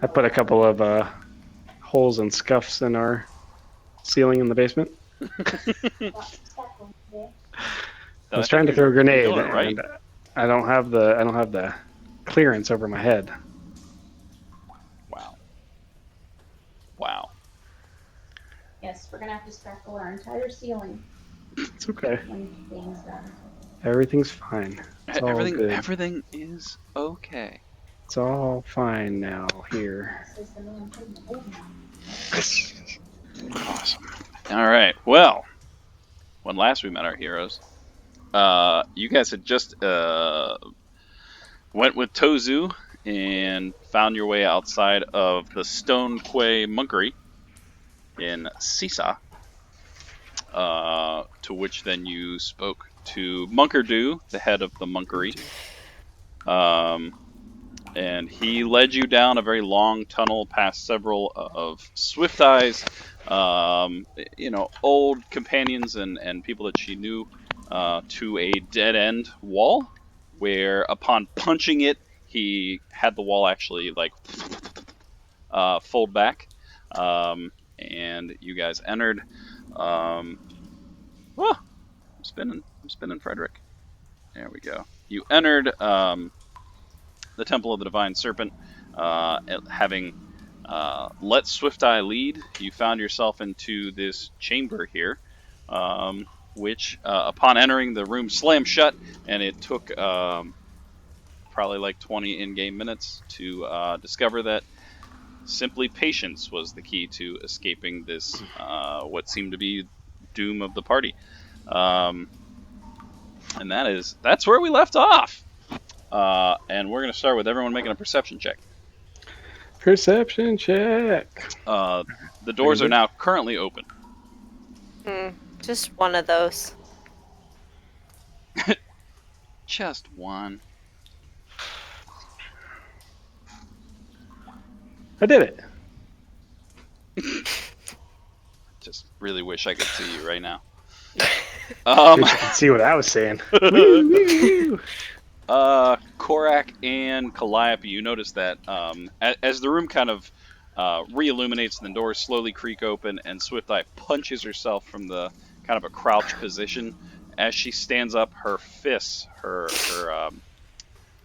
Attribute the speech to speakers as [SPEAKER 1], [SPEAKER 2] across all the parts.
[SPEAKER 1] I put a couple of holes and scuffs in our ceiling in the basement. I was trying to throw a grenade,
[SPEAKER 2] doing it right.
[SPEAKER 1] and I don't have the clearance over my head.
[SPEAKER 2] Wow. Wow.
[SPEAKER 3] Yes, we're gonna have to spackle our entire ceiling
[SPEAKER 1] It's okay.
[SPEAKER 3] when things done.
[SPEAKER 1] Everything's fine. It's all good.
[SPEAKER 2] Everything is okay.
[SPEAKER 1] It's all fine now here.
[SPEAKER 3] Says the man putting the mold on.
[SPEAKER 2] Awesome. All right. Well, when last we met our heroes, you guys had just went with Tozu and found your way outside of the Stone Quay Monkery in Sisa, to which then you spoke to Munkerdu, the head of the Monkery. And he led you down a very long tunnel past several of Swifteye's, old companions and people that she knew, to a dead-end wall, where upon punching it, he had the wall actually fold back, and you guys entered. I'm spinning, Frederick. There we go. You entered the Temple of the Divine Serpent, having let Swifteye lead. You found yourself into this chamber here, which, upon entering, the room slammed shut, and it took probably like 20 in-game minutes to discover that simply patience was the key to escaping this, what seemed to be doom of the party. And that's where we left off. And we're going to start with everyone making a perception check.
[SPEAKER 1] Perception check.
[SPEAKER 2] The doors are now currently open.
[SPEAKER 4] Just one of those.
[SPEAKER 2] Just one.
[SPEAKER 1] I did it.
[SPEAKER 2] Just really wish I could see you right now.
[SPEAKER 1] Wish I could see what I was saying.
[SPEAKER 2] Korak and Calliope, you notice that as the room kind of re-illuminates and the doors slowly creak open, and Swifteye punches herself from the kind of a crouch position. As she stands up, her fists, her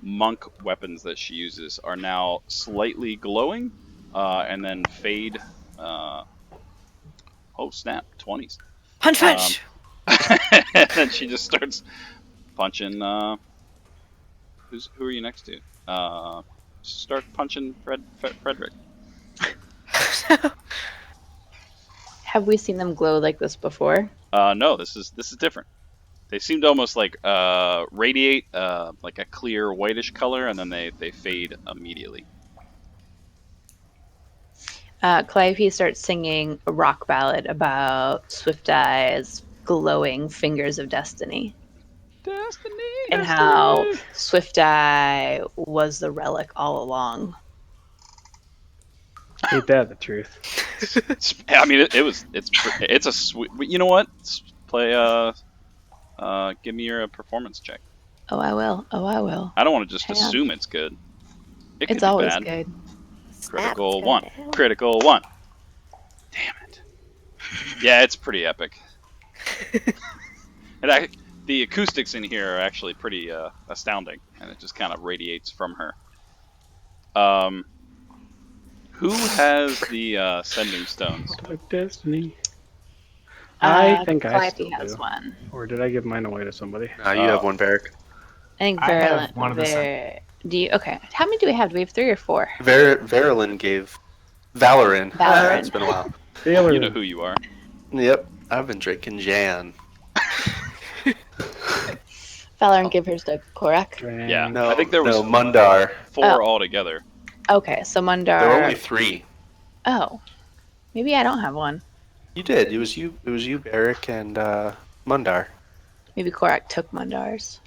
[SPEAKER 2] monk weapons that she uses, are now slightly glowing, and then fade. Oh snap! 20s.
[SPEAKER 4] Punch!
[SPEAKER 2] And then she just starts punching. Who are you next to? Start punching Frederick.
[SPEAKER 5] Have we seen them glow like this before?
[SPEAKER 2] No, this is different. They seem to almost radiate like a clear whitish color, and then they fade immediately.
[SPEAKER 5] Calliope starts singing a rock ballad about Swifteye's glowing fingers of destiny.
[SPEAKER 2] Destiny,
[SPEAKER 5] and how Swifteye was the relic all along.
[SPEAKER 1] Ain't that the truth?
[SPEAKER 2] I mean, it's a sweet. You know what? Play give me your performance check.
[SPEAKER 5] Oh, I will.
[SPEAKER 2] I don't want to just assume it's good.
[SPEAKER 5] It's always good.
[SPEAKER 2] Critical one. Critical one. Damn it. Yeah, it's pretty epic. And the acoustics in here are actually pretty astounding, and it just kind of radiates from her. Who has the sending stones?
[SPEAKER 1] Destiny. I think
[SPEAKER 5] Calliope
[SPEAKER 1] I
[SPEAKER 5] has
[SPEAKER 1] do.
[SPEAKER 5] one.
[SPEAKER 1] Or did I give mine away to somebody?
[SPEAKER 6] You have one, Barrick.
[SPEAKER 5] I think
[SPEAKER 7] I
[SPEAKER 5] Verilyn.
[SPEAKER 7] have one of the
[SPEAKER 5] Do you? Okay. How many do we have? Do we have 3 or 4?
[SPEAKER 6] Verilyn gave Valorin.
[SPEAKER 5] Valorin.
[SPEAKER 6] It's been a while.
[SPEAKER 2] You know who you are.
[SPEAKER 6] Yep, I've been drinking Jan.
[SPEAKER 5] Valorin gave hers to Korak.
[SPEAKER 2] Yeah,
[SPEAKER 6] No,
[SPEAKER 2] I think there was
[SPEAKER 6] Mundar.
[SPEAKER 2] 4 altogether.
[SPEAKER 5] Okay, so Mundar.
[SPEAKER 6] There were only 3.
[SPEAKER 5] Oh, maybe I don't have one.
[SPEAKER 6] You did. It was you, Barrick, and Mundar.
[SPEAKER 5] Maybe Korak took Mundar's.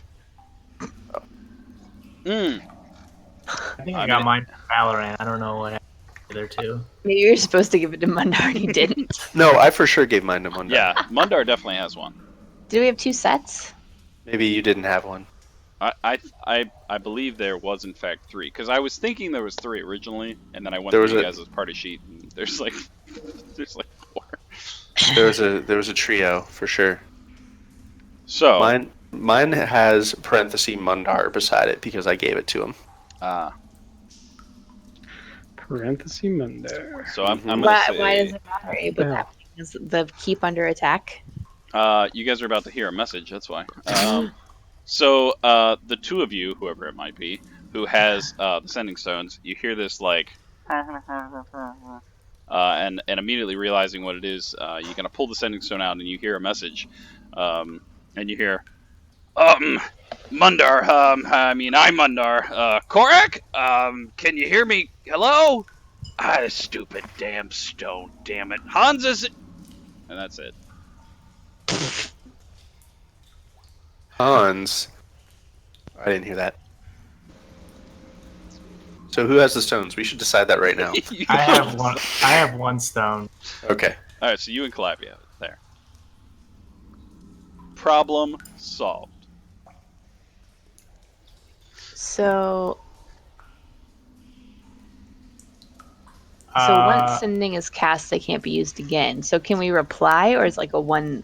[SPEAKER 2] Mm.
[SPEAKER 7] I think I got mine from Valorant. I don't know what happened to the other two.
[SPEAKER 5] Maybe you're supposed to give it to Mundar and you didn't.
[SPEAKER 6] No, I for sure gave mine to Mundar.
[SPEAKER 2] Yeah, Mundar definitely has one.
[SPEAKER 5] Do we have 2 sets?
[SPEAKER 6] Maybe you didn't have one.
[SPEAKER 2] I believe there was in fact 3, because I was thinking there was 3 originally, and then I went
[SPEAKER 6] There
[SPEAKER 2] through
[SPEAKER 6] was
[SPEAKER 2] you
[SPEAKER 6] a
[SPEAKER 2] guys' party sheet, and there's like 4.
[SPEAKER 6] there was a trio for sure.
[SPEAKER 2] So
[SPEAKER 6] Mine has parenthesis Mundar beside it because I gave it to him.
[SPEAKER 1] Parenthesis Mundo.
[SPEAKER 2] so I'm gonna
[SPEAKER 5] Why
[SPEAKER 2] say
[SPEAKER 5] does it matter? What's
[SPEAKER 1] Yeah.
[SPEAKER 5] happening is the keep under attack.
[SPEAKER 2] you guys are about to hear a message. That's why. So the 2 of you, whoever it might be, who has the sending stones, you hear this like, and immediately realizing what it is, you're gonna pull the sending stone out, and you hear a message, and you hear, Mundar, I'm Mundar. Korak, can you hear me? Hello? Ah, this stupid damn stone, damn it. Hans is... And that's it.
[SPEAKER 6] Hans. I didn't hear that. So who has the stones? We should decide that right now.
[SPEAKER 7] I have one. I have one stone.
[SPEAKER 6] Okay.
[SPEAKER 2] Alright, so you and Calliope have it. There. Problem solved.
[SPEAKER 5] So once
[SPEAKER 7] Uh,
[SPEAKER 5] sending is cast, they can't be used again. So can we reply, or is it like a one-way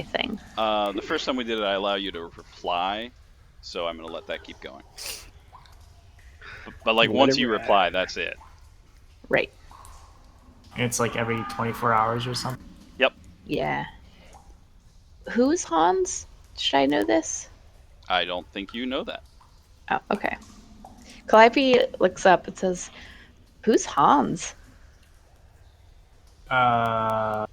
[SPEAKER 5] thing?
[SPEAKER 2] The first time we did it, I allow you to reply, so I'm going to let that keep going. But like, once you
[SPEAKER 1] Whatever.
[SPEAKER 2] reply, that's it.
[SPEAKER 5] Right.
[SPEAKER 7] it's like every 24 hours or something.
[SPEAKER 5] Yeah. Who's Hans? Should I know this?
[SPEAKER 2] I don't think you know that.
[SPEAKER 5] Oh, okay. Calliope looks up and says, "Who's Hans?"
[SPEAKER 7] I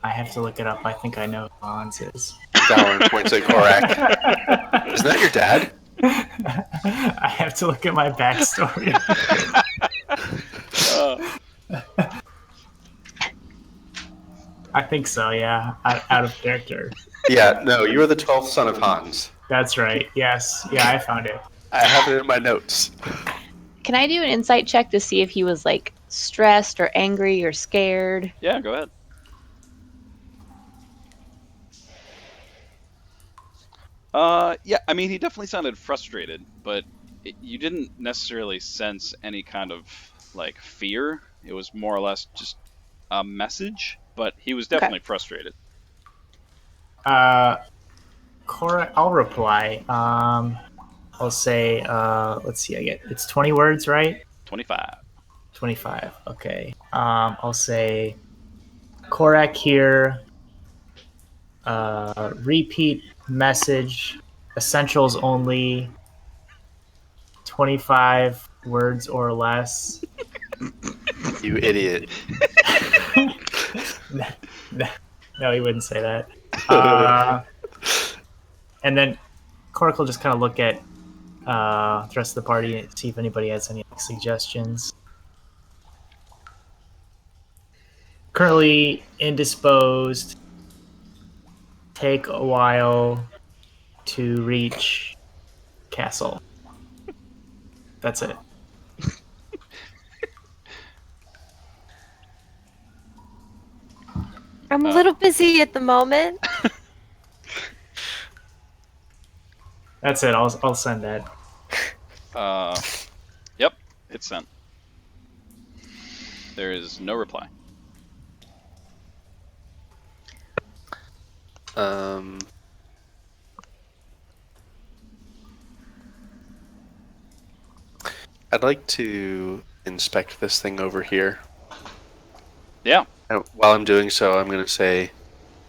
[SPEAKER 7] have to look it up. I think I know who Hans is.
[SPEAKER 6] Valorant points at Korak. Isn't that your dad?
[SPEAKER 7] I have to look at my backstory. I think so, yeah. Out of character.
[SPEAKER 6] Yeah, no, you are the 12th son of Hans.
[SPEAKER 7] That's right. Yes. Yeah, I found it.
[SPEAKER 6] I have it in my notes.
[SPEAKER 5] Can I do an insight check to see if he was like stressed or angry or scared?
[SPEAKER 2] Yeah, go ahead. Yeah, I mean, he definitely sounded frustrated, but you didn't necessarily sense any kind of, like, fear. It was more or less just a message, but he was definitely frustrated.
[SPEAKER 7] Cora, I'll reply. I'll say, let's see, it's 20 words, right?
[SPEAKER 2] 25.
[SPEAKER 7] 25. Okay. I'll say, Korak here. Repeat message. Essentials only. 25 words or less.
[SPEAKER 6] You idiot.
[SPEAKER 7] No, he wouldn't say that. And then Korak will just kind of look at the rest of the party and see if anybody has any suggestions. Currently indisposed. Take a while to reach castle. That's it.
[SPEAKER 4] I'm a little busy at the moment.
[SPEAKER 7] That's it. I'll send that.
[SPEAKER 2] Yep, it's sent. There is no reply.
[SPEAKER 6] I'd like to inspect this thing over here.
[SPEAKER 2] Yeah.
[SPEAKER 6] And while I'm doing so, I'm going to say,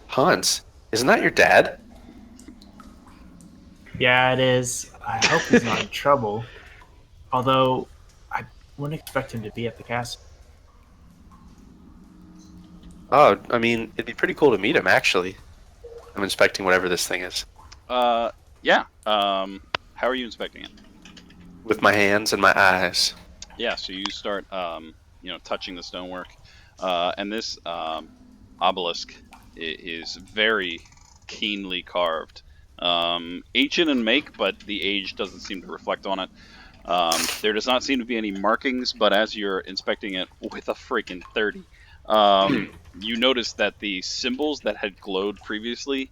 [SPEAKER 6] Hans, isn't that your dad?
[SPEAKER 7] Yeah, it is. I hope he's not in trouble. Although, I wouldn't expect him to be at the castle.
[SPEAKER 6] Oh, I mean, it'd be pretty cool to meet him, actually. I'm inspecting whatever this thing is.
[SPEAKER 2] Yeah. How are you inspecting it?
[SPEAKER 6] With my hands and my eyes.
[SPEAKER 2] Yeah, so you start, touching the stonework. And this obelisk is very keenly carved. Ancient in make, but the age doesn't seem to reflect on it. There does not seem to be any markings, but as you're inspecting it with a freaking 30, you notice that the symbols that had glowed previously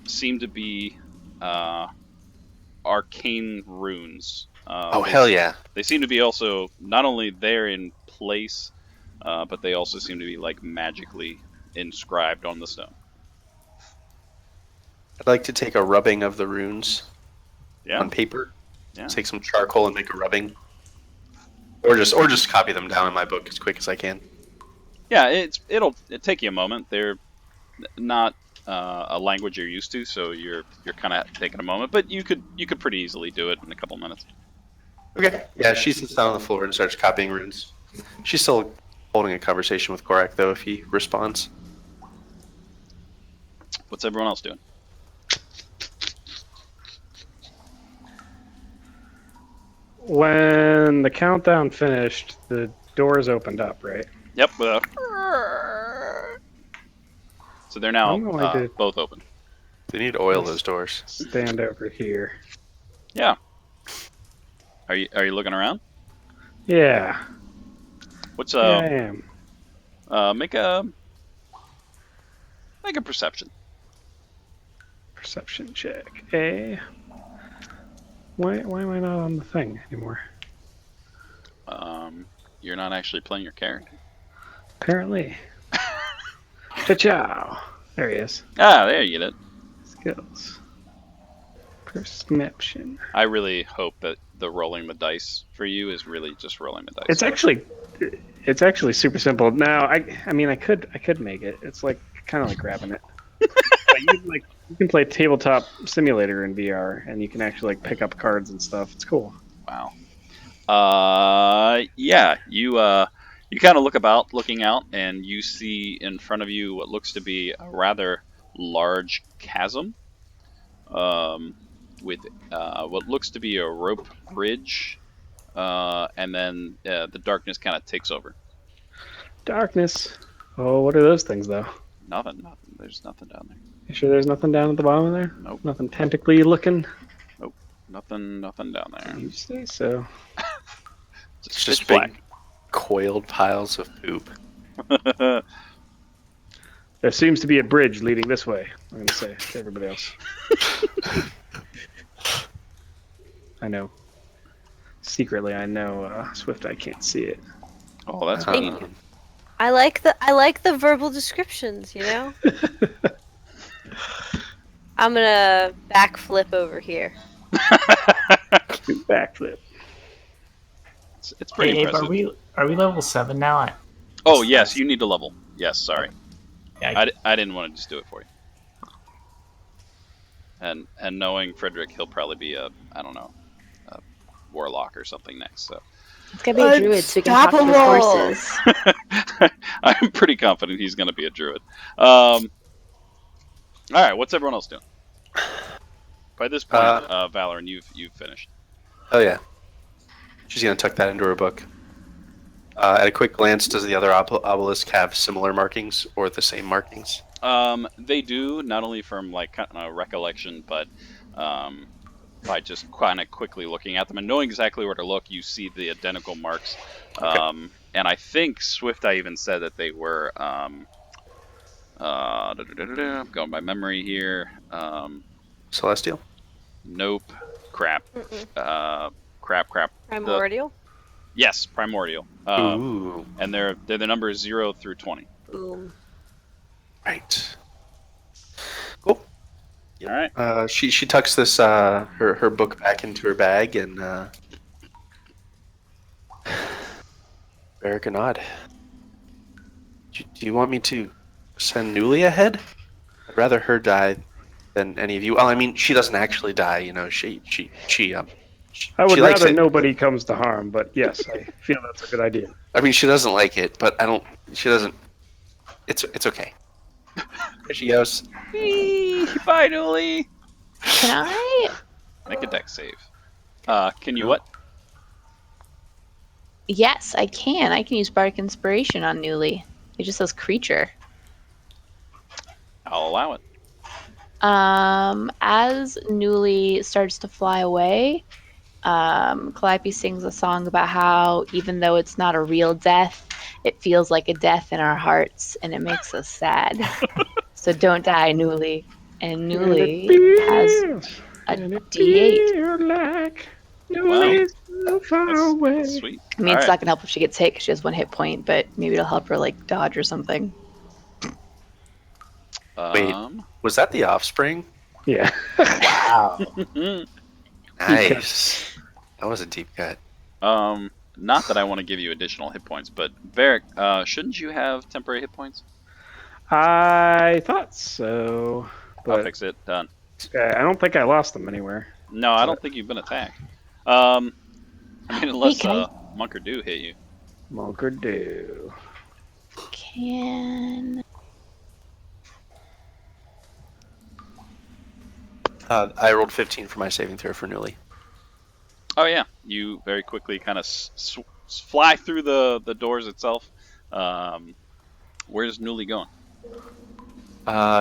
[SPEAKER 2] seem to be arcane runes.
[SPEAKER 6] Oh, hell yeah.
[SPEAKER 2] They seem to be also not only there in place, but they also seem to be like magically inscribed on the stone.
[SPEAKER 6] I'd like to take a rubbing of the runes
[SPEAKER 2] Yeah,
[SPEAKER 6] on paper.
[SPEAKER 2] yeah.
[SPEAKER 6] Take some charcoal and make a rubbing. Or just copy them down in my book as quick as I can.
[SPEAKER 2] Yeah, it'll take you a moment. They're not a language you're used to, so you're kind of taking a moment. But you could pretty easily do it in a couple minutes.
[SPEAKER 6] Okay. Yeah, she sits down on the floor and starts copying runes. She's still holding a conversation with Korak, though, if he responds.
[SPEAKER 2] What's everyone else doing?
[SPEAKER 1] When the countdown finished, the doors opened up, right?
[SPEAKER 2] Yep. So they're now
[SPEAKER 1] I'm going to-
[SPEAKER 2] both open.
[SPEAKER 6] They need to oil those doors.
[SPEAKER 1] Stand over here.
[SPEAKER 2] Yeah. Are you looking around?
[SPEAKER 1] Yeah.
[SPEAKER 2] What's
[SPEAKER 1] Yeah, I am.
[SPEAKER 2] make a perception.
[SPEAKER 1] Perception check. Why am I not on the thing anymore?
[SPEAKER 2] You're not actually playing your character.
[SPEAKER 1] Apparently. Cha-chow. There he is.
[SPEAKER 2] Ah, there you get it.
[SPEAKER 1] Skills. Perception.
[SPEAKER 2] I really hope that the rolling the dice for you is really just rolling the dice.
[SPEAKER 1] It's actually super simple. Now, I mean, I could make it. It's like kind of like grabbing it. But you can play tabletop simulator in VR, and you can actually like pick up cards and stuff. It's cool.
[SPEAKER 2] Wow. Yeah, you kind of looking out, and you see in front of you what looks to be a rather large chasm, with what looks to be a rope bridge, and then the darkness kind of takes over.
[SPEAKER 1] Darkness. Oh, what are those things though?
[SPEAKER 2] Nothing. There's nothing down there.
[SPEAKER 1] You sure there's nothing down at the bottom of there?
[SPEAKER 2] Nope.
[SPEAKER 1] Nothing tentacly looking?
[SPEAKER 2] Nothing down there.
[SPEAKER 1] You say so.
[SPEAKER 6] It's just
[SPEAKER 2] pitch
[SPEAKER 6] big, coiled piles of poop.
[SPEAKER 2] black.
[SPEAKER 1] There seems to be a bridge leading this way. I'm gonna say to everybody else. I know. Secretly, I know Swifteye can't see it.
[SPEAKER 2] Oh, that's
[SPEAKER 4] Thank
[SPEAKER 2] good.
[SPEAKER 4] you. I like the verbal descriptions, you know? I'm gonna backflip over here.
[SPEAKER 1] Backflip.
[SPEAKER 2] It's pretty
[SPEAKER 7] Hey, Abe,
[SPEAKER 2] impressive.
[SPEAKER 7] are we level 7 now?
[SPEAKER 2] Oh yes, you need to level. Yes, sorry.
[SPEAKER 7] Yeah,
[SPEAKER 2] I didn't want to just do it for you. And knowing Frederick, he'll probably be a warlock or something next. So
[SPEAKER 5] It's gonna be a druid, so we can talk to the horses.
[SPEAKER 2] I'm pretty confident he's going to be a druid. All right, what's everyone else doing? By this point, Valoran, you've finished.
[SPEAKER 6] Oh yeah. She's gonna tuck that into her book. At a quick glance, does the other obelisk have similar markings or the same markings?
[SPEAKER 2] They do, not only from like kind of recollection, but by just kind of quickly looking at them and knowing exactly where to look, you see the identical marks.
[SPEAKER 6] Okay.
[SPEAKER 2] And I think Swifteye even said that they were. I'm going by memory here.
[SPEAKER 6] Celestial?
[SPEAKER 2] Nope. Crap. Crap.
[SPEAKER 4] Primordial?
[SPEAKER 2] Yes, primordial.
[SPEAKER 6] Ooh.
[SPEAKER 2] And they're the numbers 0 through 20.
[SPEAKER 4] Boom.
[SPEAKER 6] Right. Cool.
[SPEAKER 2] All right.
[SPEAKER 6] She tucks this her book back into her bag and Barakanad. Do you want me to send Newly ahead? I'd rather her die than any of you. Well, I mean, she doesn't actually die, you know. She
[SPEAKER 1] I would
[SPEAKER 6] she likes
[SPEAKER 1] rather
[SPEAKER 6] it.
[SPEAKER 1] nobody comes to harm, but yes, I feel that's a good idea.
[SPEAKER 6] I mean, she doesn't like it, but I don't. She doesn't. It's okay. There she goes.
[SPEAKER 2] Finally.
[SPEAKER 5] Can I?
[SPEAKER 2] Make a deck save. Can you what?
[SPEAKER 5] Yes, I can. I can use Bardic Inspiration on Newly. It just says creature.
[SPEAKER 2] I'll allow it.
[SPEAKER 5] As Newly starts to fly away, Calliope sings a song about how even though it's not a real death, it feels like a death in our hearts, and it makes us sad. So don't die, Newly. And Newly has a
[SPEAKER 1] And it
[SPEAKER 5] D8.
[SPEAKER 1] feel like
[SPEAKER 2] Well,
[SPEAKER 1] nobody's so far away.
[SPEAKER 2] That's sweet.
[SPEAKER 5] I mean, it's
[SPEAKER 2] All
[SPEAKER 5] not gonna help if she gets hit because she has 1 hit point, but maybe it'll help her like dodge or something.
[SPEAKER 6] Wait. Was that the offspring?
[SPEAKER 1] Yeah.
[SPEAKER 7] Wow.
[SPEAKER 6] Nice. That was a deep cut.
[SPEAKER 2] Not that I want to give you additional hit points, but Varric, shouldn't you have temporary hit points?
[SPEAKER 1] I thought so,
[SPEAKER 2] I'll
[SPEAKER 1] but
[SPEAKER 2] fix it. Done.
[SPEAKER 1] I don't think I lost them anywhere.
[SPEAKER 2] No, I don't think you've been attacked. I mean, unless
[SPEAKER 5] can I-
[SPEAKER 2] Monk or Do hit you.
[SPEAKER 1] Monk or do.
[SPEAKER 5] Can
[SPEAKER 6] I rolled 15 for my saving throw for Newly.
[SPEAKER 2] Oh yeah, you very quickly kind of fly through the doors itself. Where's Newly going?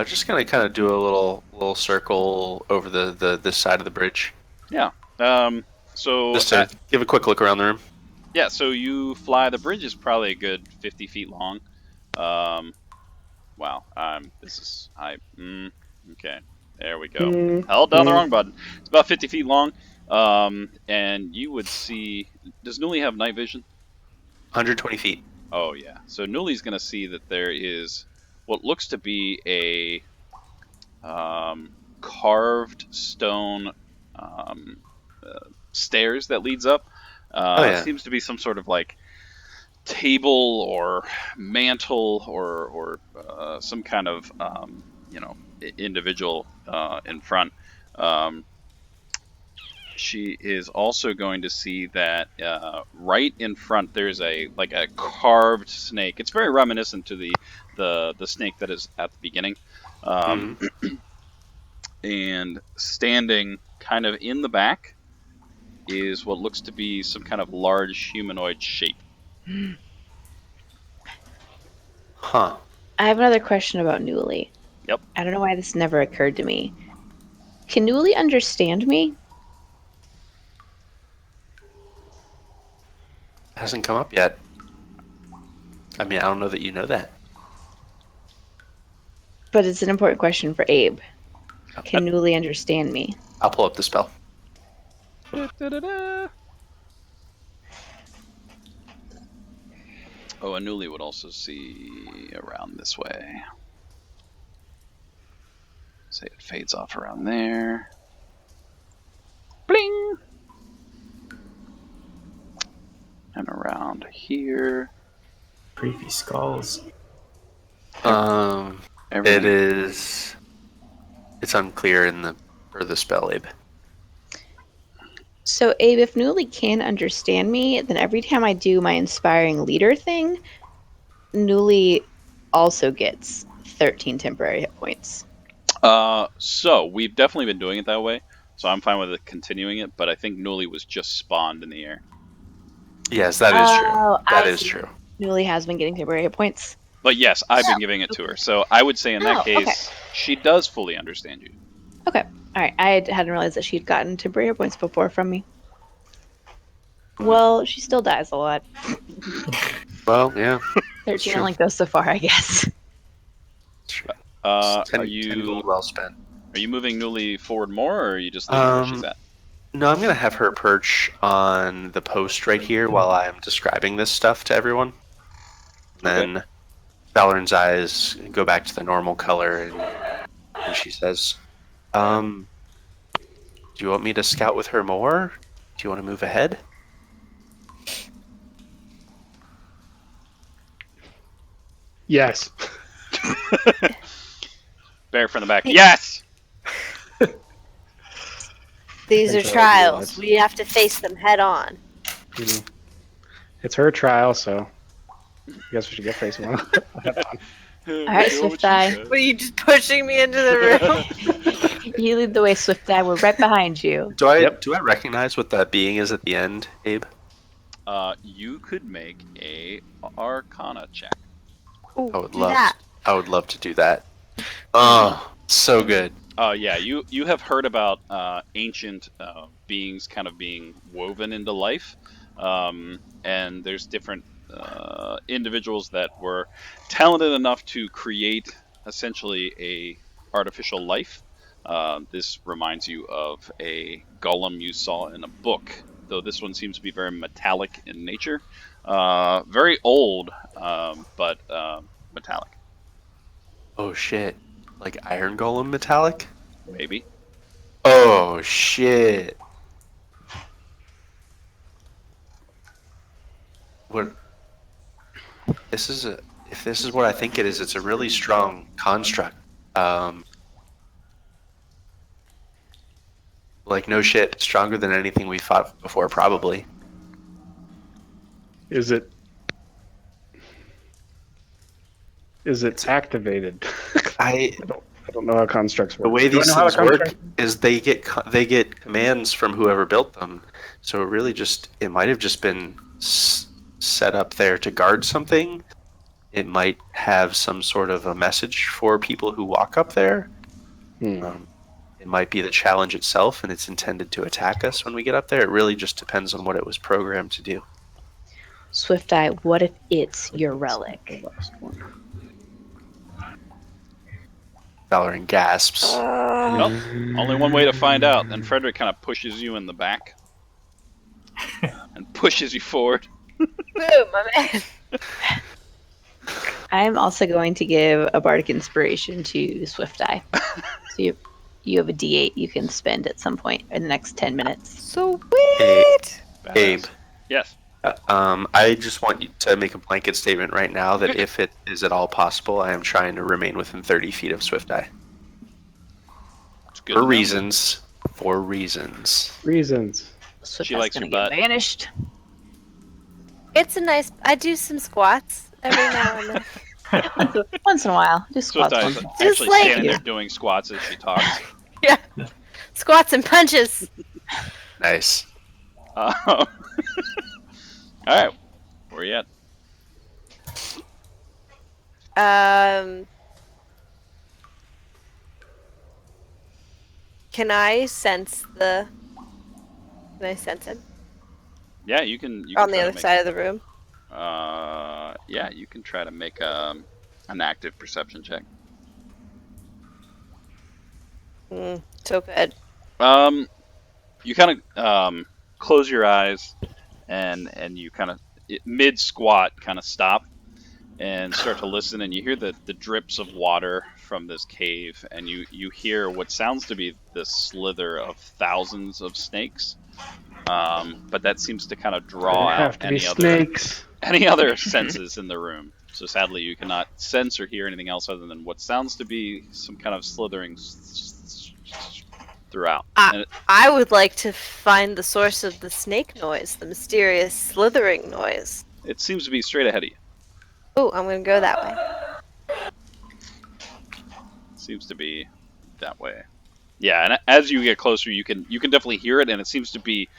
[SPEAKER 6] Just gonna kind of do a little circle over this side of the bridge.
[SPEAKER 2] Yeah. So
[SPEAKER 6] Just to give a quick look around the room.
[SPEAKER 2] yeah, so you fly. The bridge is probably a good 50 feet long. Wow. Okay. There we go. Held down the wrong button. It's about 50 feet long. And you would see. Does Newly have night vision?
[SPEAKER 6] 120 feet.
[SPEAKER 2] Oh yeah. So Newly's gonna see that there is what looks to be a carved stone stairs that leads up. Seems to be some sort of like table or mantle or some kind of individual in front. She is also going to see that right in front there's a carved snake. It's very reminiscent to the snake that is at the beginning. And standing kind of in the back is what looks to be some kind of large humanoid shape.
[SPEAKER 6] Huh.
[SPEAKER 5] I have another question about Newly.
[SPEAKER 2] Yep.
[SPEAKER 5] I don't know why this never occurred to me. Can Newly understand me?
[SPEAKER 6] Hasn't come up yet. I mean, I don't know that you know that.
[SPEAKER 5] But it's an important question for Abe. Can Newly understand me?
[SPEAKER 6] I'll pull up the spell.
[SPEAKER 2] Oh, and Newly would also see around this way. Say it fades off around there. Bling! And around here.
[SPEAKER 7] Creepy skulls.
[SPEAKER 6] It's unclear for the spell, Abe.
[SPEAKER 5] So, Abe, if Newly can understand me, then every time I do my inspiring leader thing, Newly also gets 13 temporary hit points.
[SPEAKER 2] So we've definitely been doing it that way. So I'm fine with it continuing it, but I think Newly was just spawned in the air.
[SPEAKER 6] Yes, that is true. That is
[SPEAKER 5] see.
[SPEAKER 6] true.
[SPEAKER 5] Newly has been getting temporary hit points.
[SPEAKER 2] But yes, I've been giving it to her. So I would say in that case,
[SPEAKER 5] okay.
[SPEAKER 2] she does fully understand you.
[SPEAKER 5] Okay. All right. I hadn't realized that she'd gotten temporary hit points before from me. Well, she still dies a lot.
[SPEAKER 6] Well, yeah.
[SPEAKER 5] 13
[SPEAKER 6] true.
[SPEAKER 5] only goes so far, I guess.
[SPEAKER 2] Are
[SPEAKER 6] 10
[SPEAKER 2] you
[SPEAKER 6] gold well spent.
[SPEAKER 2] Are you moving Newly forward more, or are you just leaving where she's at?
[SPEAKER 6] No, I'm gonna have her perch on the post right here while I'm describing this stuff to everyone. Then Valorn's eyes go back to the normal color, and she says, "Do you want me to scout with her more? Do you want to move ahead?"
[SPEAKER 1] Yes.
[SPEAKER 2] Bear from the back. Yes.
[SPEAKER 4] These are
[SPEAKER 1] Thanks,
[SPEAKER 4] trials.
[SPEAKER 1] Alex.
[SPEAKER 4] We have to face them head on.
[SPEAKER 1] It's her trial, so I guess we should get facing one.
[SPEAKER 5] All right, Swifteye.
[SPEAKER 4] Were you just pushing me into the room?
[SPEAKER 5] You lead the way, Swifteye. We're right behind you.
[SPEAKER 6] Do I recognize what that being is at the end, Abe?
[SPEAKER 2] You could make a Arcana check.
[SPEAKER 4] Ooh,
[SPEAKER 6] I would
[SPEAKER 4] do
[SPEAKER 6] love.
[SPEAKER 4] that.
[SPEAKER 6] I would love to do that. Oh, so good.
[SPEAKER 2] Yeah, you have heard about ancient beings kind of being woven into life, and there's different individuals that were talented enough to create essentially a artificial life. This reminds you of a golem you saw in a book, though this one seems to be very metallic in nature. Very old, but metallic,
[SPEAKER 6] Oh shit! Like iron golem metallic?
[SPEAKER 2] maybe.
[SPEAKER 6] Oh shit! What? This is a. If this is what I think it is, it's a really strong construct. Like no shit, stronger than anything we fought before, probably.
[SPEAKER 1] Is it? Is it activated? I don't know how constructs work.
[SPEAKER 6] The way
[SPEAKER 1] Do I
[SPEAKER 6] these
[SPEAKER 1] know how
[SPEAKER 6] things
[SPEAKER 1] the
[SPEAKER 6] work
[SPEAKER 1] construct-
[SPEAKER 6] is they get commands from whoever built them. So it really just it might have just been set up there to guard something. It might have some sort of a message for people who walk up there. It might be the challenge itself, and it's intended to attack us when we get up there. It really just depends on what it was programmed to do.
[SPEAKER 5] Swifteye, what if it's your relic?
[SPEAKER 1] Last one.
[SPEAKER 6] Valorant gasps.
[SPEAKER 2] Well, only one way to find out. And Frederick kind of pushes you in the back and pushes you forward.
[SPEAKER 4] Boom, my man.
[SPEAKER 5] I'm also going to give a bardic inspiration to Swifteye. So you have a D8 you can spend at some point in the next 10 minutes.
[SPEAKER 4] Sweet.
[SPEAKER 6] Abe.
[SPEAKER 2] Yes.
[SPEAKER 6] I just want you to make a blanket statement right now that if it is at all possible, I am trying to remain within 30 feet of Swifteye.
[SPEAKER 2] It's good.
[SPEAKER 6] For
[SPEAKER 2] to know.
[SPEAKER 6] reasons. For reasons.
[SPEAKER 1] Reasons.
[SPEAKER 5] Swifteye's
[SPEAKER 2] She likes
[SPEAKER 5] gonna
[SPEAKER 2] your
[SPEAKER 5] get
[SPEAKER 2] butt.
[SPEAKER 5] vanished.
[SPEAKER 4] It's a nice. I do some squats every now and then.
[SPEAKER 5] Once in a while. Just squats.
[SPEAKER 2] Swifteye
[SPEAKER 5] once
[SPEAKER 2] is
[SPEAKER 5] in a while.
[SPEAKER 4] Just
[SPEAKER 2] actually
[SPEAKER 4] like
[SPEAKER 2] standing
[SPEAKER 4] you.
[SPEAKER 2] there doing squats as she talks.
[SPEAKER 4] Yeah. Squats and punches.
[SPEAKER 6] Nice.
[SPEAKER 2] All right. Where you at?
[SPEAKER 4] Can I sense the? Can I sense him
[SPEAKER 2] Yeah, you can. You
[SPEAKER 4] on
[SPEAKER 2] can
[SPEAKER 4] the
[SPEAKER 2] try to
[SPEAKER 4] other
[SPEAKER 2] make-
[SPEAKER 4] side of the room?
[SPEAKER 2] Yeah, you can try to make an active perception check.
[SPEAKER 4] So good.
[SPEAKER 2] You kind of close your eyes, and you kind of mid squat kind of stop and start to listen, and you hear the drips of water from this cave, and you hear what sounds to be the slither of thousands of snakes. But that seems to kind of draw
[SPEAKER 1] There have
[SPEAKER 2] out
[SPEAKER 1] to be
[SPEAKER 2] any
[SPEAKER 1] snakes.
[SPEAKER 2] other senses in the room. So sadly, you cannot sense or hear anything else other than what sounds to be some kind of slithering throughout. And it-
[SPEAKER 4] I would like to find the source of the snake noise, the mysterious slithering noise.
[SPEAKER 2] It seems to be straight ahead of you.
[SPEAKER 4] Oh, I'm gonna go that way.
[SPEAKER 2] Seems to be that way. Yeah, and as you get closer, you can definitely hear it, and it seems to be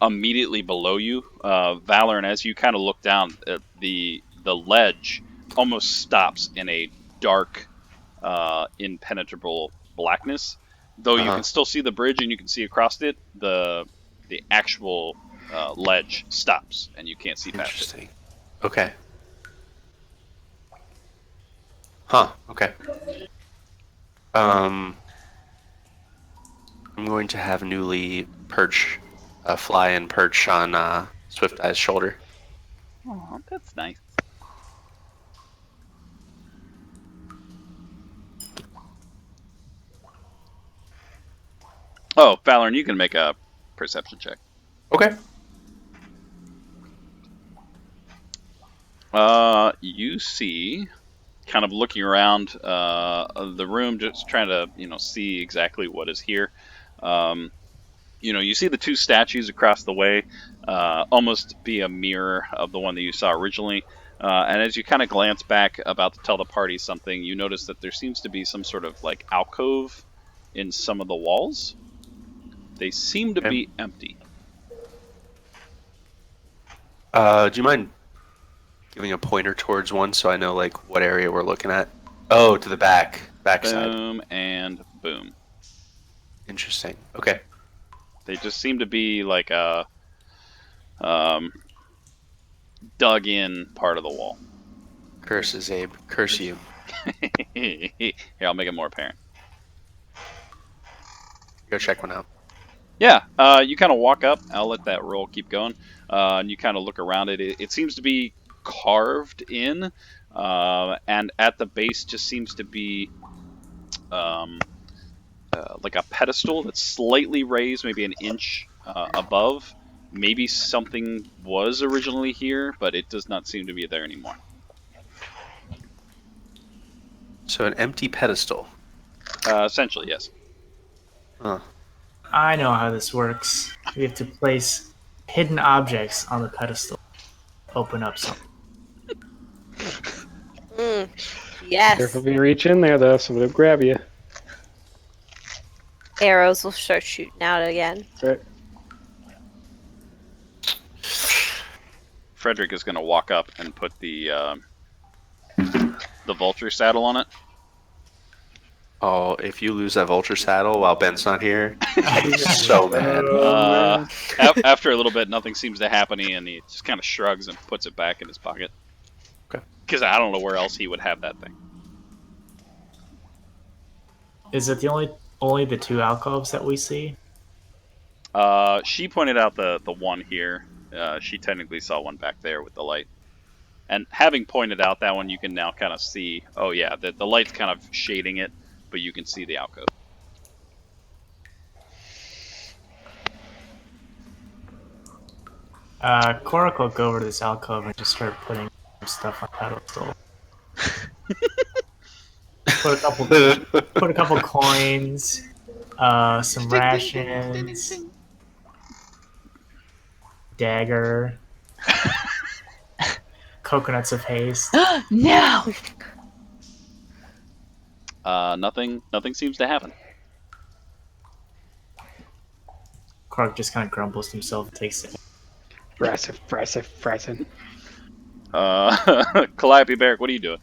[SPEAKER 2] immediately below you, Valor. And as you kind of look down, the ledge almost stops in a dark, impenetrable blackness. Though you can still see the bridge, and you can see across it, the actual ledge stops, and you can't see past it.
[SPEAKER 6] Interesting. Okay. Huh. Okay. I'm going to have Newly fly and perch on Swifteye's shoulder.
[SPEAKER 2] Oh, that's nice. Oh, Valoran, you can make a perception check.
[SPEAKER 6] Okay.
[SPEAKER 2] You see, kind of looking around the room, just trying to, see exactly what is here. You see the two statues across the way, almost be a mirror of the one that you saw originally. And as you kind of glance back, about to tell the party something, you notice that there seems to be some sort of like alcove in some of the walls. They seem to be empty.
[SPEAKER 6] Do you mind giving a pointer towards one so I know like what area we're looking at? Oh, to the backside.
[SPEAKER 2] Boom and boom.
[SPEAKER 6] Interesting. Okay.
[SPEAKER 2] They just seem to be like a dug in part of the wall.
[SPEAKER 6] Curses, Abe. Curse you.
[SPEAKER 2] Here, I'll make it more apparent.
[SPEAKER 6] go check one out.
[SPEAKER 2] Yeah, you kind of walk up. I'll let that roll keep going. And you kind of look around it. It seems to be carved in, and at the base just seems to be like a pedestal that's slightly raised, maybe an inch above. Maybe something was originally here, but it does not seem to be there anymore.
[SPEAKER 6] So an empty pedestal.
[SPEAKER 2] Essentially, yes.
[SPEAKER 6] Huh.
[SPEAKER 7] I know how this works. We have to place hidden objects on the pedestal. Open up something.
[SPEAKER 4] Yes.
[SPEAKER 1] Careful if you reach in there, though. Somebody will grab you.
[SPEAKER 4] Arrows will start shooting out again.
[SPEAKER 1] That's right.
[SPEAKER 2] Frederick is going to walk up and put the vulture saddle on it.
[SPEAKER 6] Oh, if you lose that vulture saddle while Ben's not here, I'd be so mad.
[SPEAKER 2] After a little bit, nothing seems to happen, and he just kind of shrugs and puts it back in his pocket.
[SPEAKER 6] Okay.
[SPEAKER 2] Because I don't know where else he would have that thing.
[SPEAKER 7] Is it the only the 2 alcoves that we see?
[SPEAKER 2] She pointed out the one here. She technically saw one back there with the light. And having pointed out that one, you can now kind of see, oh yeah, the light's kind of shading it, but you can see the alcove.
[SPEAKER 7] Korak will go over to this alcove and just start putting stuff on pedestal. Put a couple coins, some rations, dagger, coconuts of haste.
[SPEAKER 5] No!
[SPEAKER 2] Nothing seems to happen.
[SPEAKER 7] Korak just kind of grumbles to himself and takes it.
[SPEAKER 1] Frassing.
[SPEAKER 2] Calliope Barrack, what are you doing?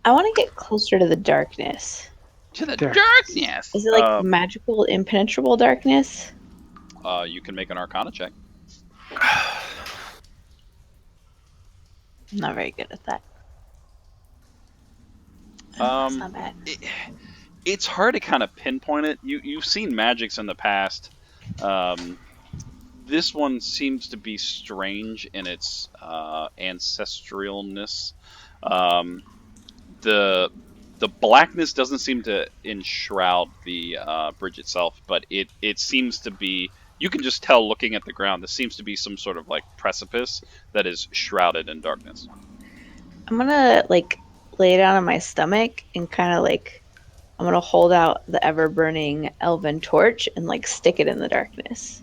[SPEAKER 5] I want to get closer to the darkness.
[SPEAKER 2] To the
[SPEAKER 1] Dark.
[SPEAKER 2] darkness!
[SPEAKER 5] Is it like magical, impenetrable darkness?
[SPEAKER 2] You can make an Arcana check.
[SPEAKER 5] I'm not very good at that. That's not bad.
[SPEAKER 2] It's hard to kind of pinpoint it. You've seen magics in the past. This one seems to be strange in its ancestralness. The blackness doesn't seem to enshroud the bridge itself, but it seems to be. You can just tell looking at the ground. This seems to be some sort of like precipice that is shrouded in darkness.
[SPEAKER 5] I'm gonna like lay down on my stomach and kind of like I'm gonna hold out the ever burning elven torch and like stick it in the darkness.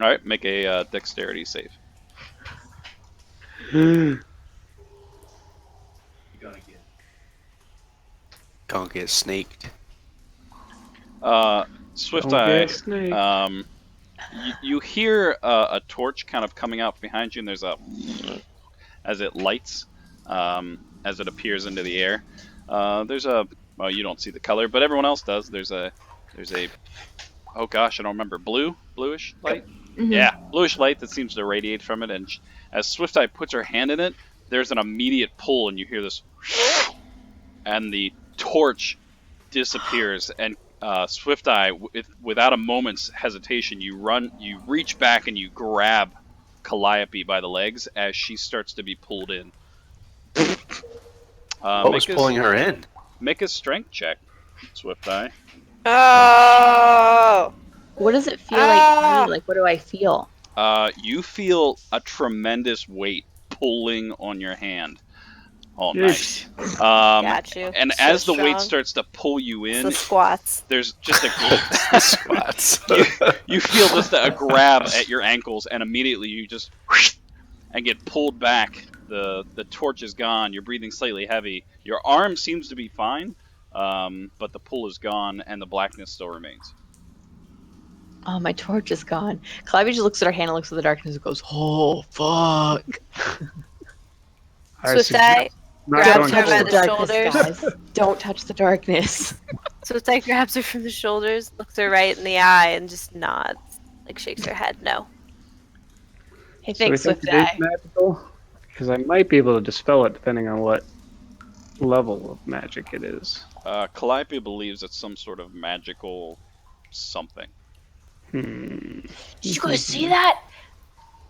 [SPEAKER 2] All right, make a dexterity save.
[SPEAKER 6] Gonna get snaked.
[SPEAKER 2] Swifteye, you hear a torch kind of coming out behind you, and there's a as it lights, as it appears into the air. There's a you don't see the color, but everyone else does. There's a oh gosh, I don't remember, bluish light.
[SPEAKER 5] Mm-hmm.
[SPEAKER 2] Yeah, bluish light that seems to radiate from it, and as Swifteye puts her hand in it, there's an immediate pull, and you hear this, and the torch disappears, and Swifteye, without a moment's hesitation, you reach back and you grab Calliope by the legs as she starts to be pulled in.
[SPEAKER 6] What was pulling her in?
[SPEAKER 2] Make a strength check, Swifteye.
[SPEAKER 4] Oh!
[SPEAKER 5] What does it feel like to me? Like, what do I feel?
[SPEAKER 2] You feel a tremendous weight pulling on your hand. Oh, nice.
[SPEAKER 4] Got you.
[SPEAKER 2] And
[SPEAKER 4] So
[SPEAKER 2] as the weight
[SPEAKER 4] strong.
[SPEAKER 2] starts to pull you
[SPEAKER 4] It's
[SPEAKER 2] in,
[SPEAKER 4] the squats.
[SPEAKER 2] there's just a
[SPEAKER 6] Squats.
[SPEAKER 2] you feel just a grab at your ankles, and immediately you just and get pulled back. The torch is gone. You're breathing slightly heavy. Your arm seems to be fine, but the pull is gone, and the blackness still remains.
[SPEAKER 5] Oh, my torch is gone. Calliope just looks at her hand and looks at the darkness and goes, "Oh, fuck."
[SPEAKER 4] Swifteye
[SPEAKER 1] Not
[SPEAKER 4] grabs
[SPEAKER 1] going
[SPEAKER 4] her by
[SPEAKER 1] forward.
[SPEAKER 4] the
[SPEAKER 5] darkness,
[SPEAKER 4] shoulders.
[SPEAKER 5] guys. Don't touch the darkness.
[SPEAKER 4] Swifteye grabs her from the shoulders, looks her right in the eye, and just nods. Like shakes her head no.
[SPEAKER 5] Hey,
[SPEAKER 1] So we
[SPEAKER 5] thanks,
[SPEAKER 1] think it is
[SPEAKER 5] Swifteye.
[SPEAKER 1] magical? Because I might be able to dispel it depending on what level of magic it is.
[SPEAKER 2] Calliope believes it's some sort of magical something.
[SPEAKER 1] Hmm.
[SPEAKER 5] Did you guys see that?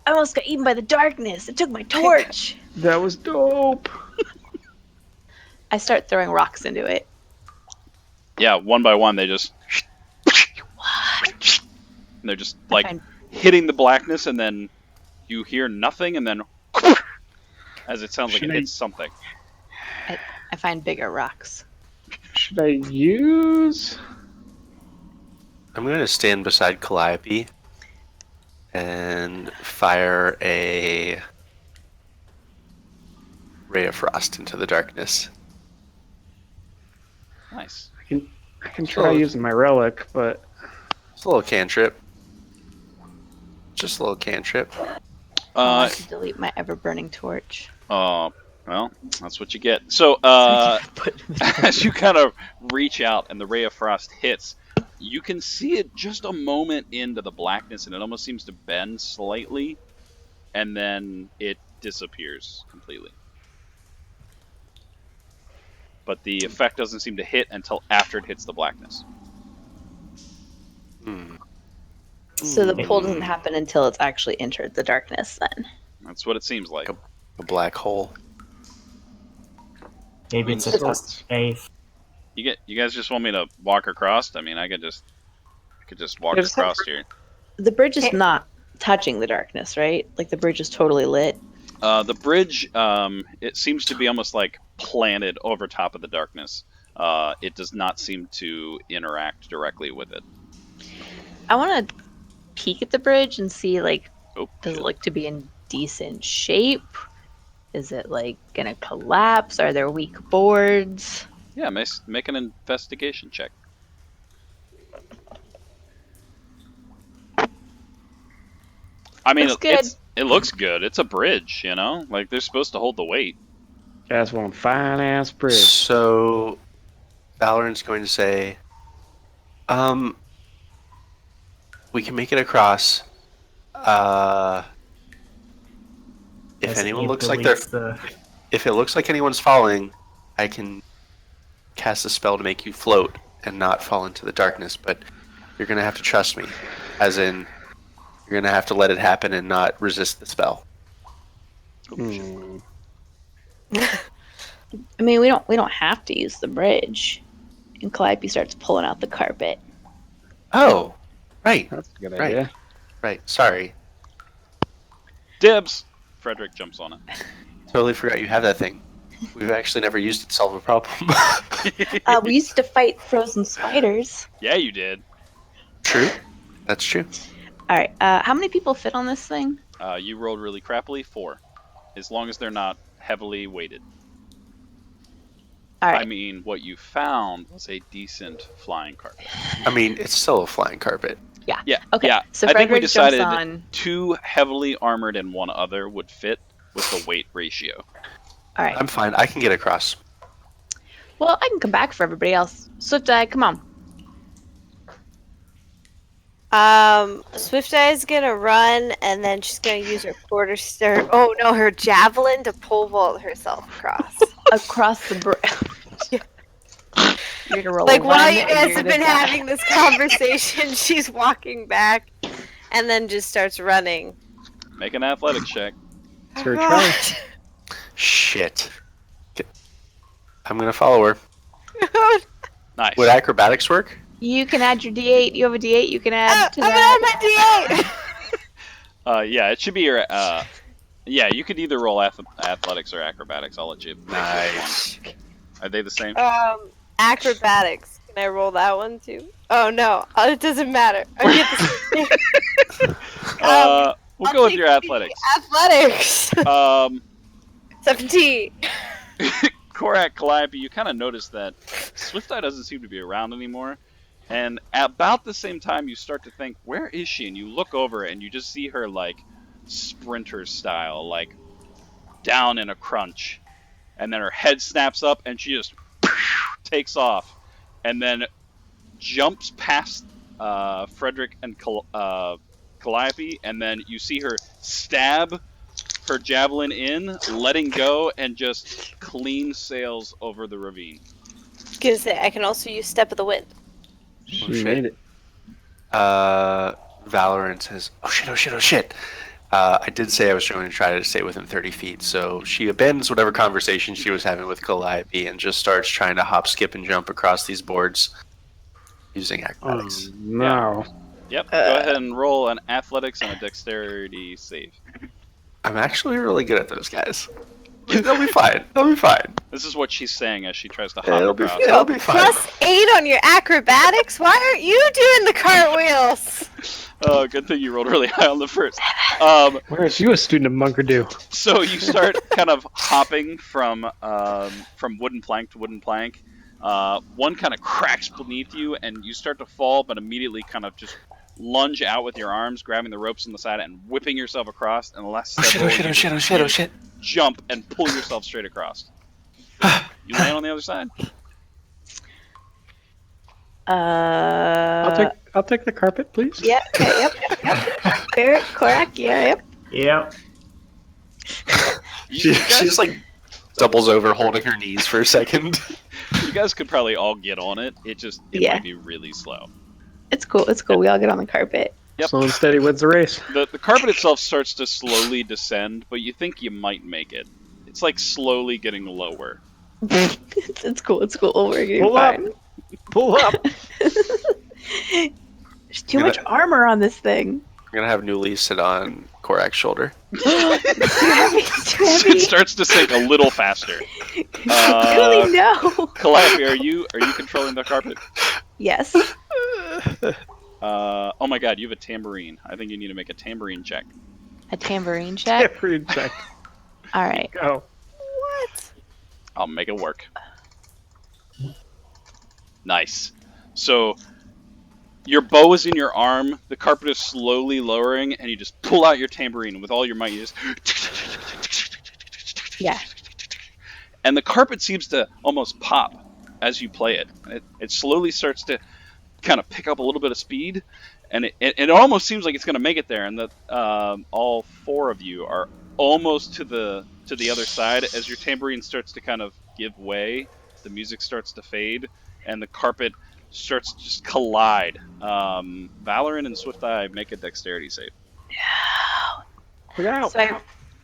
[SPEAKER 5] I almost got eaten by the darkness. It took my torch.
[SPEAKER 1] That was dope.
[SPEAKER 5] I start throwing rocks into it.
[SPEAKER 2] Yeah, one by one, they just. And they're just like
[SPEAKER 5] find-
[SPEAKER 2] hitting the blackness, and then you hear nothing, and then. As it sounds like
[SPEAKER 1] Should
[SPEAKER 2] it
[SPEAKER 1] I-
[SPEAKER 2] hits something.
[SPEAKER 5] I find bigger rocks.
[SPEAKER 1] Should I use?
[SPEAKER 6] I'm going to stand beside Calliope and fire a ray of frost into the darkness.
[SPEAKER 2] Nice.
[SPEAKER 1] I can try using my relic, but
[SPEAKER 6] It's a little cantrip. Just a little cantrip.
[SPEAKER 5] I want to delete my ever-burning torch.
[SPEAKER 2] Well, that's what you get. So, as you kind of reach out and the ray of frost hits, you can see it just a moment into the blackness, and it almost seems to bend slightly, and then it disappears completely. But the effect doesn't seem to hit until after it hits the blackness.
[SPEAKER 5] So the pull doesn't happen until it's actually entered the darkness then.
[SPEAKER 2] That's what it seems like.
[SPEAKER 6] A black hole.
[SPEAKER 7] Maybe it's a test of faith.
[SPEAKER 2] You guys just want me to walk across? I mean, I could just walk
[SPEAKER 1] There's
[SPEAKER 2] across here.
[SPEAKER 5] The bridge is not touching the darkness, right? Like the bridge is totally lit.
[SPEAKER 2] The bridge, it seems to be almost like planted over top of the darkness. It does not seem to interact directly with it.
[SPEAKER 5] I want to peek at the bridge and see, like,
[SPEAKER 2] Oh,
[SPEAKER 5] does
[SPEAKER 2] shit.
[SPEAKER 5] it look to be in decent shape? Is it, like, gonna collapse? Are there weak boards?
[SPEAKER 2] Yeah, make an investigation check. I mean,
[SPEAKER 5] Looks good.
[SPEAKER 2] it looks good. It's a bridge, you know? Like, they're supposed to hold the weight.
[SPEAKER 1] that's one fine ass bridge.
[SPEAKER 6] So, Valorant's going to say, we can make it across. If
[SPEAKER 7] As
[SPEAKER 6] anyone
[SPEAKER 7] Abe
[SPEAKER 6] looks like
[SPEAKER 7] deletes
[SPEAKER 6] they're, if it looks like anyone's falling, I can cast a spell to make you float and not fall into the darkness. But you're gonna have to trust me, as in, you're gonna have to let it happen and not resist the spell.
[SPEAKER 1] Hmm.
[SPEAKER 5] I mean, we don't have to use the bridge. And Calliope starts pulling out the carpet.
[SPEAKER 6] Oh, right,
[SPEAKER 1] That's a good
[SPEAKER 6] Right.
[SPEAKER 1] idea.
[SPEAKER 6] right. Sorry,
[SPEAKER 2] Dibs! Frederick jumps on it.
[SPEAKER 6] totally forgot you have that thing. We've actually never used it to solve a problem.
[SPEAKER 5] We used to fight frozen spiders.
[SPEAKER 2] Yeah, you did.
[SPEAKER 6] True, that's true.
[SPEAKER 5] All right. How many people fit on this thing?
[SPEAKER 2] You rolled really crappily. 4. As long as they're not heavily weighted.
[SPEAKER 5] All right.
[SPEAKER 2] I mean, what you found was a decent flying carpet.
[SPEAKER 6] I mean, it's still a flying carpet.
[SPEAKER 2] Yeah.
[SPEAKER 5] Okay.
[SPEAKER 2] Yeah.
[SPEAKER 5] So
[SPEAKER 2] I think we
[SPEAKER 5] Frederick
[SPEAKER 2] decided
[SPEAKER 5] jumps on.
[SPEAKER 2] 2 heavily armored and 1 other would fit with the weight ratio.
[SPEAKER 5] All right.
[SPEAKER 6] I'm fine. I can get across.
[SPEAKER 5] Well, I can come back for everybody else. Swifteye, come on.
[SPEAKER 4] Swifteye's gonna run, and then she's gonna use her her javelin to pole vault herself across.
[SPEAKER 5] Across the bridge. You're gonna roll
[SPEAKER 4] Like
[SPEAKER 5] a
[SPEAKER 4] while
[SPEAKER 5] one
[SPEAKER 4] you
[SPEAKER 5] and
[SPEAKER 4] guys
[SPEAKER 5] you're
[SPEAKER 4] have
[SPEAKER 5] gonna
[SPEAKER 4] been
[SPEAKER 5] die.
[SPEAKER 4] having this conversation, she's walking back, and then just starts running.
[SPEAKER 2] Make an athletics check.
[SPEAKER 1] It's her try.
[SPEAKER 6] Shit. I'm gonna follow her.
[SPEAKER 2] Nice.
[SPEAKER 6] Would acrobatics work?
[SPEAKER 5] You can add your D8. You have a D8 you can add to
[SPEAKER 4] I'm
[SPEAKER 5] that.
[SPEAKER 4] gonna have my D8.
[SPEAKER 2] Yeah, it should be your. Yeah, you could either roll athletics or acrobatics. I'll let you.
[SPEAKER 6] Nice.
[SPEAKER 2] Are they the same?
[SPEAKER 4] Acrobatics. Can I roll that one too? Oh no, it doesn't matter. I get the same thing.
[SPEAKER 2] We'll
[SPEAKER 4] I'll
[SPEAKER 2] go with
[SPEAKER 4] take
[SPEAKER 2] your
[SPEAKER 4] the
[SPEAKER 2] athletics.
[SPEAKER 4] Athletics. 17.
[SPEAKER 2] Korak, Calliope, you kind of notice that Swifteye doesn't seem to be around anymore. And at about the same time, you start to think, where is she? And you look over and you just see her, like, sprinter style, like, down in a crunch. And then her head snaps up and she just takes off. And then jumps past Frederick and Calliope. And then you see her stab her javelin in, letting go, and just clean sails over the ravine.
[SPEAKER 4] Gonna say I can also use Step of the Wind.
[SPEAKER 1] She made it.
[SPEAKER 6] Valorant says, "Oh shit! Oh shit! Oh shit!" I did say I was going to try to stay within 30 feet, so she abandons whatever conversation she was having with Calliope and just starts trying to hop, skip, and jump across these boards using acrobatics.
[SPEAKER 1] No.
[SPEAKER 2] Yep. Go ahead and roll an athletics and a dexterity save.
[SPEAKER 6] I'm actually really good at those guys. They'll be fine. They'll be fine.
[SPEAKER 2] This is what she's saying as she tries to
[SPEAKER 6] Yeah,
[SPEAKER 2] hop across.
[SPEAKER 6] it'll be fine.
[SPEAKER 4] +8 on your acrobatics? Why aren't you doing the cartwheels?
[SPEAKER 2] Oh, good thing you rolled really high on the first.
[SPEAKER 1] Whereas you a student of Munkerdo?
[SPEAKER 2] So you start kind of hopping from wooden plank to wooden plank. One kind of cracks beneath you, and you start to fall, but immediately kind of just lunge out with your arms, grabbing the ropes on the side and whipping yourself across. And the last step,
[SPEAKER 6] Oh shit.
[SPEAKER 2] jump and pull yourself straight across. You land on the other side.
[SPEAKER 1] I'll take the carpet, please.
[SPEAKER 5] Yeah. Okay, yep. Barrett, Korak, yeah, yep.
[SPEAKER 7] Yep.
[SPEAKER 2] You
[SPEAKER 6] She just like doubles over, holding her knees for a second.
[SPEAKER 2] You guys could probably all get on it. It
[SPEAKER 5] Yeah.
[SPEAKER 2] might be really slow.
[SPEAKER 5] It's cool. We all get on the carpet.
[SPEAKER 2] Yep.
[SPEAKER 1] Slow and steady wins the race.
[SPEAKER 2] The carpet itself starts to slowly descend, but you think you might make it. It's like slowly getting lower.
[SPEAKER 5] It's cool. We're getting
[SPEAKER 1] Pull up.
[SPEAKER 5] fine.
[SPEAKER 1] Pull up.
[SPEAKER 5] There's too much armor on this thing.
[SPEAKER 6] We're gonna have Newly sit on Korak's shoulder.
[SPEAKER 5] It's too heavy. It's too heavy.
[SPEAKER 2] It starts to sink a little faster.
[SPEAKER 5] Really, no.
[SPEAKER 2] Calliope, are you controlling the carpet?
[SPEAKER 5] Yes.
[SPEAKER 2] Oh my god, you have a tambourine. I think you need to make a tambourine check.
[SPEAKER 5] A tambourine check.
[SPEAKER 1] Pretty check.
[SPEAKER 5] All right.
[SPEAKER 1] Go.
[SPEAKER 4] What?
[SPEAKER 2] I'll make it work. Nice. So your bow is in your arm, the carpet is slowly lowering, and you just pull out your tambourine with all your might. You just
[SPEAKER 5] Yeah.
[SPEAKER 2] and the carpet seems to almost pop as you play it. It slowly starts to kind of pick up a little bit of speed, and it almost seems like it's going to make it there. And that all four of you are almost to the other side as your tambourine starts to kind of give way. The music starts to fade, and the carpet starts to just collide. Valorant and Swifteye make a dexterity save.
[SPEAKER 1] Look out.
[SPEAKER 5] So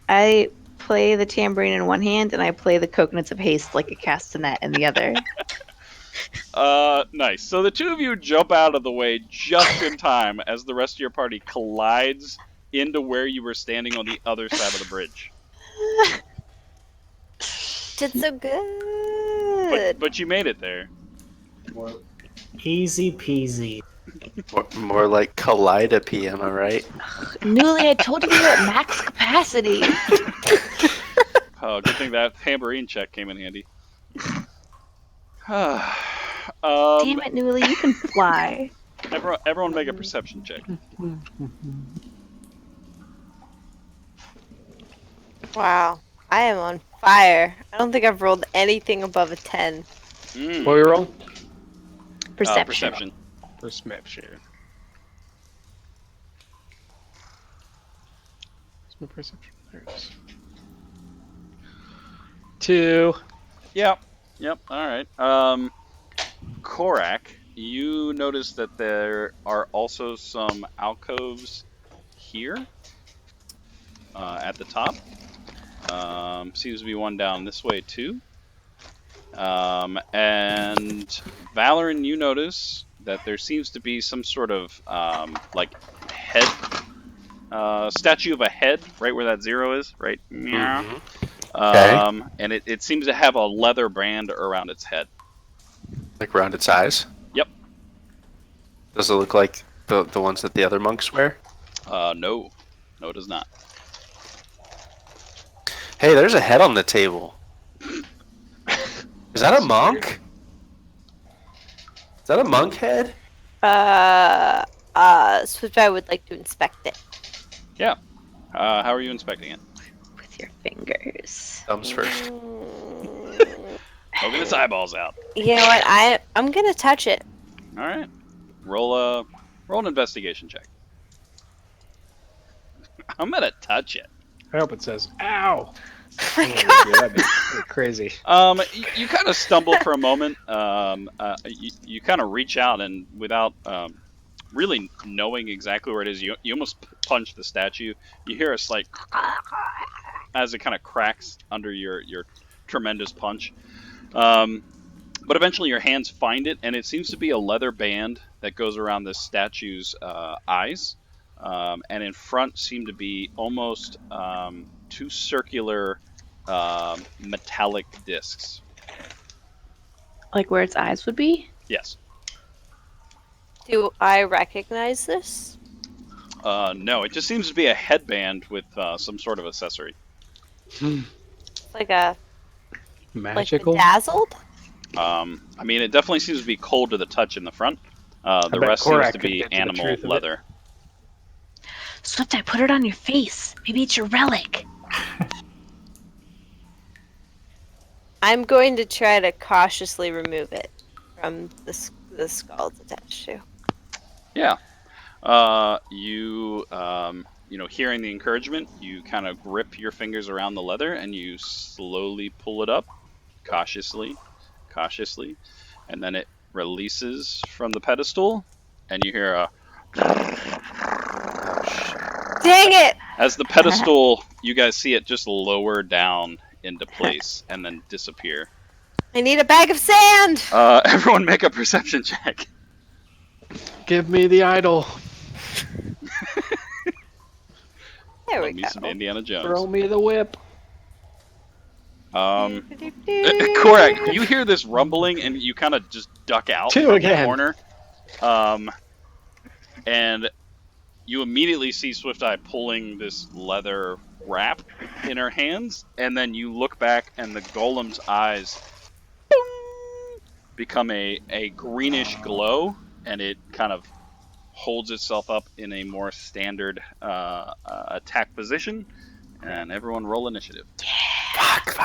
[SPEAKER 5] I play the tambourine in one hand, and I play the coconuts of haste like a castanet in the other.
[SPEAKER 2] Nice. So the two of you jump out of the way just in time as the rest of your party collides into where you were standing on the other side of the bridge.
[SPEAKER 4] Did so good.
[SPEAKER 2] But you made it there.
[SPEAKER 7] Easy peasy.
[SPEAKER 6] More like Calliope, am I right?
[SPEAKER 5] Newly, I told you we were at max capacity.
[SPEAKER 2] Oh, good thing that tambourine check came in handy.
[SPEAKER 5] Damn it, Newly, you can fly.
[SPEAKER 2] Everyone make a perception check.
[SPEAKER 4] Wow. I am on fire. I don't think I've rolled anything above a 10.
[SPEAKER 2] Mm.
[SPEAKER 1] What we roll?
[SPEAKER 5] Perception.
[SPEAKER 2] Perception.
[SPEAKER 1] Perception. Where's my perception? There it is. 2.
[SPEAKER 2] Yep. All right. Korak, you notice that there are also some alcoves here at the top. Seems to be one down this way too. And Valorant, you notice that there seems to be some sort of like head statue of a head right where that 0 is, right? Yeah.
[SPEAKER 6] Okay.
[SPEAKER 2] And it seems to have a leather band around its head.
[SPEAKER 6] Like around its eyes?
[SPEAKER 2] Yep.
[SPEAKER 6] Does it look like the ones that the other monks wear?
[SPEAKER 2] No, it does not.
[SPEAKER 6] Hey, there's a head on the table. Is that a monk? Is that a monk head?
[SPEAKER 4] Swifteye would like to inspect it.
[SPEAKER 2] Yeah. How are you inspecting it?
[SPEAKER 5] With your fingers.
[SPEAKER 6] Thumbs first.
[SPEAKER 2] Poking its eyeballs out.
[SPEAKER 4] You know what? I'm gonna touch it.
[SPEAKER 2] All right. Roll an investigation check. I'm gonna touch it.
[SPEAKER 1] I hope it says, ow!
[SPEAKER 4] Oh my
[SPEAKER 1] Yeah,
[SPEAKER 4] god!
[SPEAKER 1] that'd be crazy.
[SPEAKER 2] You kind of stumble for a moment. You kind of reach out and without really knowing exactly where it is. You almost punch the statue. You hear a slight as it kind of cracks under your tremendous punch. But eventually your hands find it, and it seems to be a leather band that goes around this statue's eyes. And in front seem to be almost two circular metallic discs.
[SPEAKER 5] Like where its eyes would be?
[SPEAKER 2] Yes.
[SPEAKER 4] Do I recognize this?
[SPEAKER 2] No, it just seems to be a headband with some sort of accessory.
[SPEAKER 4] Like a
[SPEAKER 1] Magical.
[SPEAKER 4] like bedazzled?
[SPEAKER 2] I mean, it definitely seems to be cold to the touch in the front. The
[SPEAKER 1] bet
[SPEAKER 2] rest seems
[SPEAKER 1] Korak
[SPEAKER 2] to
[SPEAKER 1] could
[SPEAKER 2] be
[SPEAKER 1] get to the
[SPEAKER 2] animal
[SPEAKER 1] truth of it.
[SPEAKER 2] leather.
[SPEAKER 5] Swifteye, put it on your face. Maybe it's your relic.
[SPEAKER 4] I'm going to try to cautiously remove it from the skull it's attached to.
[SPEAKER 2] Yeah. You know, hearing the encouragement, you kind of grip your fingers around the leather and you slowly pull it up, cautiously, and then it releases from the pedestal, and you hear a.
[SPEAKER 4] Dang it!
[SPEAKER 2] As the pedestal, you guys see it just lower down into place and then disappear.
[SPEAKER 4] I need a bag of sand!
[SPEAKER 2] Everyone make a perception check.
[SPEAKER 1] Give me the idol.
[SPEAKER 4] There we
[SPEAKER 2] Love me
[SPEAKER 4] go.
[SPEAKER 2] some Indiana Jones.
[SPEAKER 1] Throw me the whip.
[SPEAKER 2] Correct. You hear this rumbling, and you kind of just duck out
[SPEAKER 1] Two
[SPEAKER 2] from
[SPEAKER 1] again.
[SPEAKER 2] the corner. And you immediately see Swifteye pulling this leather wrap in her hands, and then you look back, and the golem's eyes become a greenish glow, and it kind of holds itself up in a more standard attack position. And everyone roll initiative.
[SPEAKER 6] Fuck.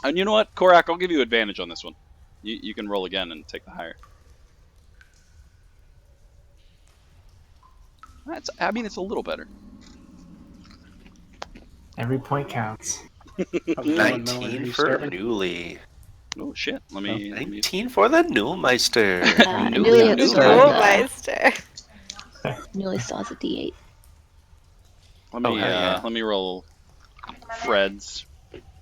[SPEAKER 2] And you know what, Korak, I'll give you advantage on this one. You can roll again and take the higher. I mean, it's a little better.
[SPEAKER 7] Every point counts.
[SPEAKER 6] 19 for Newly.
[SPEAKER 2] Oh shit! Let me.
[SPEAKER 6] 19 for the Newmeister.
[SPEAKER 5] Newly
[SPEAKER 6] Newly.
[SPEAKER 4] Schoolmeister.
[SPEAKER 5] Newly still has a D8.
[SPEAKER 2] Let me.
[SPEAKER 6] Oh, hell yeah.
[SPEAKER 2] Let me roll. Fred's.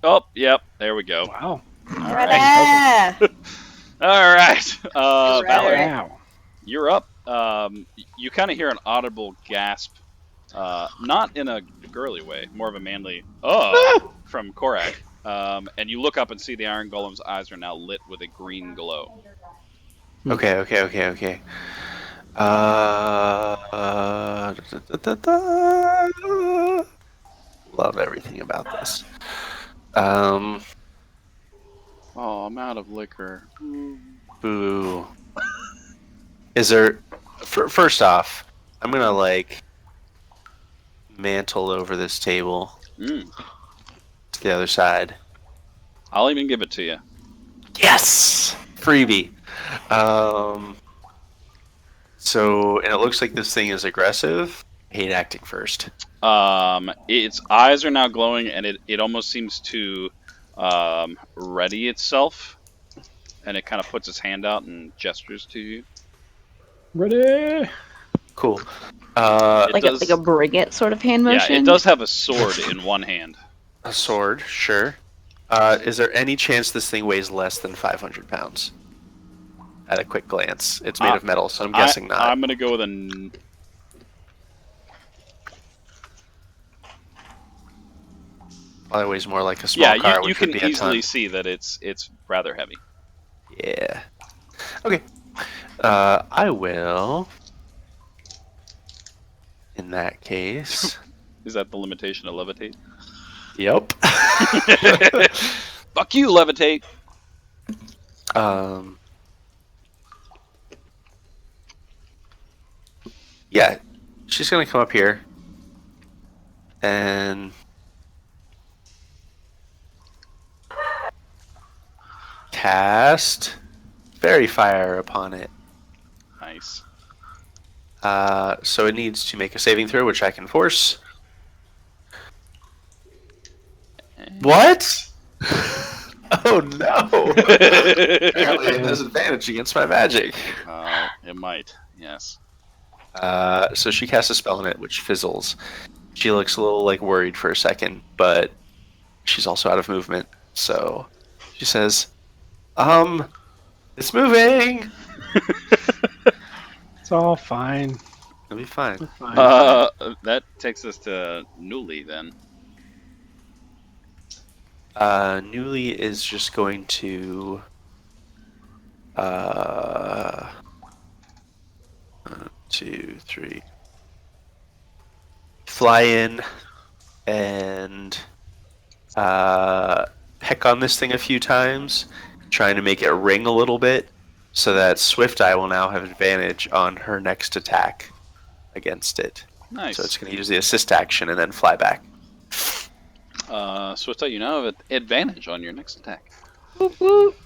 [SPEAKER 2] Oh, yep. There we go.
[SPEAKER 1] Wow.
[SPEAKER 2] All right.
[SPEAKER 4] Yeah.
[SPEAKER 2] All right. Valerie,
[SPEAKER 1] Wow.
[SPEAKER 2] you're up. You kind of hear an audible gasp, not in a girly way, more of a manly from Korak. And you look up and see the Iron Golem's eyes are now lit with a green glow.
[SPEAKER 6] Okay. Love everything about this.
[SPEAKER 2] Oh, I'm out of liquor.
[SPEAKER 6] Boo. Is there... First off, I'm gonna, like, mantle over this table to the other side.
[SPEAKER 2] I'll even give it to you.
[SPEAKER 6] Yes! Freebie. So, and it looks like this thing is aggressive. I hate acting first.
[SPEAKER 2] Its eyes are now glowing, and it almost seems to ready itself, and it kind of puts its hand out and gestures to you.
[SPEAKER 1] Ready?
[SPEAKER 6] Cool.
[SPEAKER 5] Like a bring it sort of hand motion?
[SPEAKER 2] Yeah, it does have a sword in one hand.
[SPEAKER 6] A sword, sure. Is there any chance this thing weighs less than 500 pounds? At a quick glance. It's made of metal, so I'm guessing not.
[SPEAKER 2] I'm going to go with a...
[SPEAKER 6] Probably weighs more like a small car,
[SPEAKER 2] you
[SPEAKER 6] which
[SPEAKER 2] can
[SPEAKER 6] would be a
[SPEAKER 2] easily
[SPEAKER 6] ton.
[SPEAKER 2] see that it's rather heavy.
[SPEAKER 6] Yeah. Okay. I will... In that case...
[SPEAKER 2] Is that the limitation of levitate?
[SPEAKER 6] Yep.
[SPEAKER 2] Fuck you, levitate!
[SPEAKER 6] Yeah, she's gonna come up here and cast Fairy Fire upon it.
[SPEAKER 2] Nice.
[SPEAKER 6] So it needs to make a saving throw, which I can force. What? Oh no! Apparently it has advantage against my magic.
[SPEAKER 2] It might. Yes.
[SPEAKER 6] So she casts a spell on it, which fizzles. She looks a little like worried for a second, but she's also out of movement. So she says, it's moving.
[SPEAKER 1] It's all fine.
[SPEAKER 6] It'll be fine.
[SPEAKER 1] We're fine.
[SPEAKER 2] That takes us to Newly then.
[SPEAKER 6] Newly is just going to 1, 2, 3, fly in and peck on this thing a few times, trying to make it ring a little bit, so that Swifteye will now have advantage on her next attack against it.
[SPEAKER 2] Nice.
[SPEAKER 6] So it's going to use the assist action and then fly back.
[SPEAKER 2] Swifteye, you now have advantage on your next attack.
[SPEAKER 5] Whoop, whoop.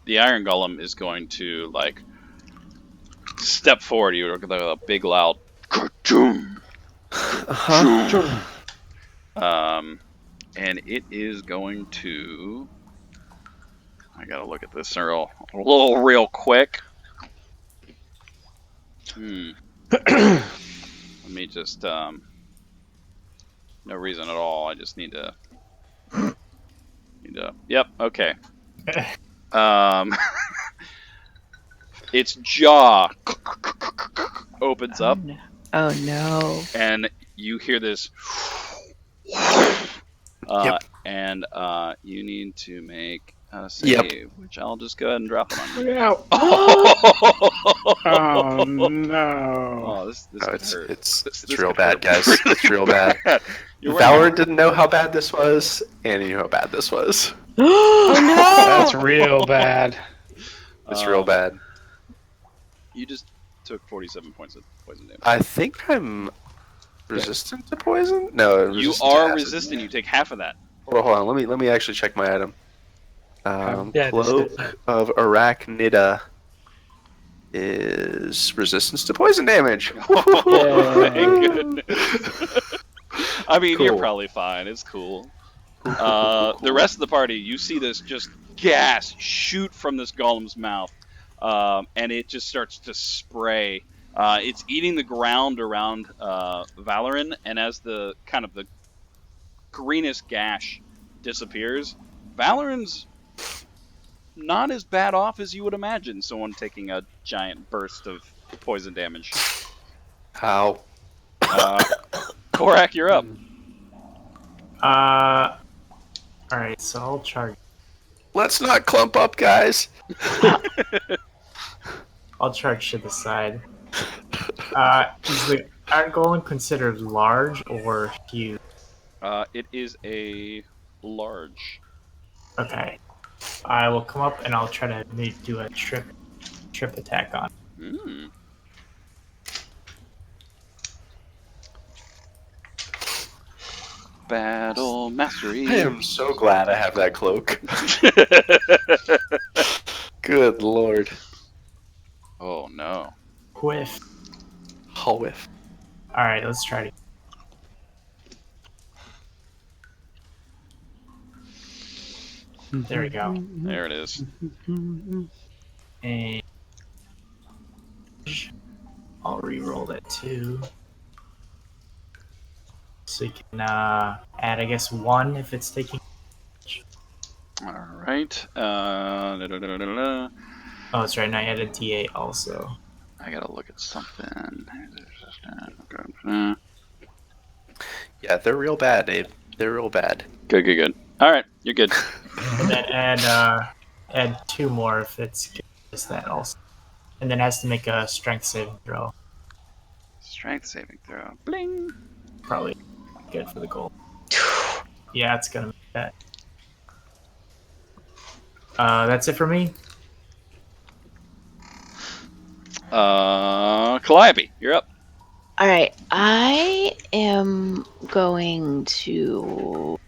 [SPEAKER 2] The Iron Golem is going to like step forward. You with a big loud ka-choom. And it is going to. I gotta look at this real quick. Let me just no reason at all. I just need to. Yep. Okay. Its jaw opens up,
[SPEAKER 5] Oh no.
[SPEAKER 2] and you hear this.
[SPEAKER 6] Yep.
[SPEAKER 2] And you need to make a save, which I'll just go ahead and drop it on you.
[SPEAKER 1] Look out. Oh no.
[SPEAKER 2] Oh, this
[SPEAKER 6] No,
[SPEAKER 2] could hurt.
[SPEAKER 6] it's
[SPEAKER 2] This
[SPEAKER 6] real
[SPEAKER 2] could
[SPEAKER 6] bad,
[SPEAKER 2] hurt
[SPEAKER 6] guys. It's real bad.
[SPEAKER 2] You're wearing
[SPEAKER 6] Valor didn't know how bad this was, and he knew how bad this was.
[SPEAKER 4] Oh no!
[SPEAKER 1] That's real bad.
[SPEAKER 6] It's real bad.
[SPEAKER 2] You just took 47 points of poison damage.
[SPEAKER 6] I think I'm resistant to poison. No,
[SPEAKER 2] You
[SPEAKER 6] resistant to
[SPEAKER 2] are
[SPEAKER 6] acid.
[SPEAKER 2] resistant. You take half of that.
[SPEAKER 6] Hold on. Let me actually check my item.
[SPEAKER 1] Yeah,
[SPEAKER 6] Cloak of Arachnida is resistance to poison damage.
[SPEAKER 2] Oh, thank goodness. I mean, you're
[SPEAKER 6] Cool.
[SPEAKER 2] probably fine. It's cool. The rest of the party, you see this just gas shoot from this golem's mouth, and it just starts to spray. It's eating the ground around Valoran, and as the kind of the greenish gash disappears, Valoran's not as bad off as you would imagine someone taking a giant burst of poison damage.
[SPEAKER 6] How?
[SPEAKER 2] Korak, you're up.
[SPEAKER 7] Alright, so I'll charge.
[SPEAKER 6] Let's not clump up, guys.
[SPEAKER 7] I'll charge to the side. Is the Iron Golem considered large or huge?
[SPEAKER 2] It is a large.
[SPEAKER 7] Okay. I will come up and I'll try to do a trip attack on.
[SPEAKER 2] Mm. Battle mastery.
[SPEAKER 6] I am so glad I have that cloak. Good lord.
[SPEAKER 2] Oh no.
[SPEAKER 7] Whiff.
[SPEAKER 6] I'll whiff.
[SPEAKER 7] Alright, let's try it. There we go.
[SPEAKER 2] There it is.
[SPEAKER 7] And I'll re-roll that too. So you can add, I guess, 1 if it's taking.
[SPEAKER 2] All right. Da-da-da-da-da.
[SPEAKER 7] Oh, that's right. And I added D8 also.
[SPEAKER 2] I gotta look at something.
[SPEAKER 6] Yeah, they're real bad, Abe. They're real bad.
[SPEAKER 2] Good. All right, you're good.
[SPEAKER 7] And then add 2 more if it's just that also. And then has to make a strength saving throw.
[SPEAKER 2] Strength saving throw. Bling.
[SPEAKER 7] Probably good for the goal. Yeah, it's gonna make that. That's it for me.
[SPEAKER 2] Calliope, you're up.
[SPEAKER 5] All right, I am going to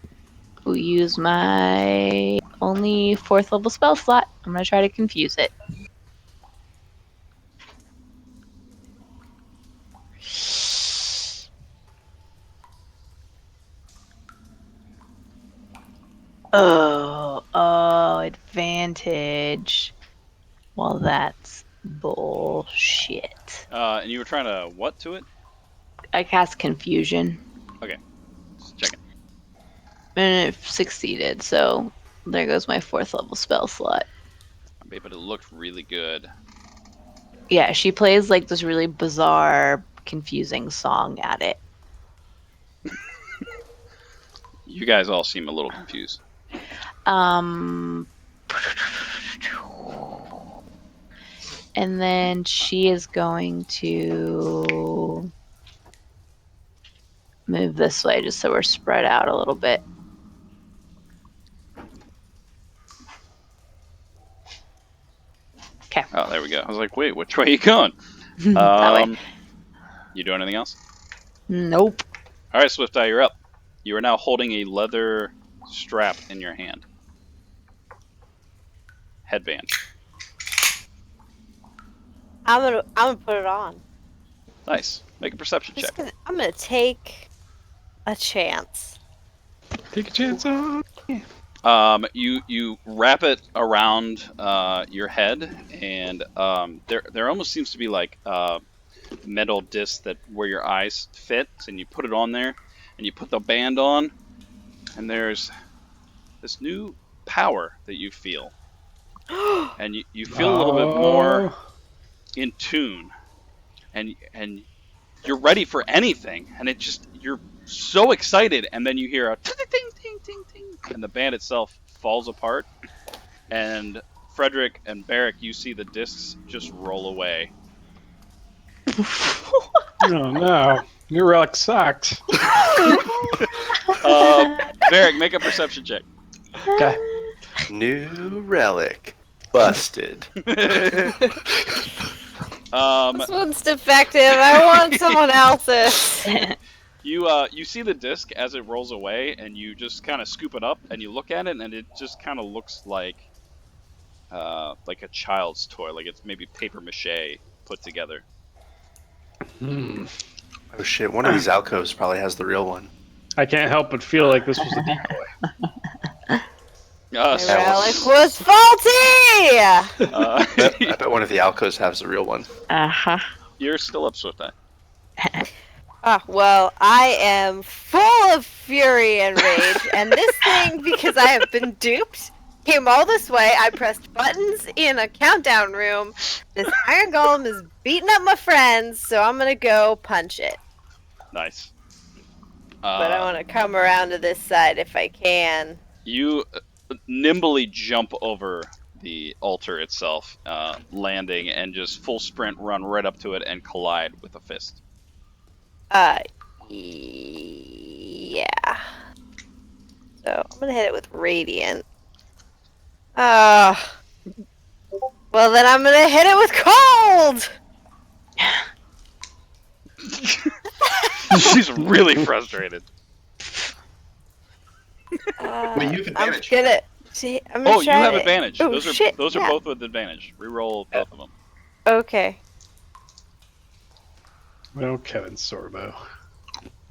[SPEAKER 5] use my only 4th level spell slot. I'm gonna try to confuse it. Oh, advantage. Well, that's bullshit.
[SPEAKER 2] And you were trying to what to it?
[SPEAKER 5] I cast confusion.
[SPEAKER 2] Just checking.
[SPEAKER 5] And it succeeded, so there goes my 4th level spell slot.
[SPEAKER 2] But it looked really good.
[SPEAKER 5] Yeah, she plays like this really bizarre, confusing song at it.
[SPEAKER 2] You guys all seem a little confused.
[SPEAKER 5] And then she is going to move this way just so we're spread out a little bit. Okay.
[SPEAKER 2] Oh, there we go. I was like, wait, which way are you going?
[SPEAKER 5] That way.
[SPEAKER 2] You do anything else?
[SPEAKER 5] Nope.
[SPEAKER 2] All right, Swifteye, you're up. You are now holding a leather strap in your hand. Headband.
[SPEAKER 4] I'm gonna put it on.
[SPEAKER 2] Nice. Make a perception check.
[SPEAKER 4] I'm gonna take a chance.
[SPEAKER 1] Take a chance on.
[SPEAKER 2] You wrap it around your head, and there almost seems to be like metal discs that where your eyes fit, and you put it on there, and you put the band on, and there's this new power that you feel, and you feel a little bit more in tune, and you're ready for anything, and you're so excited, and then you hear a ting ting ting ting ting, and the band itself falls apart, and Frederick and Barrick, you see the discs just roll away.
[SPEAKER 1] Oh no, your relic sucked.
[SPEAKER 2] Barrick, make a perception check.
[SPEAKER 1] Okay.
[SPEAKER 6] New relic. Busted.
[SPEAKER 4] This one's defective. I want someone else's.
[SPEAKER 2] You see the disc as it rolls away, and you just kind of scoop it up, and you look at it, and it just kind of looks like a child's toy, like it's maybe paper mache put together.
[SPEAKER 6] Oh shit, one of these alcoves probably has the real one.
[SPEAKER 1] I can't help but feel like this was a decoy.
[SPEAKER 4] My relic was faulty!
[SPEAKER 6] I bet one of the alcoves has the real one.
[SPEAKER 5] Uh-huh.
[SPEAKER 2] You're still up, Swifteye.
[SPEAKER 4] Well, I am full of fury and rage, and this thing, because I have been duped, came all this way. I pressed buttons in a countdown room. This iron golem is beating up my friends, so I'm gonna go punch it.
[SPEAKER 2] Nice.
[SPEAKER 4] But I want to come around to this side if I can.
[SPEAKER 2] You nimbly jump over the altar itself, landing, and just full sprint run right up to it and collide with a fist.
[SPEAKER 4] Yeah. So I'm gonna hit it with radiant. Well, then I'm gonna hit it with cold.
[SPEAKER 2] She's really frustrated.
[SPEAKER 6] Well, you have
[SPEAKER 4] I'm
[SPEAKER 6] advantage.
[SPEAKER 4] gonna see. I'm gonna
[SPEAKER 2] Oh, you
[SPEAKER 4] try
[SPEAKER 2] have
[SPEAKER 4] it.
[SPEAKER 2] advantage.
[SPEAKER 4] Oh,
[SPEAKER 2] Those are
[SPEAKER 4] shit, yeah.
[SPEAKER 2] both with advantage. Reroll both of them.
[SPEAKER 4] Okay.
[SPEAKER 1] Well, Kevin Sorbo.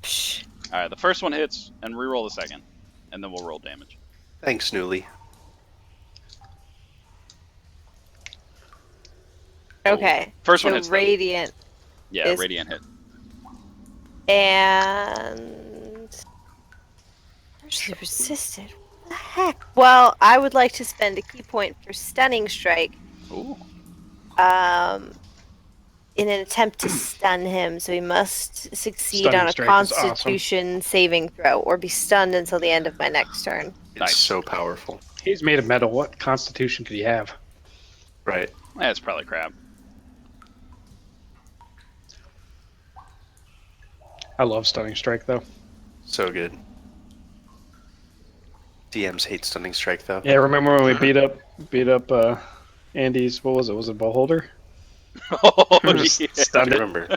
[SPEAKER 4] Psh.
[SPEAKER 2] All right, the first one hits, and reroll the second, and then we'll roll damage.
[SPEAKER 6] Thanks, Newly.
[SPEAKER 4] Okay.
[SPEAKER 2] First one
[SPEAKER 4] So
[SPEAKER 2] hits. though.
[SPEAKER 4] radiant
[SPEAKER 2] Yeah,
[SPEAKER 4] is-
[SPEAKER 2] radiant hit.
[SPEAKER 4] and actually resisted. What the heck? Well, I would like to spend a key point for stunning strike.
[SPEAKER 2] Ooh.
[SPEAKER 4] In an attempt to stun him, so he must succeed
[SPEAKER 1] Stunning
[SPEAKER 4] on a
[SPEAKER 1] strike is awesome.
[SPEAKER 4] Constitution saving throw, or be stunned until the end of my next turn.
[SPEAKER 6] It's
[SPEAKER 2] Nice.
[SPEAKER 6] so powerful.
[SPEAKER 1] He's made of metal. What constitution could he have?
[SPEAKER 6] Right.
[SPEAKER 2] That's probably crap.
[SPEAKER 1] I love stunning strike though.
[SPEAKER 6] So good. DMs hate stunning strike though.
[SPEAKER 1] Yeah, remember when we beat up Andy's? What was it? Was it Beholder?
[SPEAKER 2] Oh,
[SPEAKER 1] Just
[SPEAKER 2] yeah.
[SPEAKER 1] stunned it.
[SPEAKER 6] Remember.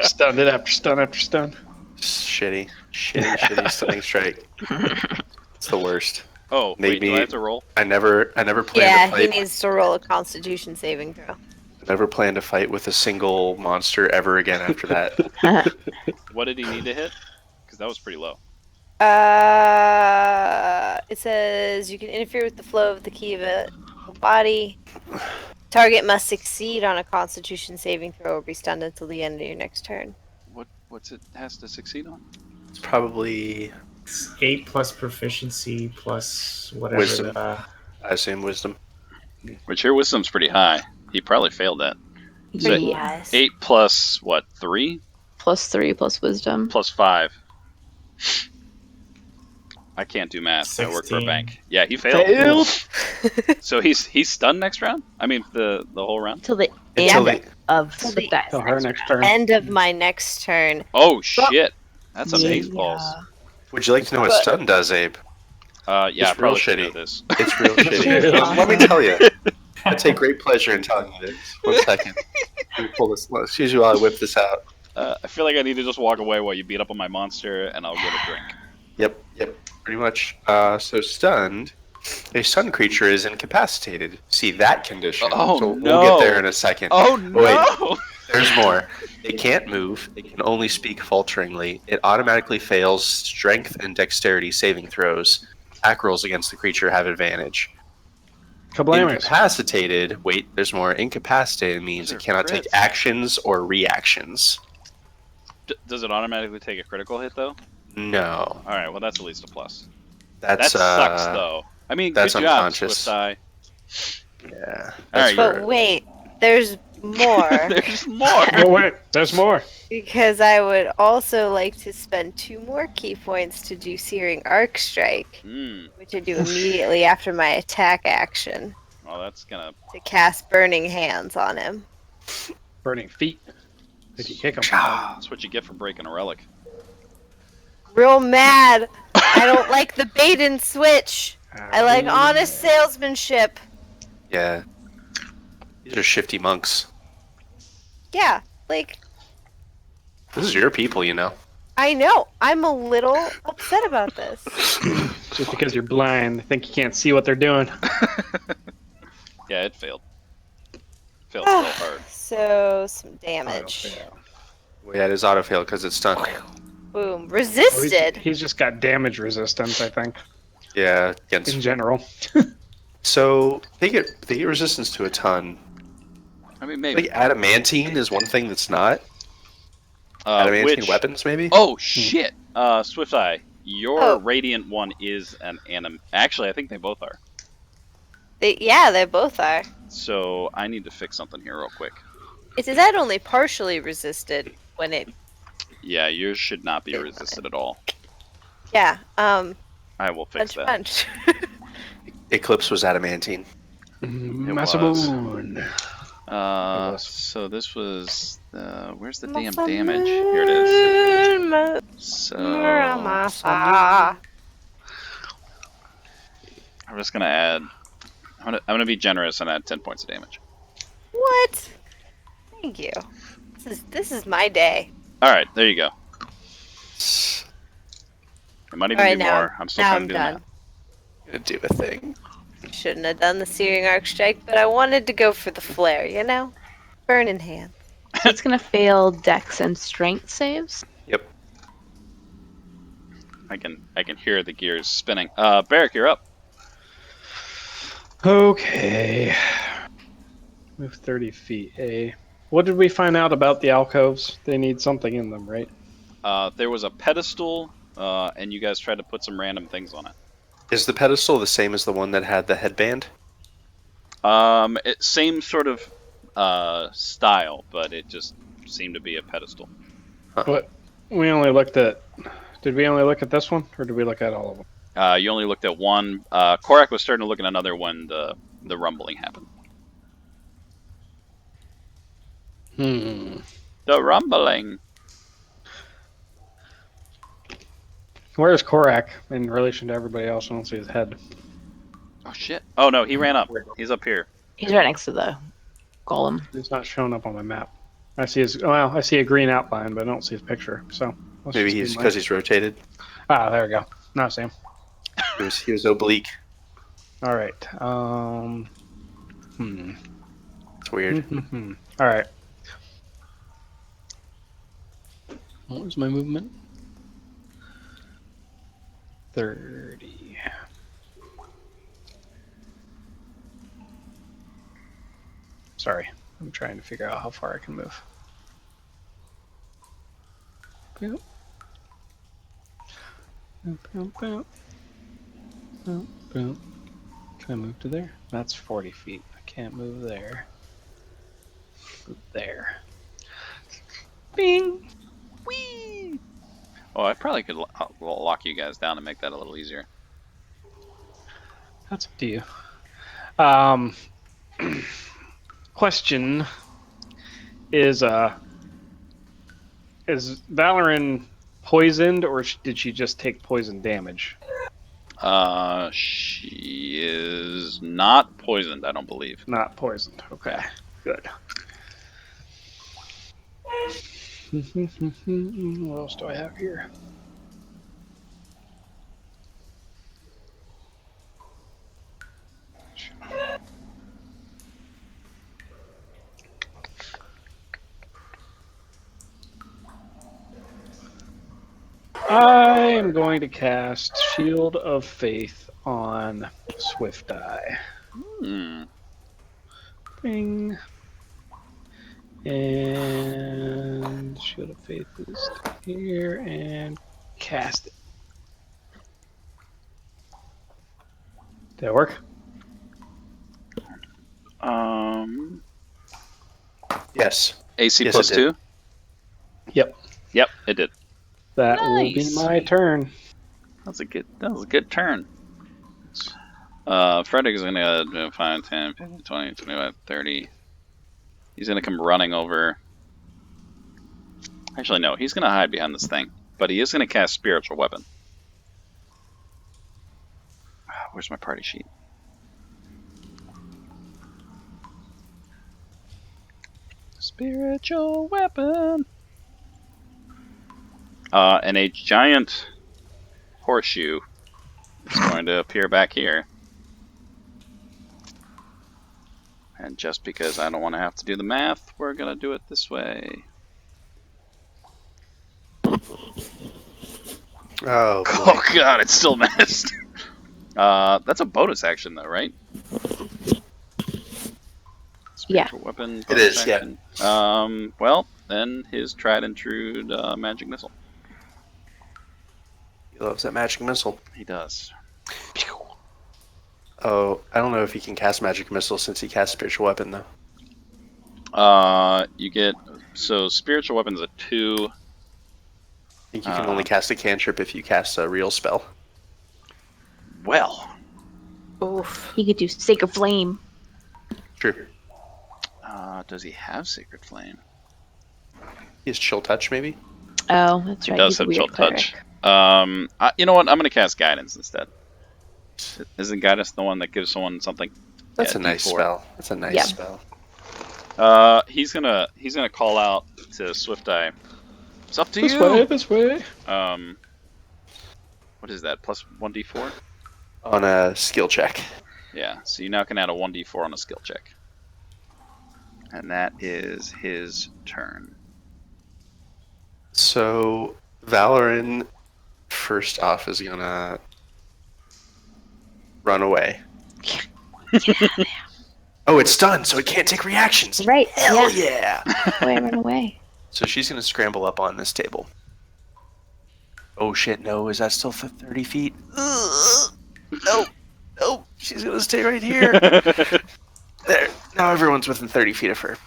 [SPEAKER 1] Stunned it after stun after stun.
[SPEAKER 6] Shitty stunning strike. It's the worst.
[SPEAKER 2] Oh,
[SPEAKER 6] Made
[SPEAKER 2] wait, do
[SPEAKER 6] me-
[SPEAKER 2] I have to roll?
[SPEAKER 6] I never planned
[SPEAKER 4] Yeah,
[SPEAKER 6] to
[SPEAKER 4] he
[SPEAKER 6] fight.
[SPEAKER 4] needs to roll a Constitution saving throw.
[SPEAKER 6] Never planned to fight with a single monster ever again after that.
[SPEAKER 2] What did he need to hit? Because that was pretty low.
[SPEAKER 4] It says you can interfere with the flow of the key of a body. Target must succeed on a Constitution saving throw or be stunned until the end of your next turn.
[SPEAKER 2] What's it has to succeed on?
[SPEAKER 6] It's probably
[SPEAKER 7] It's 8 plus proficiency plus whatever
[SPEAKER 6] Wisdom.
[SPEAKER 7] the.
[SPEAKER 6] I assume wisdom.
[SPEAKER 2] Which your wisdom's pretty high. He probably failed that. So
[SPEAKER 5] Yeah.
[SPEAKER 4] Yes.
[SPEAKER 2] 8 plus what? 3
[SPEAKER 5] Plus 3 plus wisdom.
[SPEAKER 2] plus 5. I can't do math. I work for a
[SPEAKER 7] 16.
[SPEAKER 2] bank. Yeah, he failed.
[SPEAKER 1] Failed.
[SPEAKER 2] So he's stunned next round. I mean the whole round.
[SPEAKER 5] Till the
[SPEAKER 6] Until
[SPEAKER 5] end of
[SPEAKER 4] Till the
[SPEAKER 5] Swifteye.
[SPEAKER 1] Till her next turn.
[SPEAKER 4] End of my next turn.
[SPEAKER 2] Oh shit! That's
[SPEAKER 5] Yeah.
[SPEAKER 2] amaze balls.
[SPEAKER 6] Would you like to know what
[SPEAKER 4] But-
[SPEAKER 6] stun does, Abe?
[SPEAKER 2] Yeah, I
[SPEAKER 6] It's real
[SPEAKER 2] probably should
[SPEAKER 6] shitty.
[SPEAKER 2] know this.
[SPEAKER 6] It's real shitty.
[SPEAKER 5] Yeah.
[SPEAKER 6] Let me tell you. I take great pleasure in telling you this. 1 second. Let me pull this. Excuse me while I whip this out.
[SPEAKER 2] I feel like I need to just walk away while you beat up on my monster, and I'll get a drink.
[SPEAKER 6] Yep, pretty much. So stunned. A stunned creature is incapacitated. See that condition.
[SPEAKER 2] Oh,
[SPEAKER 6] so
[SPEAKER 2] no.
[SPEAKER 6] We'll get there in a second.
[SPEAKER 2] Oh
[SPEAKER 6] no! There's more. It can't move. It can only speak falteringly. It automatically fails strength and dexterity saving throws. Attack rolls against the creature have advantage.
[SPEAKER 1] Kablamers.
[SPEAKER 6] Incapacitated. Wait, there's more. Incapacitated means
[SPEAKER 2] These
[SPEAKER 6] it
[SPEAKER 2] are
[SPEAKER 6] cannot take
[SPEAKER 2] crits.
[SPEAKER 6] actions or reactions.
[SPEAKER 2] Does it automatically take a critical hit though?
[SPEAKER 6] No,
[SPEAKER 2] All right, well that's at least a plus.
[SPEAKER 6] that's
[SPEAKER 2] That sucks though. I mean,
[SPEAKER 6] that's
[SPEAKER 2] good job,
[SPEAKER 6] unconscious.
[SPEAKER 2] Swifteye.
[SPEAKER 6] Yeah.
[SPEAKER 2] All right,
[SPEAKER 4] But wait, there's more.
[SPEAKER 2] There's more.
[SPEAKER 1] Oh wait, there's more.
[SPEAKER 4] Because I would also like to spend 2 more key points to do Searing Arc Strike, which I do immediately after my attack action
[SPEAKER 2] Well, that's gonna.
[SPEAKER 4] to cast Burning Hands on him.
[SPEAKER 1] Burning feet. If you kick him.
[SPEAKER 2] That's what you get for breaking a relic.
[SPEAKER 4] Real mad. I don't like the bait and switch. I like honest salesmanship.
[SPEAKER 6] Yeah. These are shifty monks.
[SPEAKER 4] Yeah, like,
[SPEAKER 6] This is your people, you know.
[SPEAKER 4] I know. I'm a little upset about this.
[SPEAKER 1] Just because you're blind, they think you can't see what they're doing.
[SPEAKER 2] Yeah, it failed. Failed real hard.
[SPEAKER 4] So, some damage.
[SPEAKER 6] Well, yeah, it is auto fail because it's stunned.
[SPEAKER 4] Boom.
[SPEAKER 1] Oh,
[SPEAKER 4] Resisted.
[SPEAKER 1] he's just got damage resistance, I think,
[SPEAKER 6] Yeah,
[SPEAKER 1] in
[SPEAKER 6] against.
[SPEAKER 1] general.
[SPEAKER 6] So they get resistance to a ton.
[SPEAKER 2] I mean,
[SPEAKER 6] I
[SPEAKER 2] maybe.
[SPEAKER 6] think adamantine is one thing that's not. Adamantine
[SPEAKER 2] Which?
[SPEAKER 6] weapons, maybe.
[SPEAKER 2] Oh shit! Swifteye, your
[SPEAKER 4] Oh.
[SPEAKER 2] radiant one is an anim. Actually, I think they both are.
[SPEAKER 4] They both are.
[SPEAKER 2] So I need to fix something here real quick.
[SPEAKER 4] It is that only partially resisted when it.
[SPEAKER 2] Yeah, yours should not be resisted at all.
[SPEAKER 4] Yeah.
[SPEAKER 2] I will fix
[SPEAKER 4] Punch,
[SPEAKER 2] that.
[SPEAKER 4] punch.
[SPEAKER 6] Eclipse was adamantine.
[SPEAKER 1] Masaboon.
[SPEAKER 2] So this was where's the damn damage? Here it is. So I'm just gonna add. I'm gonna be generous and add 10 points of damage.
[SPEAKER 4] What? Thank you. This is my day.
[SPEAKER 2] All right, there you go. It might even
[SPEAKER 4] All right,
[SPEAKER 2] be
[SPEAKER 4] now,
[SPEAKER 2] more. I'm still
[SPEAKER 4] now
[SPEAKER 2] trying
[SPEAKER 4] I'm
[SPEAKER 2] to do the
[SPEAKER 4] done.
[SPEAKER 2] math.
[SPEAKER 6] Gonna do a thing.
[SPEAKER 4] Shouldn't have done the Searing Arc Strike, but I wanted to go for the flare, you know? Burning hand.
[SPEAKER 5] So it's gonna fail Dex and Strength saves.
[SPEAKER 6] Yep.
[SPEAKER 2] I can hear the gears spinning. Barrick, you're up.
[SPEAKER 1] Okay. Move 30 feet. What did we find out about the alcoves? They need something in them, right?
[SPEAKER 2] There was a pedestal, and you guys tried to put some random things on it.
[SPEAKER 6] Is the pedestal the same as the one that had the headband?
[SPEAKER 2] Same sort of style, but it just seemed to be a pedestal.
[SPEAKER 1] But we only looked at. Did we only look at this one, or did we look at all of them?
[SPEAKER 2] You only looked at one. Korak was starting to look at another when the rumbling happened. The rumbling.
[SPEAKER 1] Where's Korak in relation to everybody else? I don't see his head.
[SPEAKER 2] Oh shit! Oh no, he ran up. He's up here.
[SPEAKER 5] He's right next to the golem.
[SPEAKER 1] It's not showing up on my map. I see I see a green outline, but I don't see his picture. So
[SPEAKER 6] Maybe he's because he's rotated.
[SPEAKER 1] there we go. Now I see him.
[SPEAKER 6] He was oblique.
[SPEAKER 1] All right.
[SPEAKER 6] It's weird.
[SPEAKER 1] All right. What was my movement? 30. Sorry, I'm trying to figure out how far I can move. Boop. Boop, boop, boop. Boop, boop. Can I move to there? That's 40 feet. I can't move there. Move there. Bing!
[SPEAKER 2] Whee! Oh, I probably could lock you guys down and make that a little easier.
[SPEAKER 1] That's up to you. Question is Valorin poisoned, or did she just take poison damage?
[SPEAKER 2] She is not poisoned, I don't believe.
[SPEAKER 1] Not poisoned. Okay, good. What else do I have here? I am going to cast Shield of Faith on Swifteye. Bing. And Shield of Faith is here, and cast it. Did that work?
[SPEAKER 6] Yes.
[SPEAKER 2] AC
[SPEAKER 6] Yes,
[SPEAKER 2] plus
[SPEAKER 6] it did.
[SPEAKER 2] 2?
[SPEAKER 1] Yep.
[SPEAKER 2] Yep, it did.
[SPEAKER 1] That will be
[SPEAKER 2] Nice.
[SPEAKER 1] my turn.
[SPEAKER 2] That was a good turn. Frederick is gonna do 5, 10, 15, 20, 25, 30. He's gonna come running over. Actually, no, he's gonna hide behind this thing. But he is gonna cast Spiritual Weapon. Where's my party sheet? Spiritual Weapon! And a giant horseshoe is going to appear back here. And just because I don't want to have to do the math, we're going to do it this way.
[SPEAKER 6] Oh, boy.
[SPEAKER 2] Oh god, it's still missed. That's a bonus action though, right?
[SPEAKER 5] Yeah.
[SPEAKER 2] Spiritual weapon.
[SPEAKER 6] It
[SPEAKER 2] bonus
[SPEAKER 6] is, yeah.
[SPEAKER 2] action. Well, then his tried and true magic missile.
[SPEAKER 6] He loves that magic missile.
[SPEAKER 2] He does.
[SPEAKER 6] Oh, I don't know if he can cast magic missile since he casts spiritual weapon though.
[SPEAKER 2] You get spiritual weapon's a 2.
[SPEAKER 6] I think you can only cast a cantrip if you cast a real spell.
[SPEAKER 2] Well,
[SPEAKER 4] Oof.
[SPEAKER 5] He could do Sacred Flame.
[SPEAKER 6] True.
[SPEAKER 2] does he have Sacred Flame?
[SPEAKER 6] He has chill touch, maybe.
[SPEAKER 5] Oh, that's
[SPEAKER 2] He
[SPEAKER 5] right.
[SPEAKER 2] does
[SPEAKER 5] He's a
[SPEAKER 2] have
[SPEAKER 5] weird
[SPEAKER 2] chill touch.
[SPEAKER 5] cleric.
[SPEAKER 2] You know what? I'm gonna cast guidance instead. Isn't guidance the one that gives someone something?
[SPEAKER 6] That's
[SPEAKER 2] Yeah,
[SPEAKER 6] a nice
[SPEAKER 2] D4.
[SPEAKER 6] spell. That's a nice
[SPEAKER 5] Yeah.
[SPEAKER 6] spell.
[SPEAKER 2] He's gonna call out to Swifteye. It's up to
[SPEAKER 1] This
[SPEAKER 2] you.
[SPEAKER 1] way, this way.
[SPEAKER 2] What is that? Plus 1d4?
[SPEAKER 6] On a skill check.
[SPEAKER 2] Yeah. So you now can add a 1d4 on a skill check. And that is his turn.
[SPEAKER 6] So Valorin, first off, is gonna run away. Oh, it's done, so it can't take reactions.
[SPEAKER 5] Right.
[SPEAKER 6] Hell
[SPEAKER 5] Yeah.
[SPEAKER 6] yeah!
[SPEAKER 5] Run away.
[SPEAKER 6] So she's gonna scramble up on this table. Oh shit! No, is that still 30 feet? Ugh. Nope. She's gonna stay right here. There. Now everyone's within 30 feet of her.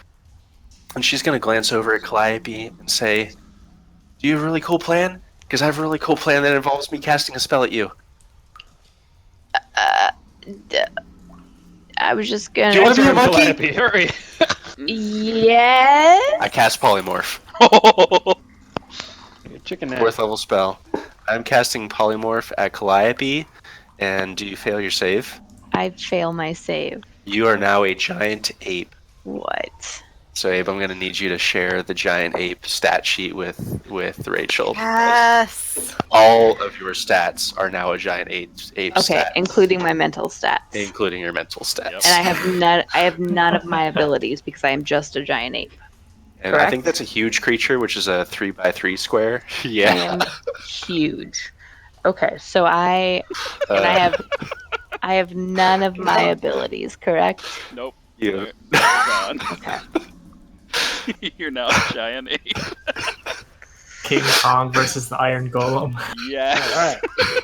[SPEAKER 6] And she's going to glance over at Calliope and say, do you have a really cool plan? Because I have a really cool plan that involves me casting a spell at you.
[SPEAKER 5] I was just gonna.
[SPEAKER 6] Do you want to be a monkey?
[SPEAKER 1] Calliope, hurry.
[SPEAKER 5] Yeah.
[SPEAKER 6] I cast Polymorph.
[SPEAKER 1] Your chicken neck.
[SPEAKER 6] 4th level spell. I'm casting Polymorph at Calliope. And do you fail your save?
[SPEAKER 5] I fail my save.
[SPEAKER 6] You are now a giant ape.
[SPEAKER 5] What?
[SPEAKER 6] So Abe, I'm going to need you to share the giant ape stat sheet with Rachel.
[SPEAKER 4] Yes.
[SPEAKER 6] All of your stats are now a giant ape
[SPEAKER 5] Okay,
[SPEAKER 6] stat,
[SPEAKER 5] including my mental stats.
[SPEAKER 6] including your mental stats.
[SPEAKER 2] Yep.
[SPEAKER 5] And I have none of my abilities because I am just a giant ape.
[SPEAKER 6] And I
[SPEAKER 5] correct?
[SPEAKER 6] think that's a huge creature, which is a 3x3 square.
[SPEAKER 5] I
[SPEAKER 6] Yeah.
[SPEAKER 5] am huge. Okay, so I have none of my abilities, correct?
[SPEAKER 2] Nope.
[SPEAKER 6] You.
[SPEAKER 2] They're gone.
[SPEAKER 5] Okay.
[SPEAKER 2] You're now a giant ape.
[SPEAKER 7] King Kong versus the Iron Golem.
[SPEAKER 2] Yes.
[SPEAKER 1] All right.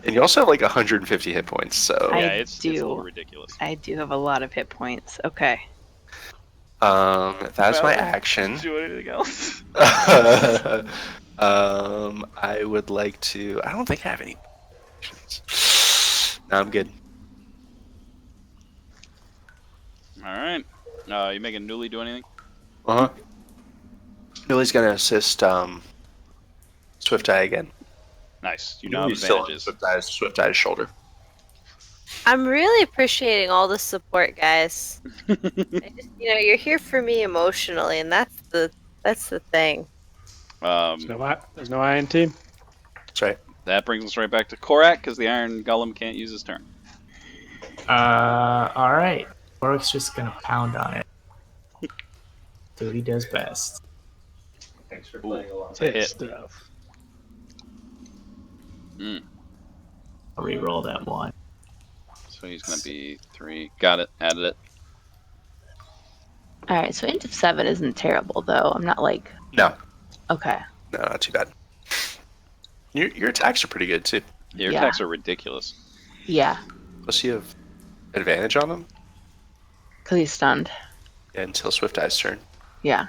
[SPEAKER 6] And you also have like 150 hit points, so
[SPEAKER 2] Yeah,
[SPEAKER 5] I
[SPEAKER 2] it's a little
[SPEAKER 5] do.
[SPEAKER 2] ridiculous.
[SPEAKER 5] I do have a lot of hit points. Okay.
[SPEAKER 6] that's my
[SPEAKER 2] Valor,
[SPEAKER 6] action.
[SPEAKER 2] Did you do anything else?
[SPEAKER 6] I would like to. I don't think I have any actions. No, I'm good.
[SPEAKER 2] All right. You making Newly do anything?
[SPEAKER 6] Uh huh. Billy's gonna assist Swifteye again.
[SPEAKER 2] Nice. You now have
[SPEAKER 6] He's still on
[SPEAKER 2] advantages.
[SPEAKER 6] Swifteye's shoulder.
[SPEAKER 4] I'm really appreciating all the support, guys. I just, you're here for me emotionally, and that's the thing.
[SPEAKER 1] There's no I in team.
[SPEAKER 6] That's right.
[SPEAKER 2] That brings us right back to Korak because the Iron Golem can't use his turn.
[SPEAKER 7] All right. Korok's just gonna pound on it. Do what he does best.
[SPEAKER 6] Thanks for
[SPEAKER 2] playing
[SPEAKER 6] along.
[SPEAKER 2] It's a hit.
[SPEAKER 1] Stuff.
[SPEAKER 7] I'll re-roll that one.
[SPEAKER 2] So he's going to be 3. Got it. Added it.
[SPEAKER 5] All right. So int of 7 isn't terrible, though. I'm not like.
[SPEAKER 6] No,
[SPEAKER 5] Okay.
[SPEAKER 6] no, not too bad. Your attacks are pretty good too.
[SPEAKER 2] Your
[SPEAKER 5] Yeah.
[SPEAKER 2] attacks are ridiculous.
[SPEAKER 5] Yeah.
[SPEAKER 6] Plus you have advantage on them
[SPEAKER 5] Because he's stunned.
[SPEAKER 6] until Swifteye's turn.
[SPEAKER 5] Yeah.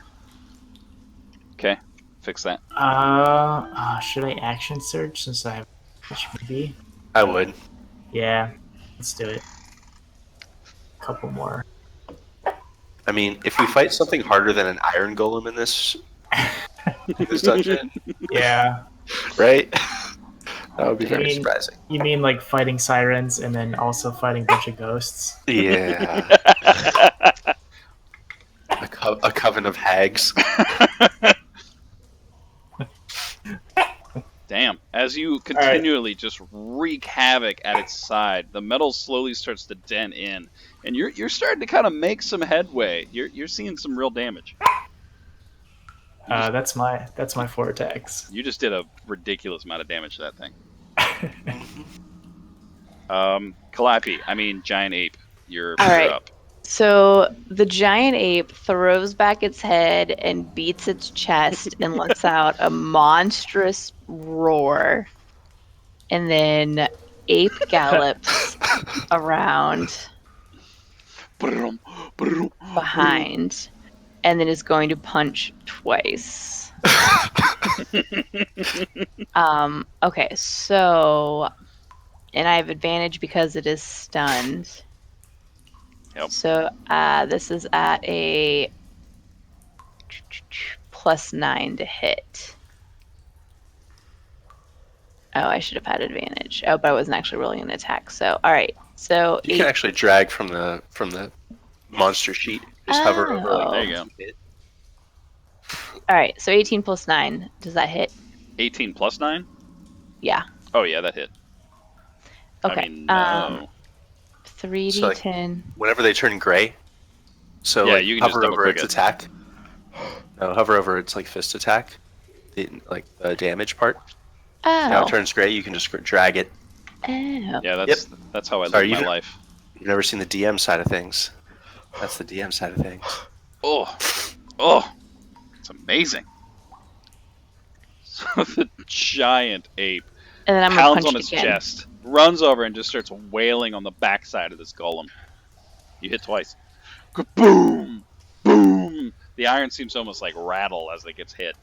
[SPEAKER 2] Okay. Fix that.
[SPEAKER 7] Should I action surge since I have HPD?
[SPEAKER 6] I would.
[SPEAKER 7] Yeah, let's do it. Couple more.
[SPEAKER 6] I mean, if we fight something harder than an Iron Golem in this dungeon,
[SPEAKER 7] Yeah.
[SPEAKER 6] right? That would be
[SPEAKER 7] I
[SPEAKER 6] very
[SPEAKER 7] mean-
[SPEAKER 6] surprising.
[SPEAKER 7] You mean like fighting sirens and then also fighting a bunch of ghosts?
[SPEAKER 6] Yeah. A coven of hags.
[SPEAKER 2] Damn. As you continually just wreak havoc at its side, the metal slowly starts to dent in, and you're starting to kind of make some headway. You're seeing some real damage.
[SPEAKER 7] That's my 4 attacks.
[SPEAKER 2] You just did a ridiculous amount of damage to that thing. Calliope, I mean giant ape. You're
[SPEAKER 5] All right.
[SPEAKER 2] up.
[SPEAKER 5] So the giant ape throws back its head and beats its chest and lets out a monstrous roar. And then ape gallops around behind and then is going to punch twice. Okay, so and I have advantage because it is stunned.
[SPEAKER 2] Yep.
[SPEAKER 5] So this is at a +9 to hit. Oh, I should have had advantage. Oh, but I wasn't actually rolling an attack. So all right. So
[SPEAKER 6] You can actually drag from the monster sheet. Just hover over.
[SPEAKER 5] Oh.
[SPEAKER 2] There you go.
[SPEAKER 5] All right. So 18 + 9. Does that hit?
[SPEAKER 2] 18 plus 9?
[SPEAKER 5] Yeah.
[SPEAKER 2] Oh yeah, that hit.
[SPEAKER 5] Okay.
[SPEAKER 2] I mean, no.
[SPEAKER 5] 3d10.
[SPEAKER 6] Whenever they turn gray, so
[SPEAKER 2] Yeah,
[SPEAKER 6] like,
[SPEAKER 2] you can just
[SPEAKER 6] hover over
[SPEAKER 2] double-click
[SPEAKER 6] its
[SPEAKER 2] it.
[SPEAKER 6] attack. No, hover over its like fist attack, the damage part. Now
[SPEAKER 5] Oh.
[SPEAKER 6] it turns gray. You can just drag it.
[SPEAKER 5] Oh.
[SPEAKER 2] Yeah, that's how I
[SPEAKER 6] Sorry,
[SPEAKER 2] live my
[SPEAKER 6] you-
[SPEAKER 2] life.
[SPEAKER 6] You've never seen the DM side of things. That's the DM side of things.
[SPEAKER 2] Oh, it's amazing. So the giant ape
[SPEAKER 5] And then I'm gonna
[SPEAKER 2] pounds
[SPEAKER 5] punch
[SPEAKER 2] on
[SPEAKER 5] it
[SPEAKER 2] its
[SPEAKER 5] again.
[SPEAKER 2] chest, runs over, and just starts wailing on the backside of this golem. You hit twice. Boom! Boom! The iron seems to almost like rattle as it gets hit.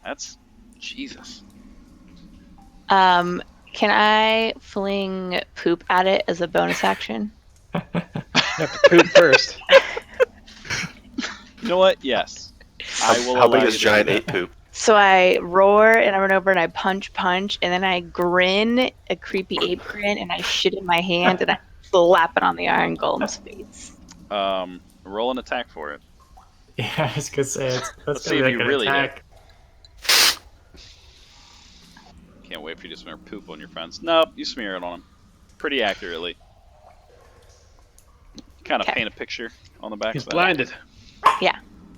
[SPEAKER 2] That's Jesus.
[SPEAKER 5] Can I fling poop at it as a bonus action?
[SPEAKER 1] You have to poop first.
[SPEAKER 2] You know what? Yes. I will
[SPEAKER 6] How
[SPEAKER 2] allow
[SPEAKER 6] big
[SPEAKER 2] you
[SPEAKER 6] is
[SPEAKER 2] to do
[SPEAKER 6] giant
[SPEAKER 2] that.
[SPEAKER 6] ape poop?
[SPEAKER 5] So I roar and I run over and I punch, and then I grin, a creepy ape grin, and I shit in my hand and I slap it on the iron golem's face.
[SPEAKER 2] Roll an attack for it.
[SPEAKER 7] Yeah, I was gonna say
[SPEAKER 2] Let's
[SPEAKER 7] that's
[SPEAKER 2] see
[SPEAKER 7] gonna
[SPEAKER 2] if
[SPEAKER 7] be
[SPEAKER 2] you
[SPEAKER 7] an
[SPEAKER 2] really
[SPEAKER 7] attack.
[SPEAKER 2] Can't wait for you to smear poop on your friends. Nope, you smear it on them. Pretty accurately. Kind of
[SPEAKER 5] Okay.
[SPEAKER 2] paint a picture on the back
[SPEAKER 1] He's
[SPEAKER 2] side.
[SPEAKER 1] blinded.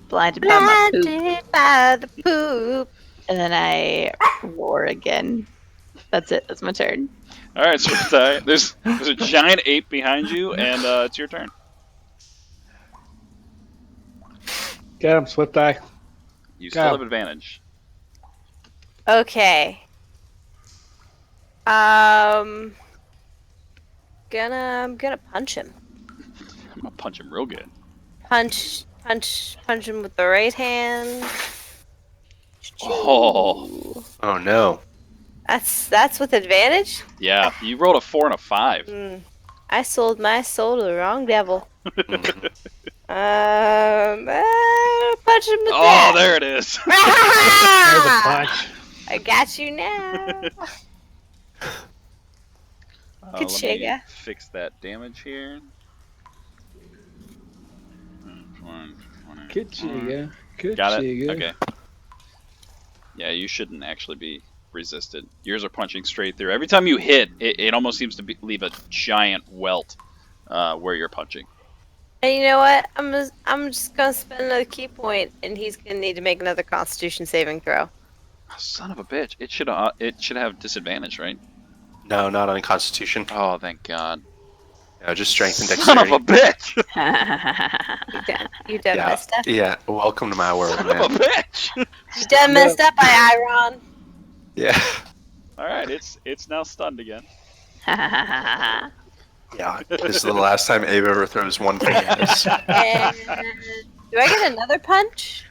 [SPEAKER 5] Blinded by my poop.
[SPEAKER 4] Blinded by the poop.
[SPEAKER 5] And then I roar again. That's it. That's my turn.
[SPEAKER 2] All right, Swifteye. There's a giant ape behind you, and it's your turn.
[SPEAKER 1] Get him, Swifteye.
[SPEAKER 2] You still
[SPEAKER 1] Go.
[SPEAKER 2] have advantage.
[SPEAKER 4] Okay. I'm gonna punch him.
[SPEAKER 2] I'm gonna punch him real good.
[SPEAKER 4] Punch him with the right hand.
[SPEAKER 2] Oh,
[SPEAKER 6] Oh no.
[SPEAKER 4] That's with advantage?
[SPEAKER 2] yeah. You rolled a 4 and a 5.
[SPEAKER 4] I sold my soul to the wrong devil.
[SPEAKER 6] Mhm.
[SPEAKER 4] Punch him with
[SPEAKER 2] Oh,
[SPEAKER 4] that.
[SPEAKER 2] there it is.
[SPEAKER 1] There's a punch.
[SPEAKER 4] I got you now. Good
[SPEAKER 2] Let
[SPEAKER 4] shake,
[SPEAKER 2] me
[SPEAKER 4] yeah.
[SPEAKER 2] fix that damage here.
[SPEAKER 1] Good chiga. Good
[SPEAKER 2] Got it?
[SPEAKER 1] chiga.
[SPEAKER 2] Okay. Yeah, you shouldn't actually be resisted. Yours are punching straight through. Every time you hit, it almost seems to leave a giant welt where you're punching.
[SPEAKER 4] And you know what? I'm just gonna spend another key point, and he's gonna need to make another Constitution saving throw.
[SPEAKER 2] Son of a bitch! It should have disadvantage, right?
[SPEAKER 6] No, not on Constitution.
[SPEAKER 2] Oh, thank God!
[SPEAKER 6] No, just strength and
[SPEAKER 2] Son
[SPEAKER 6] dexterity.
[SPEAKER 2] of a bitch!
[SPEAKER 4] You done
[SPEAKER 6] Yeah,
[SPEAKER 4] messed up.
[SPEAKER 6] yeah. Welcome to my world,
[SPEAKER 2] Son
[SPEAKER 6] man.
[SPEAKER 2] of a bitch!
[SPEAKER 4] You done messed up, Iron.
[SPEAKER 6] Yeah.
[SPEAKER 2] All right, it's now stunned again.
[SPEAKER 6] Yeah. This is the last time Abe ever throws one thing at us.
[SPEAKER 4] And do I get another punch?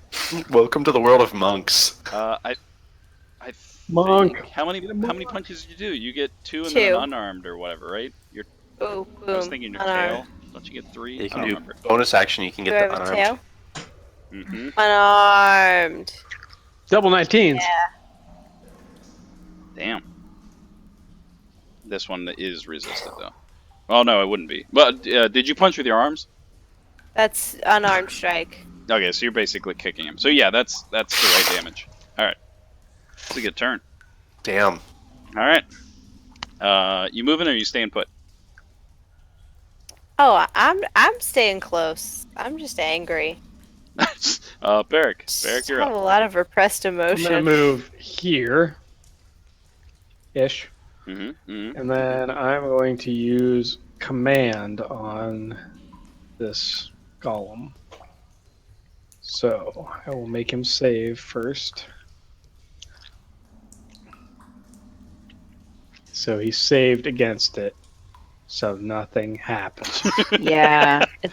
[SPEAKER 6] Welcome to the world of monks.
[SPEAKER 2] I
[SPEAKER 1] Monk.
[SPEAKER 2] think, how many punches did you do? You get 2 and
[SPEAKER 4] 2.
[SPEAKER 2] then an unarmed or whatever, right? You're.
[SPEAKER 4] Boom, boom.
[SPEAKER 2] I was thinking your
[SPEAKER 4] unarmed.
[SPEAKER 2] tail. Don't you get 3?
[SPEAKER 6] You
[SPEAKER 2] I
[SPEAKER 6] can
[SPEAKER 2] don't
[SPEAKER 6] do
[SPEAKER 2] remember.
[SPEAKER 6] bonus action. You can
[SPEAKER 4] Do
[SPEAKER 6] get
[SPEAKER 4] I
[SPEAKER 6] the
[SPEAKER 4] have a
[SPEAKER 6] unarmed.
[SPEAKER 4] tail?
[SPEAKER 2] Mm-hmm.
[SPEAKER 4] Unarmed.
[SPEAKER 1] Double 19s.
[SPEAKER 4] Yeah.
[SPEAKER 2] Damn. This one is resisted though. Oh no, it wouldn't be. But did you punch with your arms?
[SPEAKER 4] That's unarmed strike.
[SPEAKER 2] Okay, so you're basically kicking him. So yeah, that's the right damage. All right, it's a good turn.
[SPEAKER 6] Damn.
[SPEAKER 2] All right, you moving or you staying put?
[SPEAKER 4] Oh, I'm staying close. I'm just angry.
[SPEAKER 2] Barrick,
[SPEAKER 4] Just
[SPEAKER 2] you're
[SPEAKER 4] have
[SPEAKER 2] up.
[SPEAKER 4] a lot of repressed
[SPEAKER 1] I'm gonna
[SPEAKER 4] emotion.
[SPEAKER 1] move here. Ish.
[SPEAKER 2] Mm-hmm.
[SPEAKER 1] And then I'm going to use command on this golem. So I will make him save first. So he saved against it. So nothing happened.
[SPEAKER 5] Yeah, it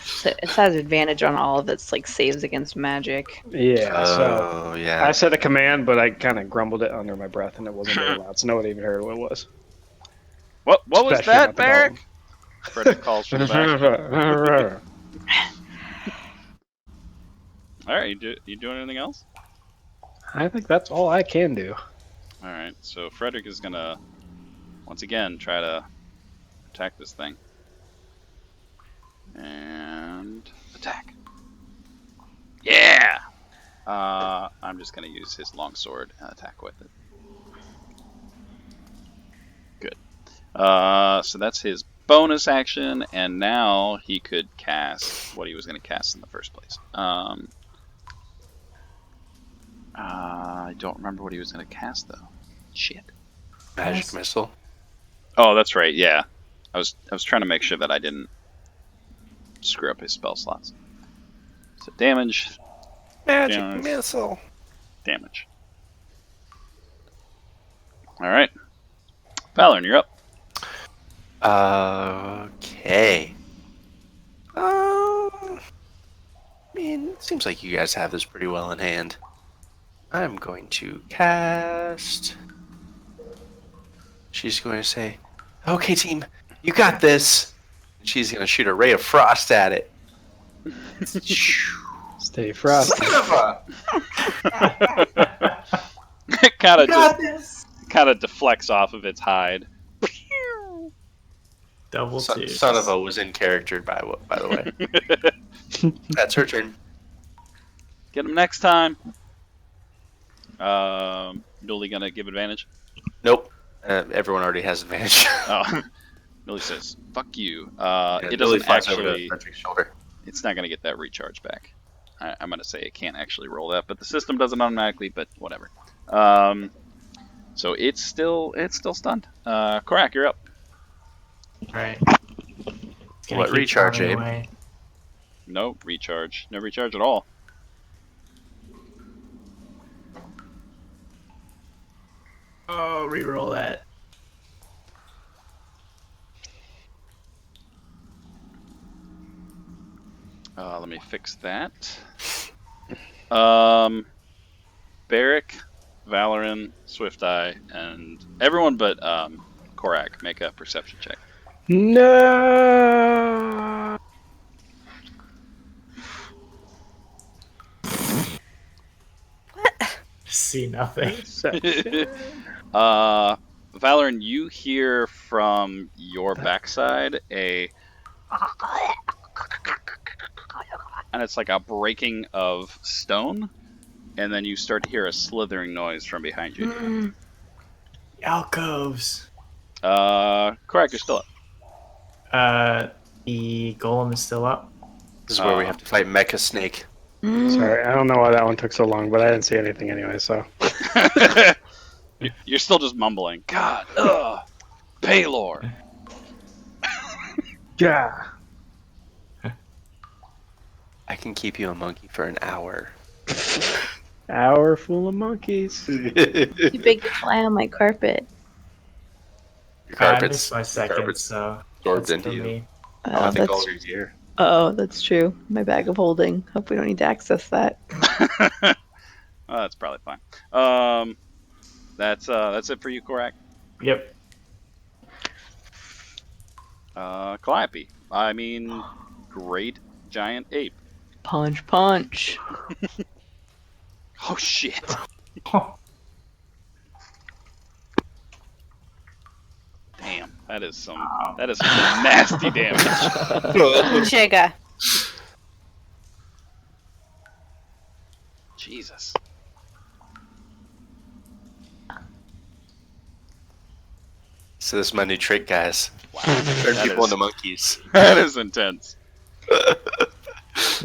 [SPEAKER 5] has advantage on all of its like saves against magic.
[SPEAKER 1] Yeah, so
[SPEAKER 6] Oh, yeah.
[SPEAKER 1] I said a command, but I kind of grumbled it under my breath, and it wasn't very loud, so nobody even heard what it was.
[SPEAKER 2] What was
[SPEAKER 1] Especially
[SPEAKER 2] that,
[SPEAKER 1] not the
[SPEAKER 2] Barrick? Frederick calls from the back.
[SPEAKER 1] golem.
[SPEAKER 2] All right, you doing anything else?
[SPEAKER 1] I think that's all I can do.
[SPEAKER 2] All right, so Frederick is gonna once again try to attack this thing. And attack. Yeah! I'm just going to use his longsword and attack with it. Good. So that's his bonus action, and now he could cast what he was going to cast in the first place. I don't remember what he was going to cast, though. Shit.
[SPEAKER 6] Magic missile.
[SPEAKER 2] Oh, that's right, yeah. I was trying to make sure that I didn't screw up his spell slots. So damage,
[SPEAKER 6] Magic
[SPEAKER 2] Damage.
[SPEAKER 6] missile.
[SPEAKER 2] damage. All right, Valorn, you're up.
[SPEAKER 6] Okay. I mean, it seems like you guys have this pretty well in hand. I'm going to cast. She's going to say, "Okay, team, you got this." She's going to shoot a ray of frost at it.
[SPEAKER 1] Stay frosty.
[SPEAKER 2] It kind of deflects off of its hide.
[SPEAKER 7] Double two.
[SPEAKER 6] Son of a was in character, by the way. That's her turn.
[SPEAKER 2] Get him next time. Newly gonna give advantage.
[SPEAKER 6] Nope. Everyone already has advantage.
[SPEAKER 2] Oh, Newly says, "Fuck you." It
[SPEAKER 6] Billy
[SPEAKER 2] doesn't
[SPEAKER 6] flies over to
[SPEAKER 2] actually.
[SPEAKER 6] Frederick's shoulder.
[SPEAKER 2] It's not gonna get that recharge back. I'm gonna say it can't actually roll that, but the system does it automatically. But whatever. So it's still stunned. Korak, you're up.
[SPEAKER 7] Right.
[SPEAKER 6] What recharge, Abe?
[SPEAKER 2] No recharge. No recharge at all.
[SPEAKER 7] Oh, reroll that.
[SPEAKER 2] Let me fix that. Barrick, Valoran, Swifteye, and everyone but Korak make a perception check.
[SPEAKER 1] No.
[SPEAKER 7] See nothing.
[SPEAKER 2] Valoran, you hear from your backside and it's like a breaking of stone, and then you start to hear a slithering noise from behind you.
[SPEAKER 7] Alcoves.
[SPEAKER 2] Korak, you're still up.
[SPEAKER 7] The golem is still up.
[SPEAKER 6] This is where we have to fight Mecha Snake.
[SPEAKER 1] Sorry, I don't know why that one took so long, but I didn't see anything anyway, so.
[SPEAKER 2] You're still just mumbling. God, Paylor.
[SPEAKER 1] Yeah.
[SPEAKER 6] I can keep you a monkey for an hour.
[SPEAKER 1] Hour full of monkeys.
[SPEAKER 5] You big fly on my carpet.
[SPEAKER 6] Your
[SPEAKER 7] I
[SPEAKER 6] carpet's
[SPEAKER 7] missed my second,
[SPEAKER 6] carpet's
[SPEAKER 7] so
[SPEAKER 6] absorbed
[SPEAKER 7] that's
[SPEAKER 6] into
[SPEAKER 7] for
[SPEAKER 6] you.
[SPEAKER 7] me.
[SPEAKER 6] I think all
[SPEAKER 5] That's
[SPEAKER 6] your gear.
[SPEAKER 5] that's true. My bag of holding. Hope we don't need to access that.
[SPEAKER 2] That's probably fine. That's it for you, Korak.
[SPEAKER 7] Yep.
[SPEAKER 2] Calliope. I mean, great giant ape.
[SPEAKER 5] Punch, punch.
[SPEAKER 2] Oh shit. Damn, that is some nasty damage.
[SPEAKER 4] Sugar.
[SPEAKER 2] Jesus.
[SPEAKER 6] So this is my new trick, guys.
[SPEAKER 2] Wow.
[SPEAKER 6] Turn
[SPEAKER 2] That
[SPEAKER 6] people
[SPEAKER 2] is-
[SPEAKER 6] into monkeys.
[SPEAKER 2] That is intense.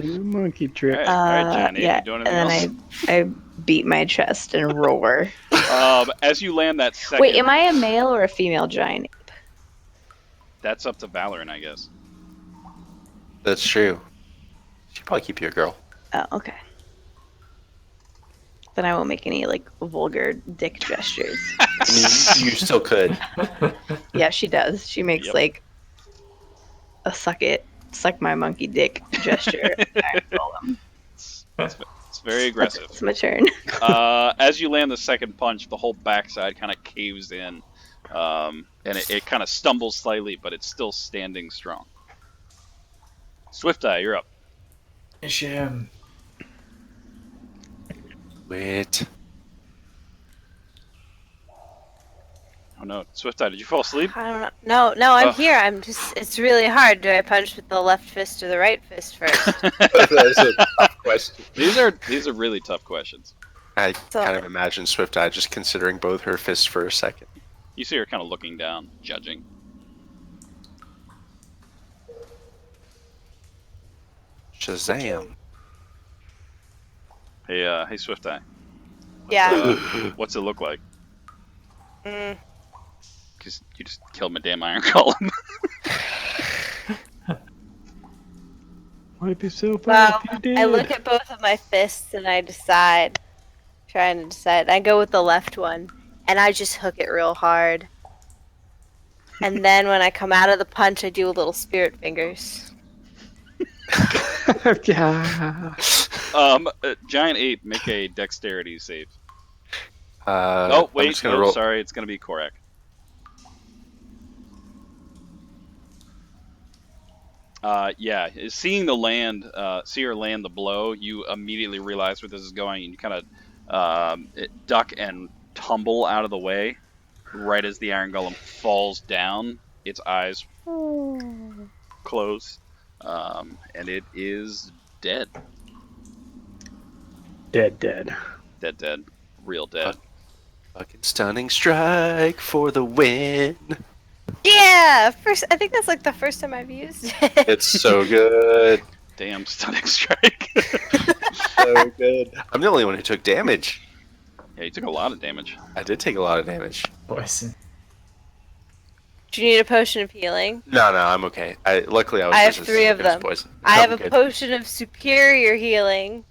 [SPEAKER 1] Monkey trick.
[SPEAKER 2] All right, Giant Ape,
[SPEAKER 5] Yeah,
[SPEAKER 2] you doing
[SPEAKER 5] and
[SPEAKER 2] anything
[SPEAKER 5] then I beat my chest and roar.
[SPEAKER 2] else? As you land that second,
[SPEAKER 5] Wait, am I a male or a female giant ape?
[SPEAKER 2] that's up to Valoran, I guess.
[SPEAKER 6] That's true. She'd probably keep you a girl.
[SPEAKER 5] Oh, okay. Then I won't make any like vulgar dick gestures.
[SPEAKER 6] I mean, you still could.
[SPEAKER 5] Yeah, she does. She makes
[SPEAKER 2] Yep.
[SPEAKER 5] like a suck my monkey dick gesture.
[SPEAKER 2] It's very aggressive.
[SPEAKER 5] It's my turn.
[SPEAKER 2] As you land the second punch, the whole backside kind of caves in, and it kind of stumbles slightly, but it's still standing strong. Swifteye, you're up.
[SPEAKER 7] Isham.
[SPEAKER 6] Wait.
[SPEAKER 2] Oh no, Swifteye, did you fall asleep?
[SPEAKER 4] I don't know. No, I'm
[SPEAKER 2] Oh.
[SPEAKER 4] here. It's really hard. Do I punch with the left fist or the right fist first?
[SPEAKER 6] That's a tough question.
[SPEAKER 2] These are really tough questions.
[SPEAKER 6] I
[SPEAKER 4] So-
[SPEAKER 6] kind of imagine Swifteye just considering both her fists for a second.
[SPEAKER 2] You see her kind of looking down, judging.
[SPEAKER 6] Shazam.
[SPEAKER 2] Hey, Swifteye.
[SPEAKER 4] Yeah.
[SPEAKER 2] What's it look like?
[SPEAKER 4] Mm.
[SPEAKER 2] Because you just killed my damn iron golem.
[SPEAKER 1] Wipe yourself
[SPEAKER 4] Well,
[SPEAKER 1] off, you did.
[SPEAKER 4] I look at both of my fists and I decide. Trying to decide. I go with the left one and I just hook it real hard. And then when I come out of the punch, I do a little spirit fingers.
[SPEAKER 1] Yeah.
[SPEAKER 2] Giant Ape, make a dexterity save.
[SPEAKER 6] I'm
[SPEAKER 2] Wait,
[SPEAKER 6] just gonna
[SPEAKER 2] no,
[SPEAKER 6] roll.
[SPEAKER 2] sorry, it's gonna be Korak. Yeah, seeing the land, see her land the blow, you immediately realize where this is going, and you kind of duck and tumble out of the way. Right as the iron golem falls down, its eyes close, and it is dead.
[SPEAKER 1] Dead.
[SPEAKER 2] Dead, real dead.
[SPEAKER 6] Fucking stunning strike for the win.
[SPEAKER 4] Yeah! I think that's like the first time I've used it.
[SPEAKER 6] It's so good.
[SPEAKER 2] Damn stunning strike.
[SPEAKER 6] So good. I'm the only one who took damage.
[SPEAKER 2] Yeah, you took a lot of damage.
[SPEAKER 6] I did take a lot of damage.
[SPEAKER 7] Poison.
[SPEAKER 4] Do you need a potion of healing?
[SPEAKER 6] No, I'm okay. Luckily I was
[SPEAKER 4] I have
[SPEAKER 6] resistant
[SPEAKER 4] 3 of
[SPEAKER 6] against
[SPEAKER 4] them.
[SPEAKER 6] poison.
[SPEAKER 4] I have
[SPEAKER 6] I'm
[SPEAKER 4] a
[SPEAKER 6] good.
[SPEAKER 4] potion of superior healing.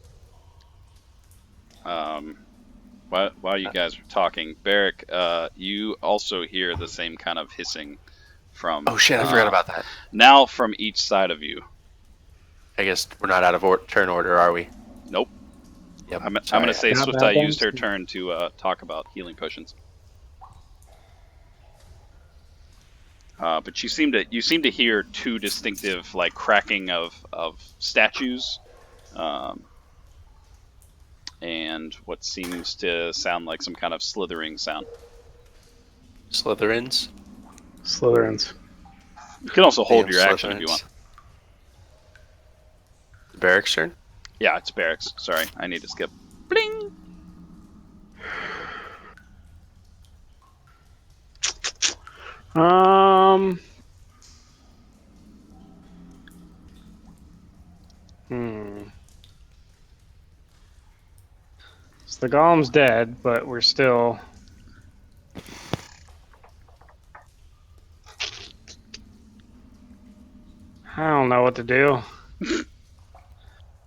[SPEAKER 2] While you guys are talking, Barrick, you also hear the same kind of hissing from.
[SPEAKER 6] Oh shit! I forgot about that.
[SPEAKER 2] Now from each side of you.
[SPEAKER 6] I guess we're not out of turn order, are we?
[SPEAKER 2] Nope.
[SPEAKER 6] Yep.
[SPEAKER 2] I'm going to say
[SPEAKER 1] Not
[SPEAKER 2] Swifteye
[SPEAKER 1] bad
[SPEAKER 2] used her
[SPEAKER 1] then.
[SPEAKER 2] turn to talk about healing potions. But you seem to hear 2 distinctive like cracking of statues, and what seems to sound like some kind of slithering sound.
[SPEAKER 6] Slytherins.
[SPEAKER 1] Slytherins.
[SPEAKER 2] You can also hold
[SPEAKER 6] Damn
[SPEAKER 2] your action if you
[SPEAKER 6] Slytherins.
[SPEAKER 2] want.
[SPEAKER 6] Barrick's turn.
[SPEAKER 2] Yeah, it's Barracks. Sorry, I need to skip. Bling.
[SPEAKER 1] So the golem's dead, but we're still. I don't know what to do.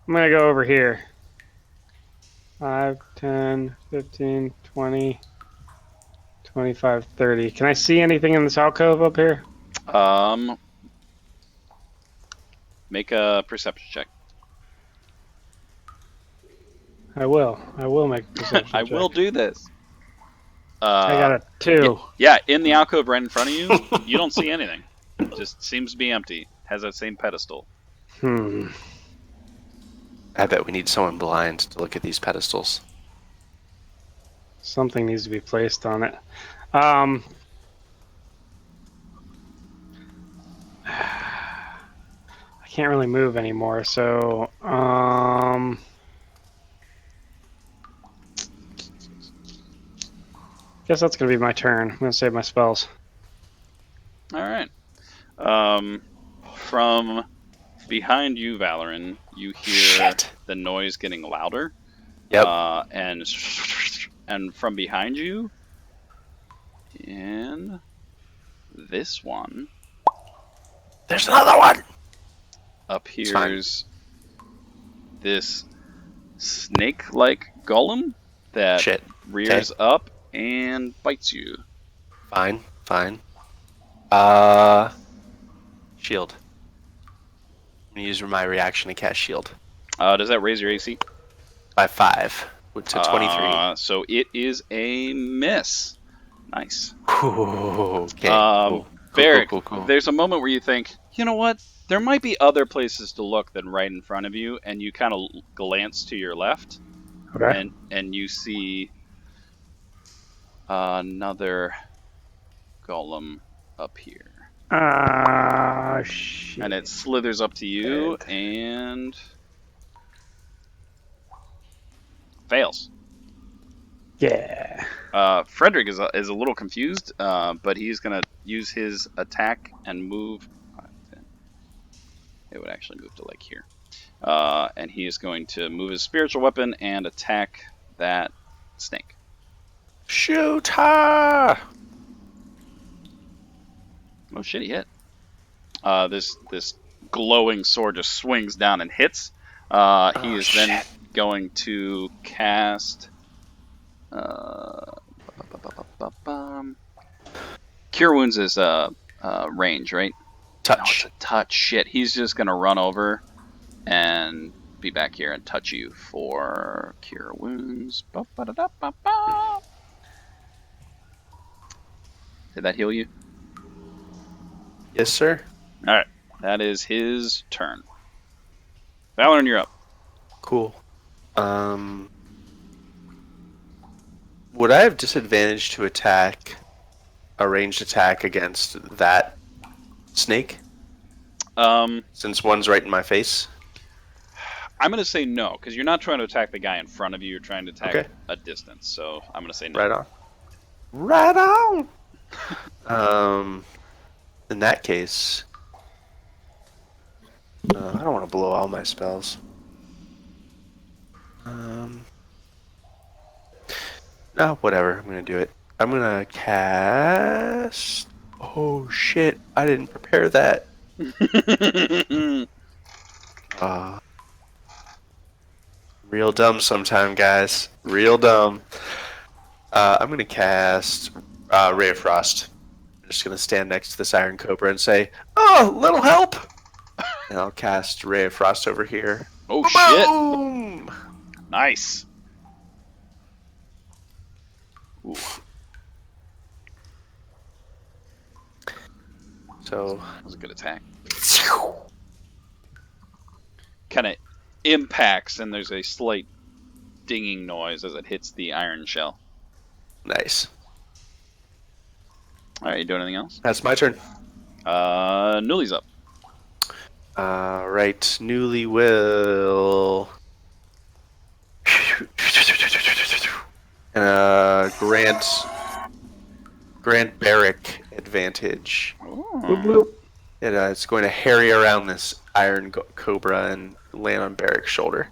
[SPEAKER 1] I'm gonna go over here. 5, 10, 15, 20, 25, 30. Can I see anything in this alcove up here?
[SPEAKER 2] Make a perception check.
[SPEAKER 1] I will. I will make a perception
[SPEAKER 2] I
[SPEAKER 1] check.
[SPEAKER 2] will do this.
[SPEAKER 1] I got a 2.
[SPEAKER 2] Yeah, in the alcove right in front of you, you don't see anything. It just seems to be empty. Has that same pedestal.
[SPEAKER 1] Hmm.
[SPEAKER 6] I bet we need someone blind to look at these pedestals.
[SPEAKER 1] Something needs to be placed on it. I can't really move anymore, so guess that's gonna be my turn. I'm gonna save my spells.
[SPEAKER 2] All right. From behind you, Valoran, you hear
[SPEAKER 6] Shit.
[SPEAKER 2] the noise getting louder.
[SPEAKER 6] Yep.
[SPEAKER 2] And from behind you, and this one
[SPEAKER 6] There's another one.
[SPEAKER 2] appears this snake-like golem that
[SPEAKER 6] Shit.
[SPEAKER 2] rears up and bites you.
[SPEAKER 6] Fine. Shield. I'm gonna use my reaction to cast shield
[SPEAKER 2] Does that raise your AC?
[SPEAKER 6] by 5 to 23.
[SPEAKER 2] So it is a miss. Nice.
[SPEAKER 6] Okay. Cool.
[SPEAKER 2] Barrick,
[SPEAKER 6] Cool.
[SPEAKER 2] there's a moment where you think, you know what? There might be other places to look than right in front of you, and you kind of glance to your left,
[SPEAKER 1] Okay.
[SPEAKER 2] and you see another golem up here.
[SPEAKER 1] Shit.
[SPEAKER 2] And it slithers up to you and fails.
[SPEAKER 1] Yeah.
[SPEAKER 2] Frederick is a little confused, but he's going to use his attack and move. It would actually move to like here. And he is going to move his spiritual weapon and attack that snake.
[SPEAKER 6] Shoot her!
[SPEAKER 2] Oh shit, he hit. This glowing sword just swings down and hits. He is then going to cast Cure Wounds is range, right?
[SPEAKER 6] Touch.
[SPEAKER 2] No, it's a touch. Shit, he's just gonna run over and be back here and touch you for Cure Wounds. Ba-ba-da-da-ba-ba. Did that heal you?
[SPEAKER 6] Yes, sir.
[SPEAKER 2] All right, that is his turn. Valoran, you're up.
[SPEAKER 6] Cool. Would I have disadvantage to attack a ranged attack against that snake? Since one's right in my face?
[SPEAKER 2] I'm going to say no, because you're not trying to attack the guy in front of you. You're trying to attack a distance. So I'm going to say no.
[SPEAKER 6] Right on! In that case... I don't want to blow all my No, whatever. I'm gonna do it. I'm gonna cast. Oh shit! I didn't prepare that. Real dumb sometime, guys. Real dumb. I'm gonna cast Ray of Frost. I'm just gonna stand next to this Iron Cobra and say, "Oh, little help!" And I'll cast Ray of Frost over here.
[SPEAKER 2] Oh shit!
[SPEAKER 6] Boom!
[SPEAKER 2] Nice. Ooh.
[SPEAKER 6] So
[SPEAKER 2] That was a good attack. Kind of impacts, and there's a slight dinging noise as it hits the iron shell.
[SPEAKER 6] nice.
[SPEAKER 2] All right, you do anything else?
[SPEAKER 6] That's my turn.
[SPEAKER 2] Newly's up.
[SPEAKER 6] Right. Newly will. Grant Barrick advantage.
[SPEAKER 1] Whoop, whoop.
[SPEAKER 6] It's going to harry around this Iron Cobra and land on Barrick's shoulder.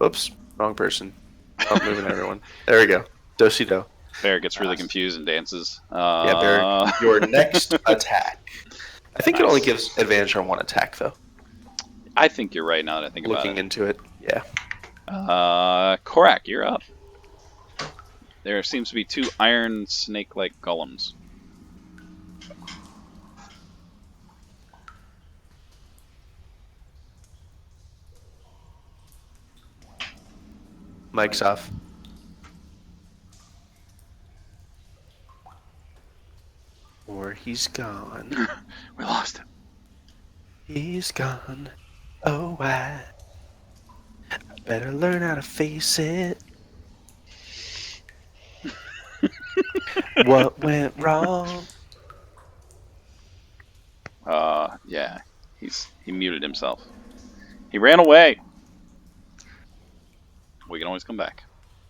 [SPEAKER 6] Oops, wrong person. I'm moving everyone. There we go. Do-si-do.
[SPEAKER 2] Bear gets really confused and dances.
[SPEAKER 6] Yeah, Barrick, your next attack. I think it
[SPEAKER 2] Nice.
[SPEAKER 6] only gives advantage on one attack, though.
[SPEAKER 2] I think you're right now that I think about
[SPEAKER 6] Looking
[SPEAKER 2] it.
[SPEAKER 6] into it, yeah.
[SPEAKER 2] Korak, you're up. There seems to be 2 iron snake-like golems.
[SPEAKER 6] Mike's off. Or he's gone.
[SPEAKER 2] We lost him.
[SPEAKER 6] He's gone. Oh, I better learn how to face it. What went wrong?
[SPEAKER 2] Yeah, he muted himself. He ran away. We can always come back.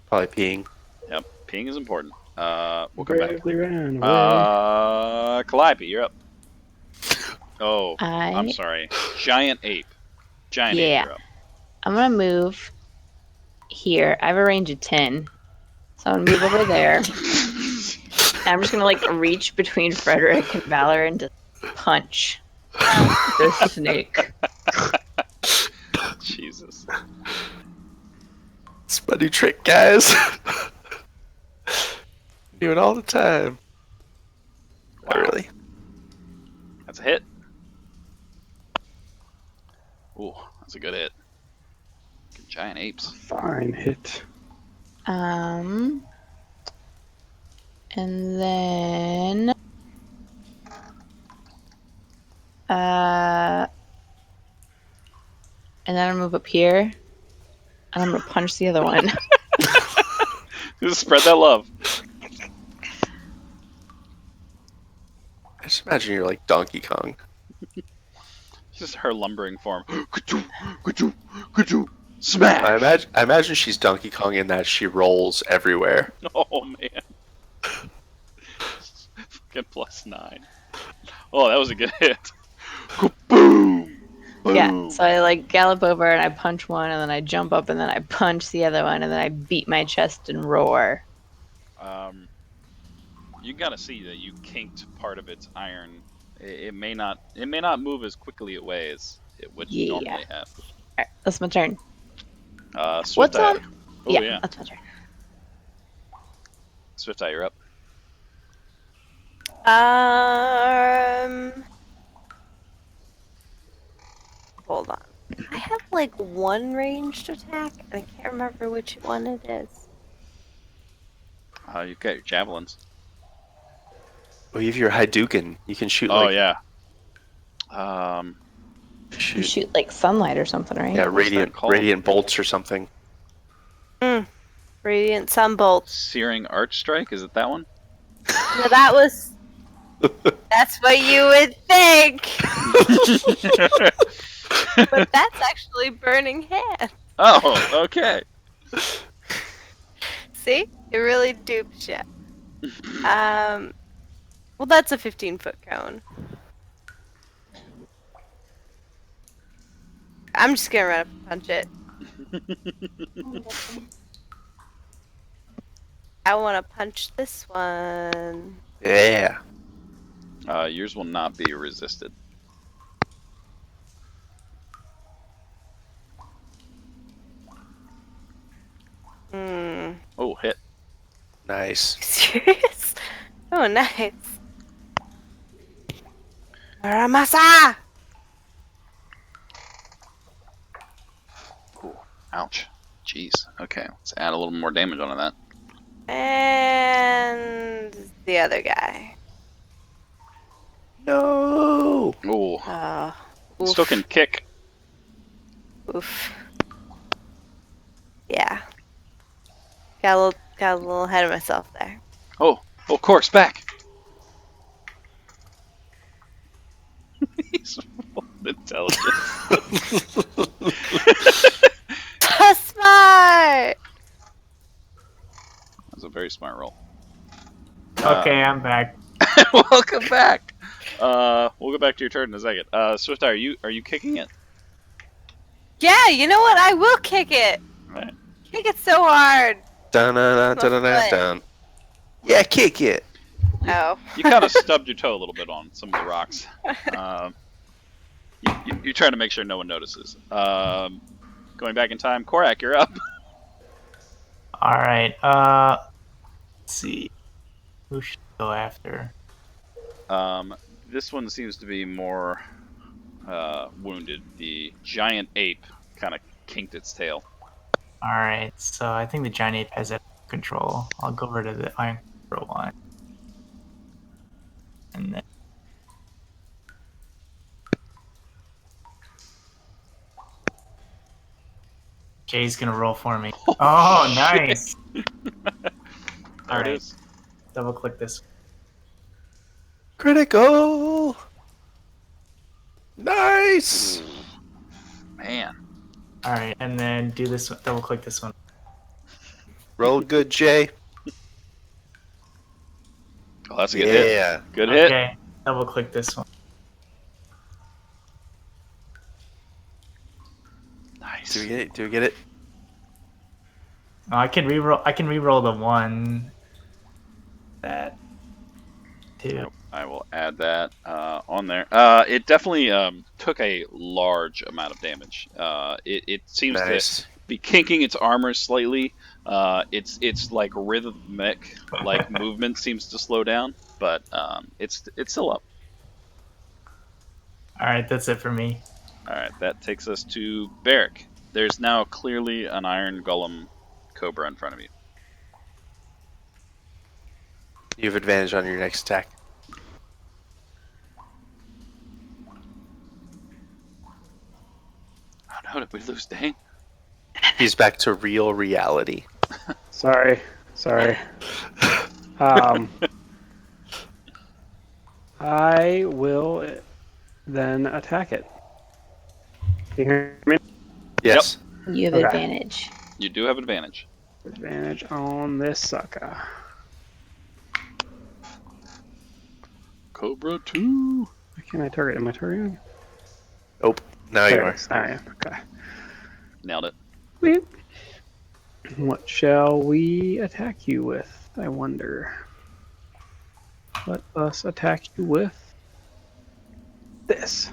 [SPEAKER 6] Probably peeing.
[SPEAKER 2] Yep, peeing is important. We'll come back.
[SPEAKER 1] Bravely ran away.
[SPEAKER 2] Calliope, you're up. Oh, I'm
[SPEAKER 5] I
[SPEAKER 2] sorry. Giant ape. Giant
[SPEAKER 5] Yeah.
[SPEAKER 2] ape, you're up.
[SPEAKER 5] I'm gonna move here. I have a range of 10, so I'm gonna move over there. And I'm just gonna like reach between Frederick and Valor and just punch the snake.
[SPEAKER 2] Jesus.
[SPEAKER 6] It's my new trick, guys. Do it all the time. Not
[SPEAKER 2] Wow.
[SPEAKER 6] really.
[SPEAKER 2] That's a hit. Ooh, that's a good hit. Good giant apes.
[SPEAKER 1] Fine hit.
[SPEAKER 5] And then and then I'll move up here, and I'm gonna punch the other one.
[SPEAKER 2] Just spread that love.
[SPEAKER 6] I just imagine you're like Donkey Kong.
[SPEAKER 2] Just her lumbering form. Smash!
[SPEAKER 6] I imagine she's Donkey Kong in that she rolls everywhere.
[SPEAKER 2] Oh man. Fucking +9. Oh, that was a good hit. Boom!
[SPEAKER 5] Yeah, so I like gallop over and I punch one, and then I jump up and then I punch the other one, and then I beat my chest and roar.
[SPEAKER 2] You gotta see that you kinked part of its iron. It may not move as quickly away as it would
[SPEAKER 5] Yeah.
[SPEAKER 2] normally have.
[SPEAKER 5] Alright, that's my turn.
[SPEAKER 2] Swifteye.
[SPEAKER 5] What's on?
[SPEAKER 2] Oh
[SPEAKER 5] yeah,
[SPEAKER 2] yeah.
[SPEAKER 5] that's my turn.
[SPEAKER 2] Swifteye, you're up.
[SPEAKER 4] Hold on. I have like one ranged attack, and I can't remember which one it is.
[SPEAKER 2] You've got your javelins.
[SPEAKER 6] Oh, you have your Hadouken. You can shoot
[SPEAKER 2] Oh
[SPEAKER 6] like
[SPEAKER 2] yeah.
[SPEAKER 5] You
[SPEAKER 6] shoot.
[SPEAKER 5] shoot like sunlight or something, right?
[SPEAKER 6] Yeah,
[SPEAKER 2] What's that called?
[SPEAKER 6] radiant bolts or something.
[SPEAKER 4] Radiant Sunbolt.
[SPEAKER 2] Searing Arch Strike, is it that one?
[SPEAKER 4] No, that was. That's what you would think. But that's actually Burning Hand.
[SPEAKER 2] Oh, okay.
[SPEAKER 4] See? It really dupes you. Well, that's a 15-foot cone. I'm just gonna run up and punch it. I want to punch this one.
[SPEAKER 6] Yeah.
[SPEAKER 2] Yours will not be resisted. Oh, hit.
[SPEAKER 6] Nice.
[SPEAKER 4] Serious? Oh, nice. Aramasa!
[SPEAKER 2] Ooh, ouch. Jeez. Okay, let's add a little more damage onto that.
[SPEAKER 4] And the other guy.
[SPEAKER 6] No.
[SPEAKER 2] Oh,
[SPEAKER 4] Oof.
[SPEAKER 2] still can kick.
[SPEAKER 4] Oof. Yeah. Got a little ahead of myself there.
[SPEAKER 2] Oh, course, back. He's full of intelligence.
[SPEAKER 4] Smart!
[SPEAKER 2] That was a very smart roll.
[SPEAKER 7] Okay, I'm back.
[SPEAKER 2] Welcome back. We'll go back to your turn in a second. Swifteye, are you kicking it?
[SPEAKER 4] Yeah, you know what? I will kick it.
[SPEAKER 2] Right.
[SPEAKER 4] Kick it so hard.
[SPEAKER 6] Dun dun dun dun dun dun. Yeah, kick it.
[SPEAKER 4] Oh.
[SPEAKER 2] You kind of stubbed your toe a little bit on some of the rocks. You're trying to make sure no one notices. Going back in time, Korak, you're up.
[SPEAKER 7] All right. Let's see. Who should go after?
[SPEAKER 2] This one seems to be more wounded. The giant ape kind of kinked its tail.
[SPEAKER 7] All right. So I think the giant ape has that control. I'll go over to the iron control line, and then. Jay's gonna roll for me. Oh, nice!
[SPEAKER 2] There
[SPEAKER 7] All
[SPEAKER 2] it
[SPEAKER 7] right.
[SPEAKER 2] is.
[SPEAKER 7] Double click this.
[SPEAKER 6] Critical. Nice.
[SPEAKER 2] Man.
[SPEAKER 7] All right, and then do this one. Double click this one.
[SPEAKER 6] Roll good, Jay.
[SPEAKER 2] Oh, that's a good hit.
[SPEAKER 6] Yeah.
[SPEAKER 2] Good hit.
[SPEAKER 7] Okay, double click this one.
[SPEAKER 2] Nice.
[SPEAKER 6] Do we get it? Do we get it?
[SPEAKER 7] Oh, I can reroll. I can reroll the one. That. Two.
[SPEAKER 2] I will add that on there. It definitely took a large amount of damage. It seems
[SPEAKER 6] Nice.
[SPEAKER 2] to be kinking its armor slightly. It's like rhythmic, like movement seems to slow down, but it's still up.
[SPEAKER 7] All right, that's it for me.
[SPEAKER 2] All right, that takes us to Barrick. There's now clearly an iron golem cobra in front of you.
[SPEAKER 6] You have advantage on your next attack.
[SPEAKER 2] Oh no, did we lose Dane?
[SPEAKER 6] He's back to real reality.
[SPEAKER 1] Sorry. I will then attack it. Can you hear me?
[SPEAKER 6] Yes.
[SPEAKER 5] You have
[SPEAKER 1] Okay.
[SPEAKER 5] advantage.
[SPEAKER 2] You do have advantage.
[SPEAKER 1] Advantage on this sucker.
[SPEAKER 2] Cobra 2.
[SPEAKER 1] Why can't I target? Am I targeting?
[SPEAKER 6] Oh, now you
[SPEAKER 1] There it
[SPEAKER 6] are.
[SPEAKER 1] is. I am. Okay.
[SPEAKER 2] Nailed it.
[SPEAKER 1] Sweet. What shall we attack you with? I wonder. Let us attack you with this.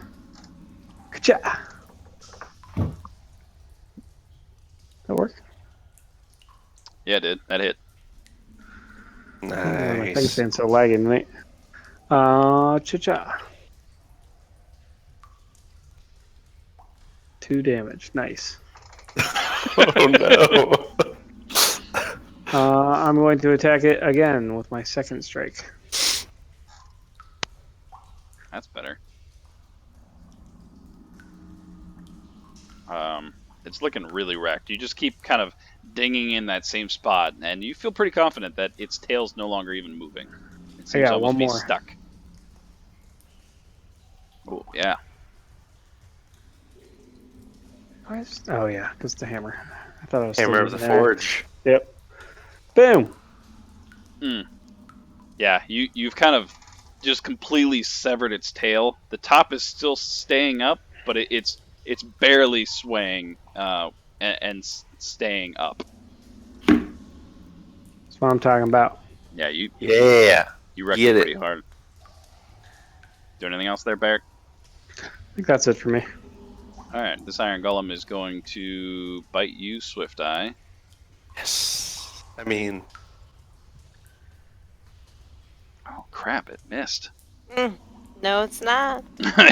[SPEAKER 1] Ka-cha! That work?
[SPEAKER 2] Yeah, it did. That hit.
[SPEAKER 1] My thing's
[SPEAKER 6] Nice.
[SPEAKER 1] been so laggy tonight. Cha-cha. 2 damage. Nice.
[SPEAKER 6] Oh no.
[SPEAKER 1] I'm going to attack it again with my second strike.
[SPEAKER 2] That's better. It's looking really wrecked. You just keep kind of dinging in that same spot, and you feel pretty confident that its tail's no longer even moving. It seems
[SPEAKER 1] got
[SPEAKER 2] almost
[SPEAKER 1] one
[SPEAKER 2] to be
[SPEAKER 1] more.
[SPEAKER 2] stuck. Oh, yeah.
[SPEAKER 1] Oh yeah, because the hammer. I thought I was
[SPEAKER 6] Hammer
[SPEAKER 1] still
[SPEAKER 6] of the
[SPEAKER 1] using that.
[SPEAKER 6] Forge.
[SPEAKER 1] Yep. Boom.
[SPEAKER 2] Yeah, you've kind of just completely severed its tail. The top is still staying up, but it's barely swaying and staying up.
[SPEAKER 1] That's what I'm talking about.
[SPEAKER 2] Yeah, you
[SPEAKER 6] Yeah.
[SPEAKER 2] wrecked
[SPEAKER 6] Get
[SPEAKER 2] it
[SPEAKER 6] it.
[SPEAKER 2] pretty hard. Do anything else there, Barrick?
[SPEAKER 1] I think that's it for me.
[SPEAKER 2] All right, this iron golem is going to bite you, Swifteye.
[SPEAKER 6] Yes. I mean,
[SPEAKER 2] Oh crap! It missed.
[SPEAKER 4] No, it's not.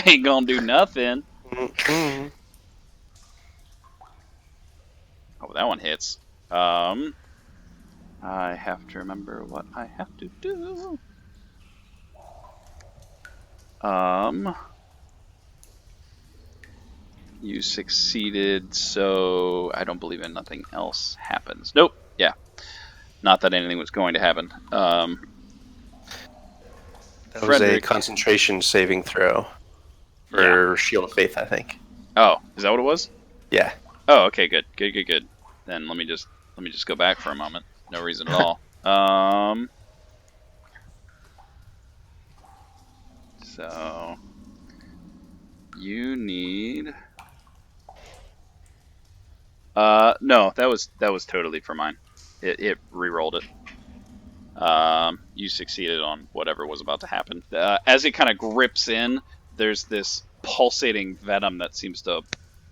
[SPEAKER 2] Ain't gonna do nothing.
[SPEAKER 6] mm-mm.
[SPEAKER 2] Oh, that one hits. I have to remember what I have to do. You succeeded, so I don't believe in nothing else happens. Nope. Yeah. Not that anything was going to happen.
[SPEAKER 6] That was a
[SPEAKER 2] Frederick.
[SPEAKER 6] concentration saving throw for Shield of Faith, I think.
[SPEAKER 2] Oh, is that what it was?
[SPEAKER 6] Yeah.
[SPEAKER 2] Oh, okay, good. Good. Then let me just go back for a moment. No reason at all. So you need no, that was totally for mine. It re-rolled it. You succeeded on whatever was about to happen. As it kind of grips in, there's this pulsating venom that seems to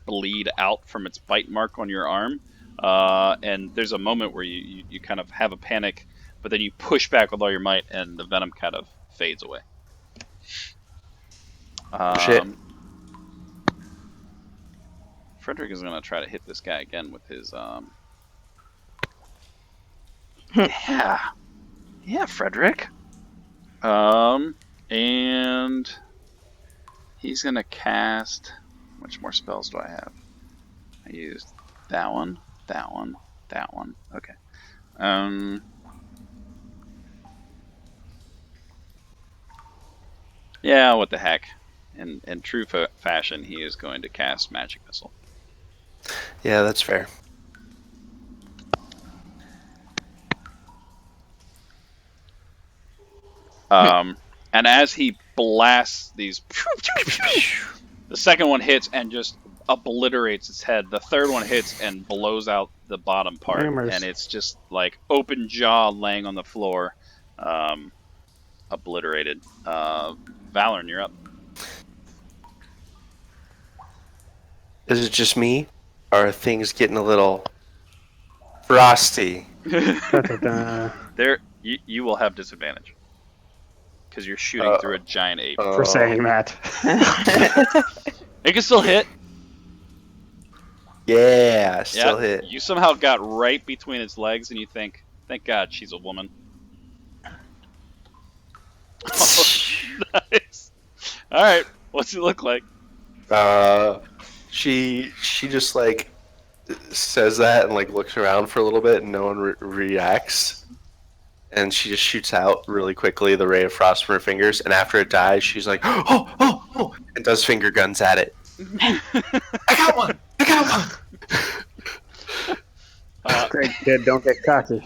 [SPEAKER 2] bleed out from its bite mark on your arm. And there's a moment where you kind of have a panic, but then you push back with all your might, and the venom kind of fades away.
[SPEAKER 6] Shit.
[SPEAKER 2] Frederick is going to try to hit this guy again with his Yeah, Frederick. And he's gonna cast. How much more spells do I have? I used that one. Okay. Yeah, what the heck? In true fashion, he is going to cast Magic Missile.
[SPEAKER 6] Yeah, that's fair.
[SPEAKER 2] And as he blasts these, the second one hits and just obliterates its head. The third one hits and blows out the bottom part,
[SPEAKER 1] Hammers.
[SPEAKER 2] and it's just like open jaw laying on the floor, obliterated. Valorn, you're up.
[SPEAKER 6] Is it just me? Or are things getting a little frosty?
[SPEAKER 1] Da-da-da.
[SPEAKER 2] There, you will have disadvantage because you're shooting through a giant ape.
[SPEAKER 1] For saying that.
[SPEAKER 2] It can still hit.
[SPEAKER 6] Yeah, still hit.
[SPEAKER 2] You somehow got right between its legs, and you think, "Thank God she's a woman." Oh, nice. All right, what's it look like?
[SPEAKER 6] She just like says that and like looks around for a little bit, and no one reacts. And she just shoots out really quickly the ray of frost from her fingers, and after it dies, she's like, oh, and does finger guns at it. I got one.
[SPEAKER 1] Great kid, don't get cocky.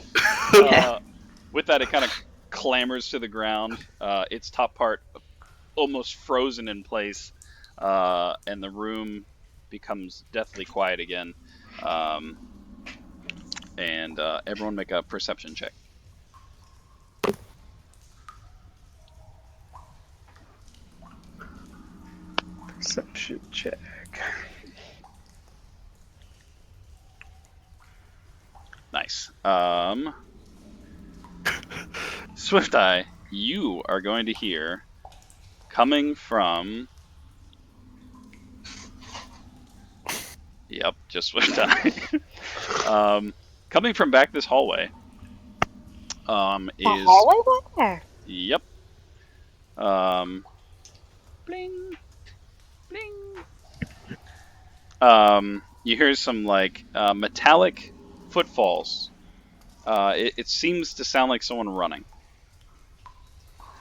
[SPEAKER 2] With that, it kind of clambers to the ground. Its top part almost frozen in place, and the room becomes deathly quiet again. And everyone make a perception check.
[SPEAKER 1] Perception check.
[SPEAKER 2] Nice. Swifteye, you are going to hear coming from. Yep, just Swifteye. Coming from back this hallway. Is
[SPEAKER 4] The hallway back there.
[SPEAKER 2] Yep. Bling, bling. You hear some like metallic footfalls. It seems to sound like someone running.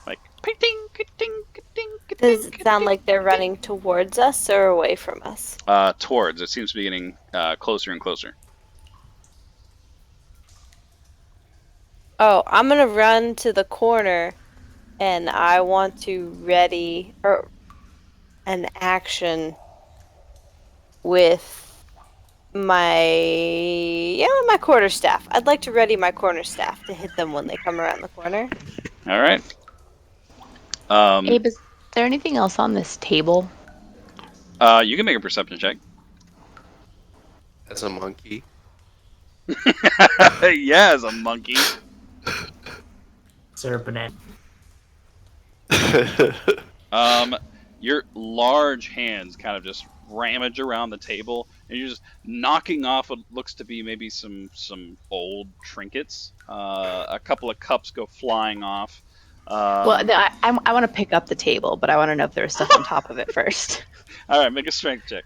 [SPEAKER 2] Like ding, ding, ding,
[SPEAKER 4] Does it sound like they're running towards us or away from us?
[SPEAKER 2] Towards. It seems to be getting closer and closer.
[SPEAKER 4] Oh, I'm gonna run to the corner, and I want to ready an action with my quarterstaff. I'd like to ready my quarterstaff to hit them when they come around the corner.
[SPEAKER 2] All right.
[SPEAKER 5] Abe, is there anything else on this table?
[SPEAKER 2] You can make a perception check.
[SPEAKER 6] As a monkey.
[SPEAKER 2] Yeah, as a monkey.
[SPEAKER 7] Is there a banana?
[SPEAKER 2] Your large hands kind of just ramage around the table, and you're just knocking off what looks to be maybe some old trinkets. A couple of cups go flying off.
[SPEAKER 5] Well, I want to pick up the table, but I want to know if there's stuff on top of it first.
[SPEAKER 2] All right, make a strength check.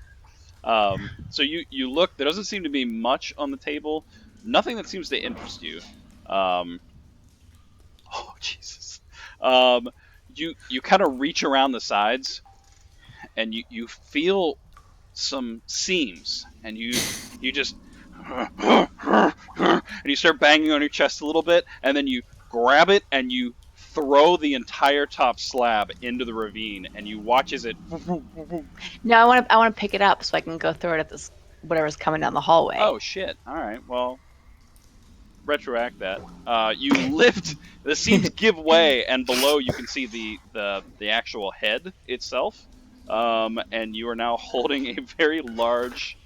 [SPEAKER 2] So you look. There doesn't seem to be much on the table. Nothing that seems to interest you. Oh Jesus. You kind of reach around the sides, and you feel some seams, and you just and you start banging on your chest a little bit, and then you grab it and you throw the entire top slab into the ravine, and you watch as it.
[SPEAKER 5] No, I want to pick it up so I can go throw it at this whatever's coming down the hallway.
[SPEAKER 2] Oh shit! All right, well, retroact that. You lift the seams, give way, and below you can see the actual head itself, and you are now holding a very large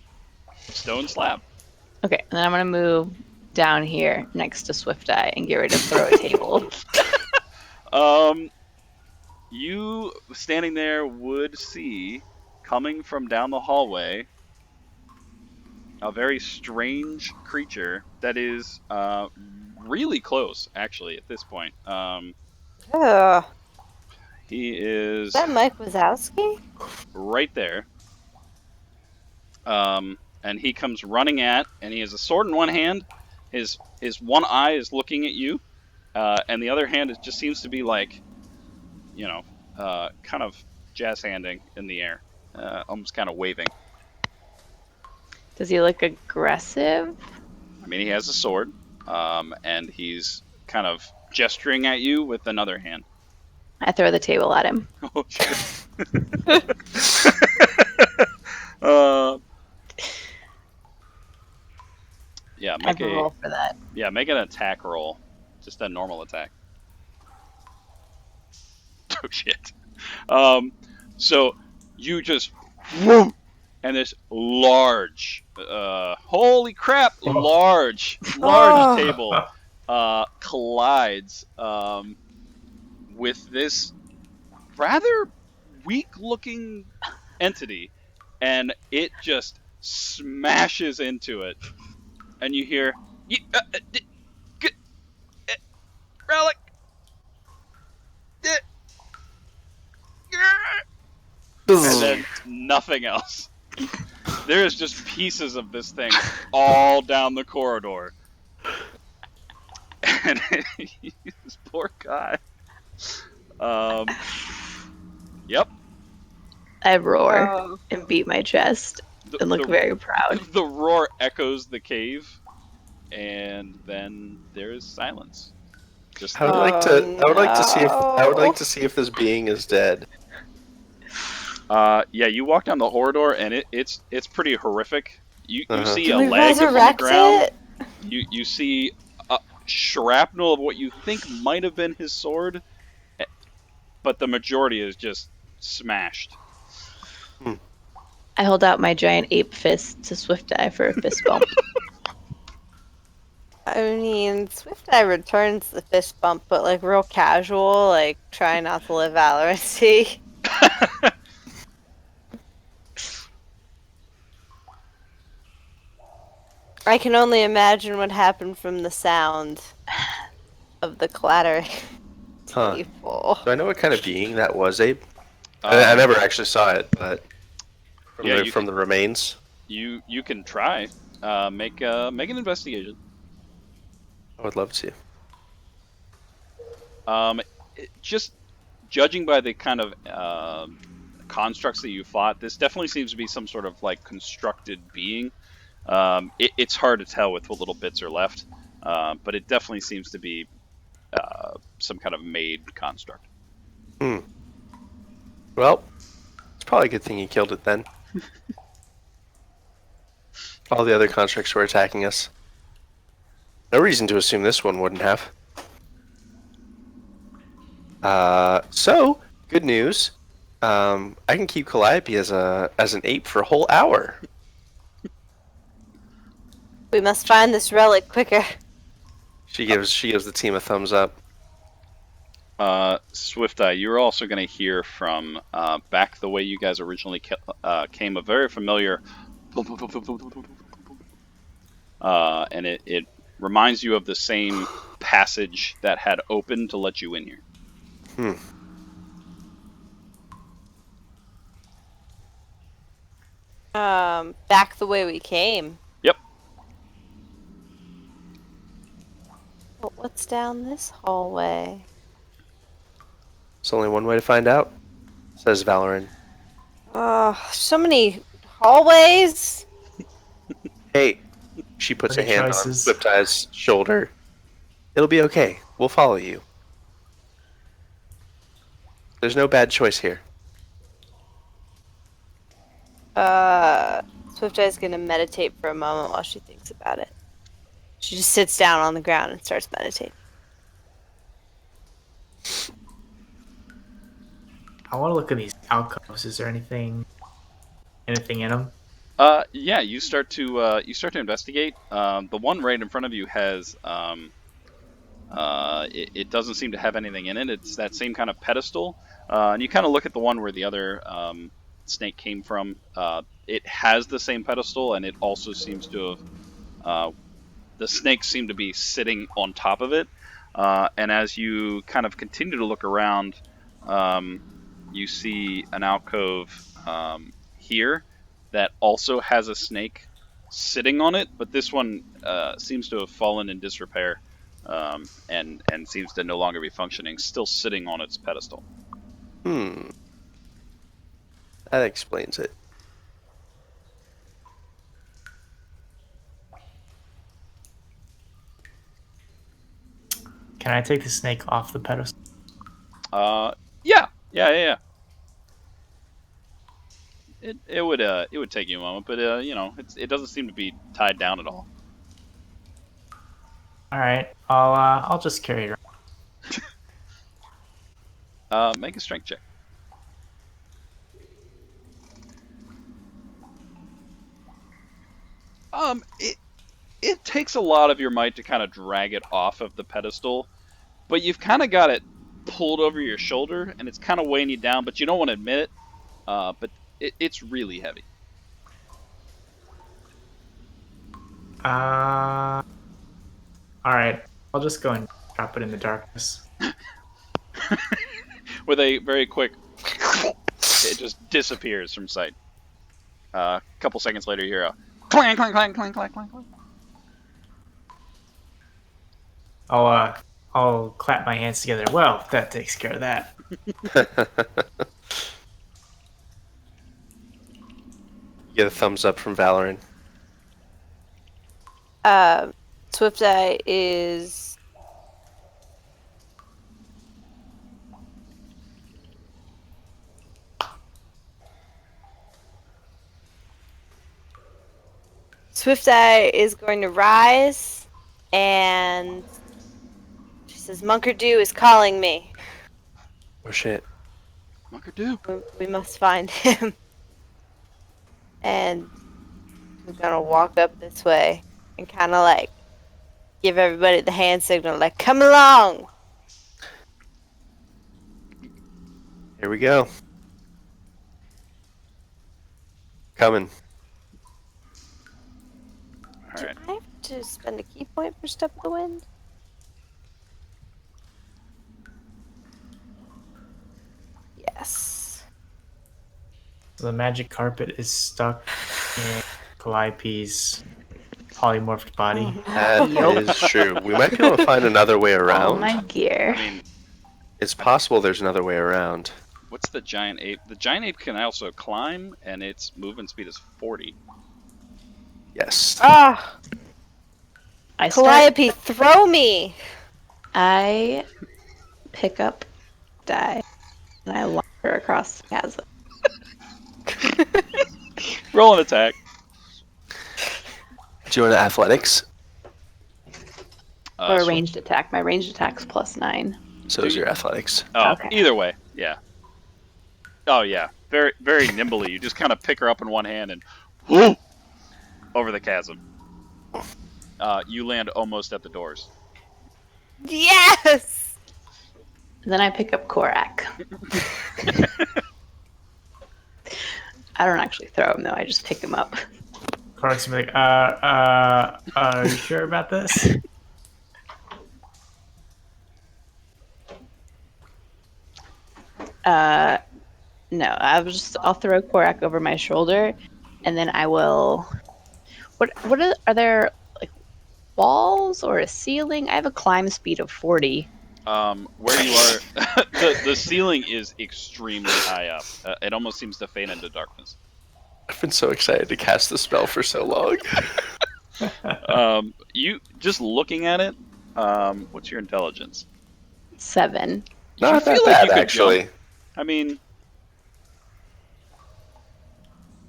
[SPEAKER 2] stone slab.
[SPEAKER 5] Okay, and then I'm gonna move down here next to Swifteye and get ready to throw a table.
[SPEAKER 2] You standing there would see, coming from down the hallway, a very strange creature that is really close, actually, at this point.
[SPEAKER 4] Oh,
[SPEAKER 2] He is
[SPEAKER 4] is that Mike Wazowski?
[SPEAKER 2] right there. And he comes running and he has a sword in one hand. His one eye is looking at you, and the other hand just seems to be like, kind of jazz handing in the air, almost kind of waving.
[SPEAKER 5] Does he look aggressive?
[SPEAKER 2] I mean, he has a sword, and he's kind of gesturing at you with another hand.
[SPEAKER 5] I throw the table at him.
[SPEAKER 2] Oh shit! Yeah,
[SPEAKER 5] I have a roll for that.
[SPEAKER 2] Yeah, make an attack roll, just a normal attack. Oh shit! So you just whoom, and this large, holy crap, large table collides with this rather weak-looking entity, and it just smashes into it, and you hear Relic. And then nothing else. There is just pieces of this thing all down the corridor. And this poor guy. Yep.
[SPEAKER 5] I roar
[SPEAKER 4] Oh.
[SPEAKER 5] and beat my chest and look very proud.
[SPEAKER 2] The roar echoes the cave, and then there is silence. Just
[SPEAKER 6] I would like to see if this being is dead.
[SPEAKER 2] yeah, you walk down the corridor, and it's pretty horrific. You see
[SPEAKER 4] Can
[SPEAKER 2] a
[SPEAKER 4] we
[SPEAKER 2] leg on the
[SPEAKER 4] resurrect
[SPEAKER 2] ground.
[SPEAKER 4] it?
[SPEAKER 2] You see a shrapnel of what you think might have been his sword, but the majority is just smashed.
[SPEAKER 5] I hold out my giant ape fist to Swifteye for a fist bump.
[SPEAKER 4] I mean, Swifteye returns the fist bump, but like real casual, like trying not to live Valorancy. I can only imagine what happened from the sound of the clattering
[SPEAKER 6] Huh.
[SPEAKER 4] table.
[SPEAKER 6] Do I know what kind of being that was, Abe? I never actually saw it, but from the remains.
[SPEAKER 2] You can try. Make an investigation.
[SPEAKER 6] I would love to.
[SPEAKER 2] Just judging by the kind of constructs that you fought, this definitely seems to be some sort of like constructed being. It's hard to tell with what little bits are left, but it definitely seems to be some kind of made construct.
[SPEAKER 6] Well, it's probably a good thing you killed it then. All the other constructs were attacking us. No reason to assume this one wouldn't have. So good news. I can keep Calliope as an ape for a whole hour.
[SPEAKER 4] We must find this relic quicker.
[SPEAKER 6] She gives the team a thumbs up.
[SPEAKER 2] Swifteye, you're also going to hear from back the way you guys originally came, a very familiar, and it reminds you of the same passage that had opened to let you in here.
[SPEAKER 4] Back the way we came.
[SPEAKER 2] Yep.
[SPEAKER 4] But what's down this hallway?
[SPEAKER 6] There's only one way to find out, says Valoran.
[SPEAKER 4] So many hallways.
[SPEAKER 6] Hey, she puts a
[SPEAKER 7] Other
[SPEAKER 6] hand
[SPEAKER 7] choices.
[SPEAKER 6] on Swift-Eye's shoulder. It'll be okay. We'll follow you. There's no bad choice here.
[SPEAKER 4] Swift-Eye's gonna meditate for a moment while she thinks about it. She just sits down on the ground and starts meditating.
[SPEAKER 7] I want to look at these alcoves. Is there anything in them?
[SPEAKER 2] Yeah, you start to investigate. The one right in front of you has it doesn't seem to have anything in it. It's that same kind of pedestal, and you kind of look at the one where the other snake came from. It has the same pedestal, and it also seems to have the snakes seem to be sitting on top of it. And as you kind of continue to look around, you see an alcove here that also has a snake sitting on it, but this one seems to have fallen in disrepair and seems to no longer be functioning, still sitting on its pedestal.
[SPEAKER 6] That explains it.
[SPEAKER 7] Can I take the snake off the pedestal?
[SPEAKER 2] Yeah. It would take you a moment, but it doesn't seem to be tied down at all.
[SPEAKER 7] All right, I'll just carry it around.
[SPEAKER 2] Make a strength check. It takes a lot of your might to kind of drag it off of the pedestal, but you've kind of got it pulled over your shoulder, and it's kind of weighing you down, but you don't want to admit it. But it's really heavy.
[SPEAKER 7] All right, I'll just go and drop it in the darkness.
[SPEAKER 2] With a very quick, it just disappears from sight. A couple seconds later, you hear a clang, clang, clang, clang, clang, clang, clang.
[SPEAKER 7] I'll clap my hands together. Well, that takes care of that.
[SPEAKER 6] Get a thumbs up from Valoran.
[SPEAKER 4] Swifteye is going to rise, and she says, "Munkerdew is calling me.
[SPEAKER 6] Oh shit.
[SPEAKER 2] Munkerdew.
[SPEAKER 4] We must find him." And I'm gonna walk up this way and kind of like give everybody the hand signal, like, "Come along."
[SPEAKER 6] Here we go. Coming.
[SPEAKER 2] All right.
[SPEAKER 4] Do I have to spend a key point for Step of the Wind? Yes.
[SPEAKER 7] So the magic carpet is stuck in Calliope's polymorphed body.
[SPEAKER 6] That is true. We might be able to find another way
[SPEAKER 5] All
[SPEAKER 6] around.
[SPEAKER 5] my gear.
[SPEAKER 2] I mean,
[SPEAKER 6] It's possible there's another way around.
[SPEAKER 2] what's the giant ape? The giant ape can also climb, and its movement speed is 40.
[SPEAKER 6] Yes.
[SPEAKER 4] Ah,
[SPEAKER 5] I start.
[SPEAKER 4] Calliope, throw me!
[SPEAKER 5] I pick up die and I launch her across the chasm.
[SPEAKER 2] Roll an attack.
[SPEAKER 6] Do you want athletics?
[SPEAKER 5] Or a
[SPEAKER 2] So-
[SPEAKER 5] ranged attack. My ranged attack's +9.
[SPEAKER 6] So is your athletics.
[SPEAKER 2] Oh,
[SPEAKER 5] Okay.
[SPEAKER 2] either way, yeah. Oh yeah, very very nimbly. You just kind of pick her up in one hand and whoo, over the chasm. You land almost at the doors.
[SPEAKER 4] Yes!
[SPEAKER 5] Then I pick up Korak. I don't actually throw him though. I just pick him up.
[SPEAKER 7] Korak's gonna be like, are you sure about this?
[SPEAKER 5] No, I'll throw Korak over my shoulder, and then I will. What are there like walls or a ceiling? I have a climb speed of 40.
[SPEAKER 2] Where you are, the ceiling is extremely high up. It almost seems to fade into darkness.
[SPEAKER 6] I've been so excited to cast the spell for so long.
[SPEAKER 2] You just looking at it. What's your intelligence?
[SPEAKER 5] 7.
[SPEAKER 2] You
[SPEAKER 6] Not that
[SPEAKER 2] feel like
[SPEAKER 6] bad,
[SPEAKER 2] you could
[SPEAKER 6] actually.
[SPEAKER 2] jump. I mean,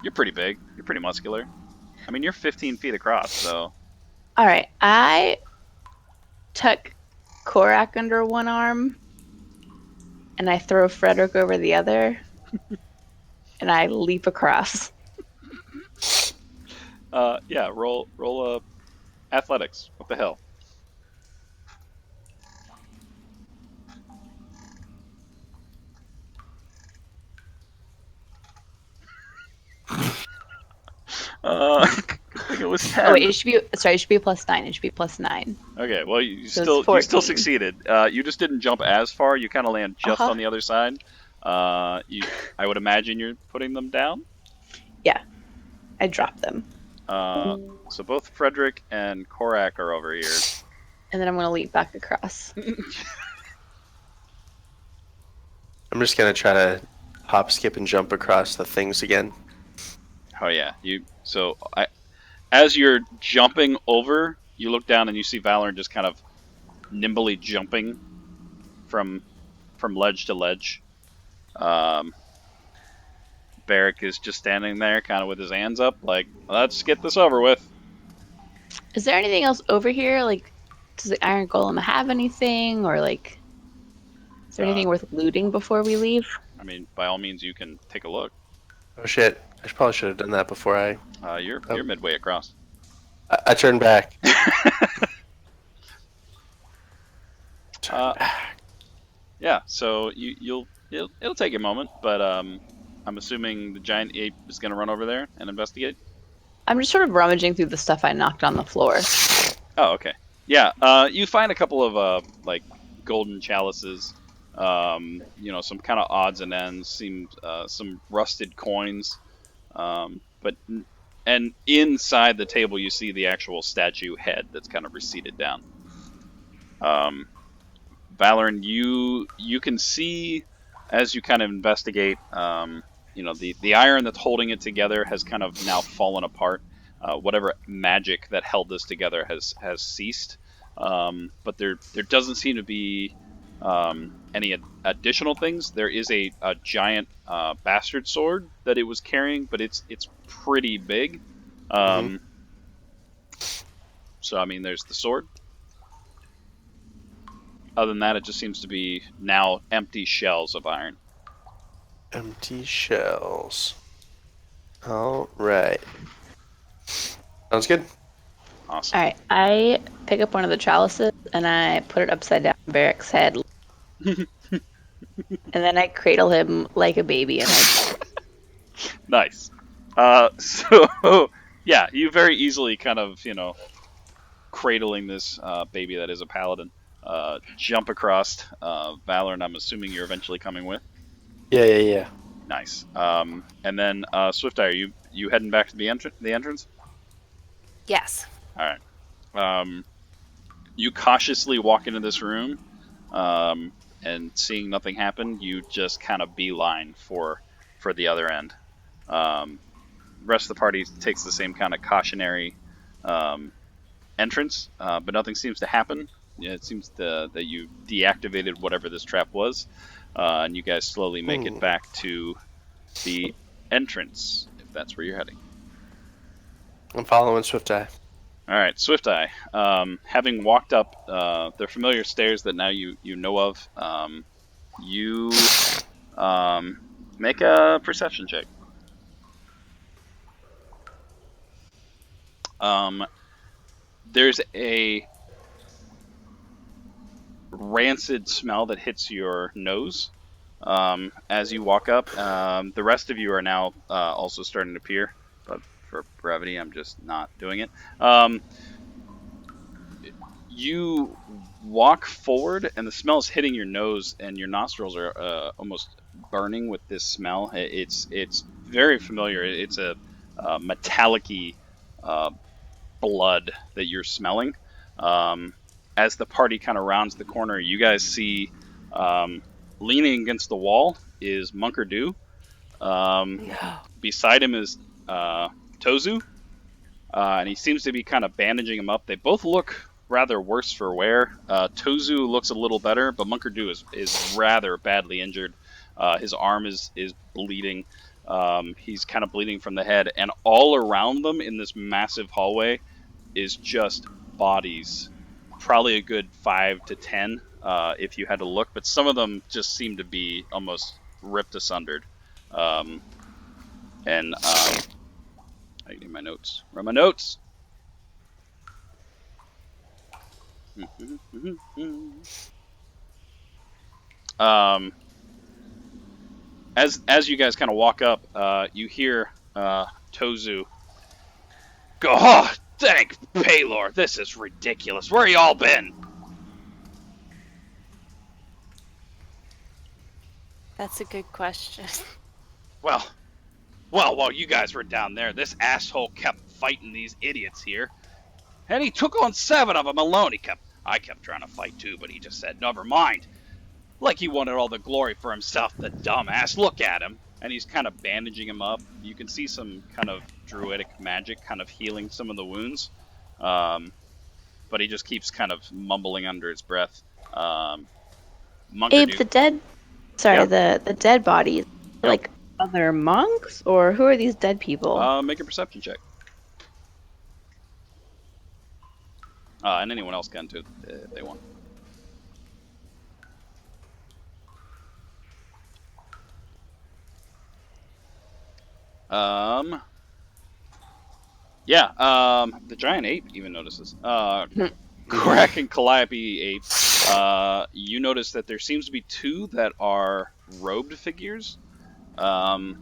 [SPEAKER 2] you're pretty big. You're pretty muscular. I mean, you're 15 feet across, so
[SPEAKER 5] All right, I tuck Korak under one arm, and I throw Frederick over the other, and I leap across.
[SPEAKER 2] yeah. Roll athletics. What the hell? I think it was 10.
[SPEAKER 5] Oh wait, it should be +9. It should be +9.
[SPEAKER 2] Okay, well you
[SPEAKER 5] So it's
[SPEAKER 2] still
[SPEAKER 5] 14.
[SPEAKER 2] succeeded. You just didn't jump as far. You kind of land just
[SPEAKER 5] Uh-huh.
[SPEAKER 2] on the other side. I would imagine you're putting them down.
[SPEAKER 5] I drop them,
[SPEAKER 2] So both Frederick and Korak are over here.
[SPEAKER 5] and then I'm gonna leap back across.
[SPEAKER 6] I'm just gonna try to hop, skip, and jump across the things again.
[SPEAKER 2] Oh yeah, as you're jumping over, you look down and you see Valorant just kind of nimbly jumping from ledge to ledge. Barrick is just standing there, kind of with his hands up, like, let's get this over with.
[SPEAKER 5] Is there anything else over here? Like, does the Iron Golem have anything, or like, is there anything worth looting before we leave?
[SPEAKER 2] I mean, by all means, you can take a look.
[SPEAKER 6] Oh shit! I probably should have done that before I
[SPEAKER 2] You're midway across.
[SPEAKER 6] I turned back.
[SPEAKER 2] Yeah, so it'll take a moment, but I'm assuming the giant ape is going to run over there and investigate.
[SPEAKER 5] I'm just sort of rummaging through the stuff I knocked on the floor.
[SPEAKER 2] Oh, okay. Yeah, you find a couple of like golden chalices, some kind of odds and ends, some rusted coins, and inside the table you see the actual statue head that's kind of receded down. Valorant, you can see as you kind of investigate, the iron that's holding it together has kind of now fallen apart. Whatever magic that held this together has ceased. But there doesn't seem to be any additional things. There is a giant bastard sword that it was carrying, but it's pretty big. So I mean, there's the sword. Other than that, it just seems to be now empty shells of iron.
[SPEAKER 6] Empty shells. All right. Sounds good.
[SPEAKER 2] Awesome.
[SPEAKER 5] All right, I pick up one of the chalices and I put it upside down on Barrick's head, and then I cradle him like a baby. And
[SPEAKER 2] Nice. So yeah, you very easily kind of cradling this baby that is a paladin. Jump across. Valorant, I'm assuming you're eventually coming with.
[SPEAKER 6] Yeah.
[SPEAKER 2] Nice. And then Swifteye, are you heading back to the entrance?
[SPEAKER 4] Yes.
[SPEAKER 2] All right. You cautiously walk into this room, and seeing nothing happen, you just kind of beeline for the other end. The rest of the party takes the same kind of cautionary entrance, but nothing seems to happen. Yeah, it seems that you deactivated whatever this trap was, and you guys slowly make it back to the entrance, if that's where you're heading.
[SPEAKER 6] I'm following Swifteye.
[SPEAKER 2] All right, Swifteye. Having walked up the familiar stairs that now you know of, you make a perception check. There's a rancid smell that hits your nose as you walk up. The rest of you are now also starting to appear, but for brevity, I'm just not doing it. You walk forward, and the smell is hitting your nose, and your nostrils are almost burning with this smell. It's very familiar. It's a metallic-y blood that you're smelling. As the party kind of rounds the corner, you guys see leaning against the wall is Munkerdu. Beside him is Tozu, and he seems to be kind of bandaging him up. They both look rather worse for wear. Tozu looks a little better, but Munkerdu is rather badly injured. His arm is bleeding. He's kind of bleeding from the head, and all around them in this massive hallway is just bodies. Probably a good 5 to 10 if you had to look, but some of them just seem to be almost ripped asunder. I need my notes. Where are my notes? As you guys kind of walk up, you hear Tozu go, "Oh, thank Paylor, this is ridiculous. Where y'all been?"
[SPEAKER 4] That's a good question.
[SPEAKER 2] Well, while you guys were down there, this asshole kept fighting these idiots here. And he took on 7 of them alone. I kept trying to fight too, but he just said, never mind. Like he wanted all the glory for himself, the dumbass. Look at him. And he's kind of bandaging him up. You can see some kind of druidic magic kind of healing some of the wounds. But he just keeps kind of mumbling under his breath.
[SPEAKER 5] Abe, the dead. Sorry,
[SPEAKER 2] Yeah.
[SPEAKER 5] the dead bodies. Like other monks, or who are these dead people?
[SPEAKER 2] Make a perception check. And anyone else can too, if they want. The giant ape even notices. Korak and Calliope ape. You notice that there seems to be 2 that are robed figures. Upon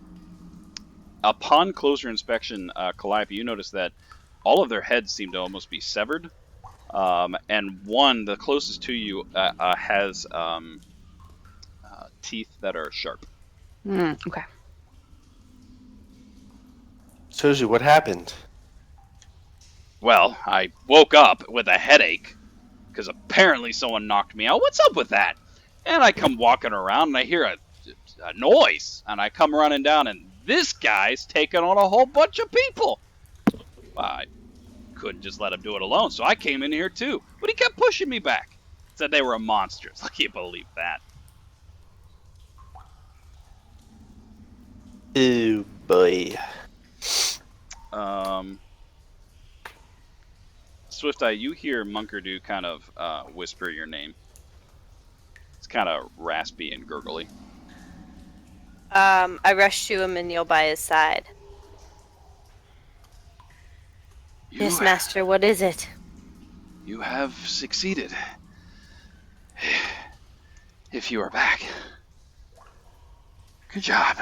[SPEAKER 2] closer inspection, Calliope, you notice that all of their heads seem to almost be severed. And one, the closest to you, has teeth that are sharp.
[SPEAKER 5] Okay.
[SPEAKER 6] Tozu, what happened?
[SPEAKER 2] Well, I woke up with a headache because apparently someone knocked me out. What's up with that? And I come walking around and I hear a noise, and I come running down, and this guy's taking on a whole bunch of people. I couldn't just let him do it alone, so I came in here too. But he kept pushing me back. Said they were monsters. I can't believe that.
[SPEAKER 6] Oh boy.
[SPEAKER 2] Swifteye, you hear Munkerdu kind of whisper your name. It's kind of raspy and gurgly.
[SPEAKER 4] I rush to him and kneel by his side. Yes, master, what is it?
[SPEAKER 2] You have succeeded. If you are back. Good job.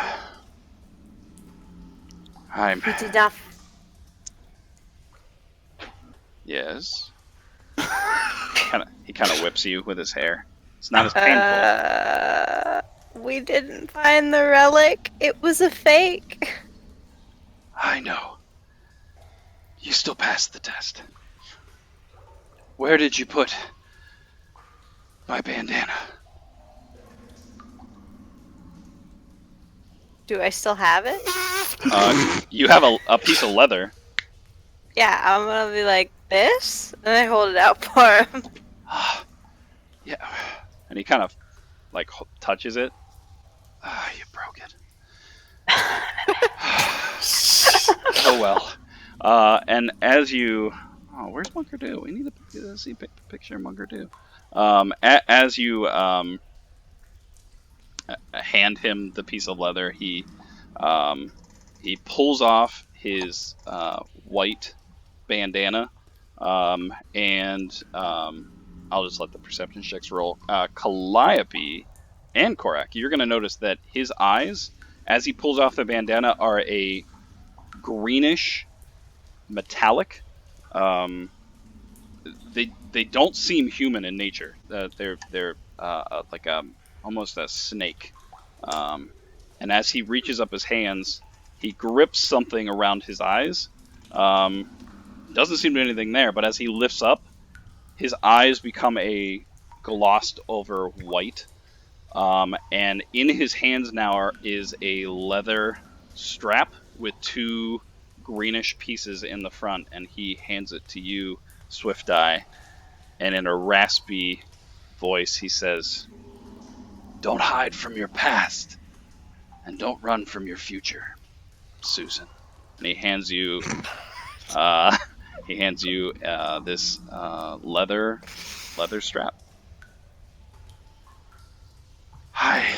[SPEAKER 4] You did not.
[SPEAKER 2] Yes. He kind of whips you with his hair. It's not as painful.
[SPEAKER 4] We didn't find the relic. It was a fake.
[SPEAKER 2] I know. You still passed the test. Where did you put my bandana?
[SPEAKER 4] Do I still have it?
[SPEAKER 2] You have a piece of leather.
[SPEAKER 4] Yeah, I'm gonna be like this, and I hold it out for him.
[SPEAKER 2] Yeah. And he kind of like touches it. You broke it. Oh well. And as you, Oh, where's Munker Do? We need to see a picture of Munker Do. As you hand him the piece of leather, he pulls off his white bandana, and I'll just let the perception checks roll. Calliope and Korak, you're going to notice that his eyes, as he pulls off the bandana, are a greenish metallic. They don't seem human in nature. They're like almost a snake. And as he reaches up his hands, he grips something around his eyes. Doesn't seem to be anything there, but as he lifts up, his eyes become a glossed over white. And in his hands now is a leather strap with two greenish pieces in the front, and he hands it to you, Swifteye. And in a raspy voice, he says, "Don't hide from your past, and don't run from your future, Susan." And he hands you, this leather strap. I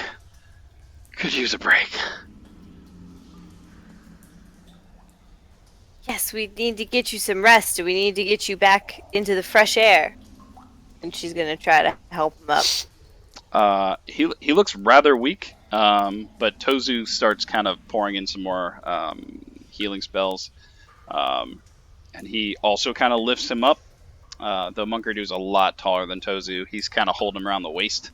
[SPEAKER 2] could use a break.
[SPEAKER 4] Yes, we need to get you some rest. We need to get you back into the fresh air. And she's gonna try to help him up.
[SPEAKER 2] He looks rather weak, but Tozu starts kind of pouring in some more healing spells, and he also kind of lifts him up. Though Munkerdu's a lot taller than Tozu, he's kind of holding him around the waist.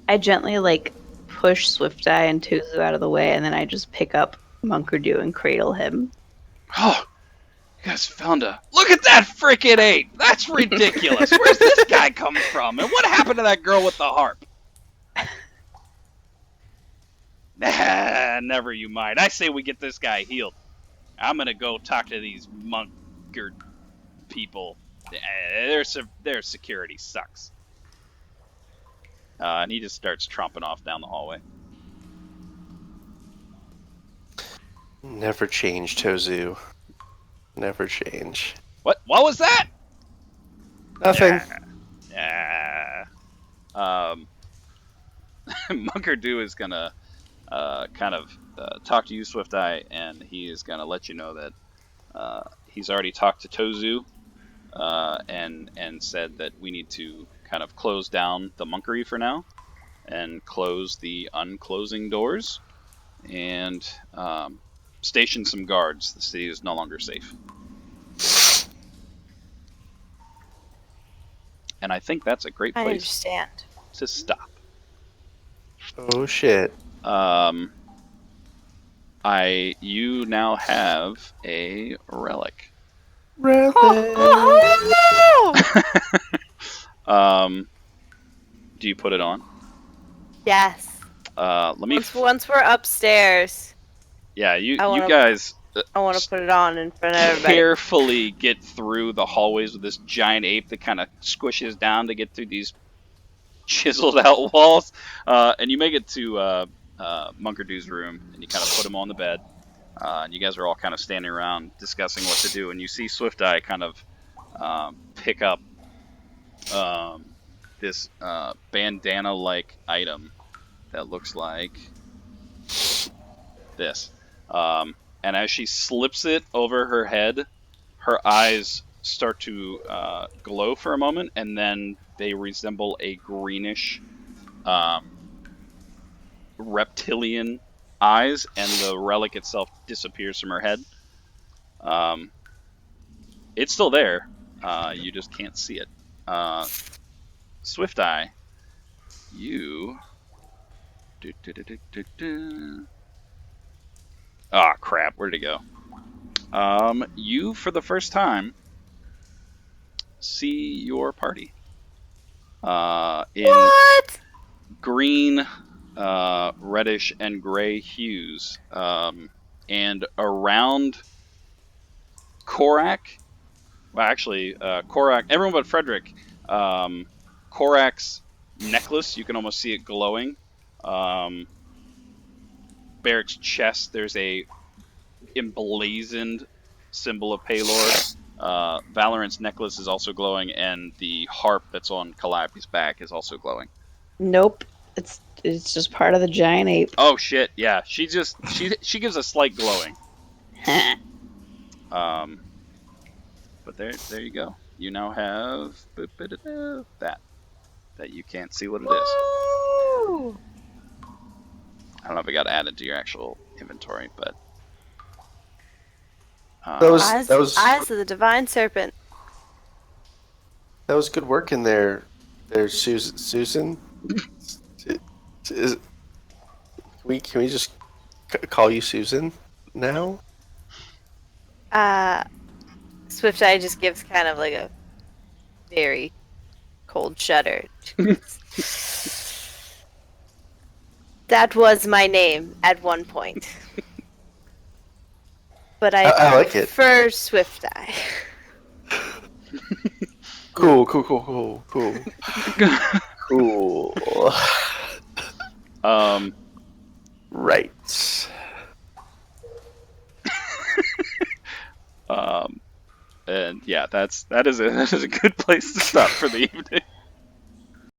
[SPEAKER 5] I gently push Swifteye and Tuzu out of the way, and then I just pick up Munkerdu and cradle him.
[SPEAKER 2] Oh, you guys found a... Look at that frickin' ape! That's ridiculous! Where's this guy come from? And what happened to that girl with the harp? Nah, never you mind. I say we get this guy healed. I'm gonna go talk to these Munker people. Their security sucks. And he just starts tromping off down the hallway.
[SPEAKER 6] Never change, Tozu. Never change.
[SPEAKER 2] What was that?
[SPEAKER 6] Nothing.
[SPEAKER 2] Yeah. Munkerdu is gonna kind of talk to you, Swifteye, and he is gonna let you know that he's already talked to Tozu, and said that we need to kind of close down the monkery for now, and close the unclosing doors, and station some guards. The city is no longer safe. And I think that's a great
[SPEAKER 4] I
[SPEAKER 2] place
[SPEAKER 4] understand.
[SPEAKER 2] to stop.
[SPEAKER 6] Oh shit.
[SPEAKER 2] You now have a relic.
[SPEAKER 6] Relic.
[SPEAKER 2] Do you put it on?
[SPEAKER 4] Yes.
[SPEAKER 2] Let me.
[SPEAKER 4] Once we're upstairs,
[SPEAKER 2] Yeah, you
[SPEAKER 4] wanna-
[SPEAKER 2] guys
[SPEAKER 4] I want to put it on in front of everybody.
[SPEAKER 2] carefully get through the hallways with this giant ape that kind of squishes down to get through these chiseled out walls, and you make it to Munkerdu's room, and you kind of put him on the bed, and you guys are all kind of standing around discussing what to do, and you see Swifteye kind of pick up this bandana-like item that looks like this. And as she slips it over her head, her eyes start to glow for a moment, and then they resemble a greenish reptilian eyes, and the relic itself disappears from her head. It's still there. You just can't see it. Swifteye, you... Ah, crap. Where did it go? You, for the first time, see your party. In
[SPEAKER 4] What?
[SPEAKER 2] green, reddish, and gray hues. And around Korak, well, actually, Korak, everyone but Frederick, Korak's necklace, you can almost see it glowing. Barrick's chest, there's a emblazoned symbol of Palor. Valorant's necklace is also glowing, and the harp that's on Calliope's back is also glowing.
[SPEAKER 5] Nope. It's just part of the giant ape.
[SPEAKER 2] Oh shit! Yeah, she gives a slight glowing. But there you go. You now have that you can't see what it is.
[SPEAKER 4] Woo!
[SPEAKER 2] I don't know if it got added to your actual inventory, but
[SPEAKER 4] Eyes,
[SPEAKER 6] That was
[SPEAKER 4] eyes of the divine serpent.
[SPEAKER 6] good work in there. There's Susan. Is, can we just call you Susan now?
[SPEAKER 4] Swifteye just gives kind of like a very cold shudder. That was my name at one point. But
[SPEAKER 6] I like it.
[SPEAKER 4] prefer Swifteye.
[SPEAKER 6] Cool. Right.
[SPEAKER 2] and yeah, that is a good place to stop for the evening.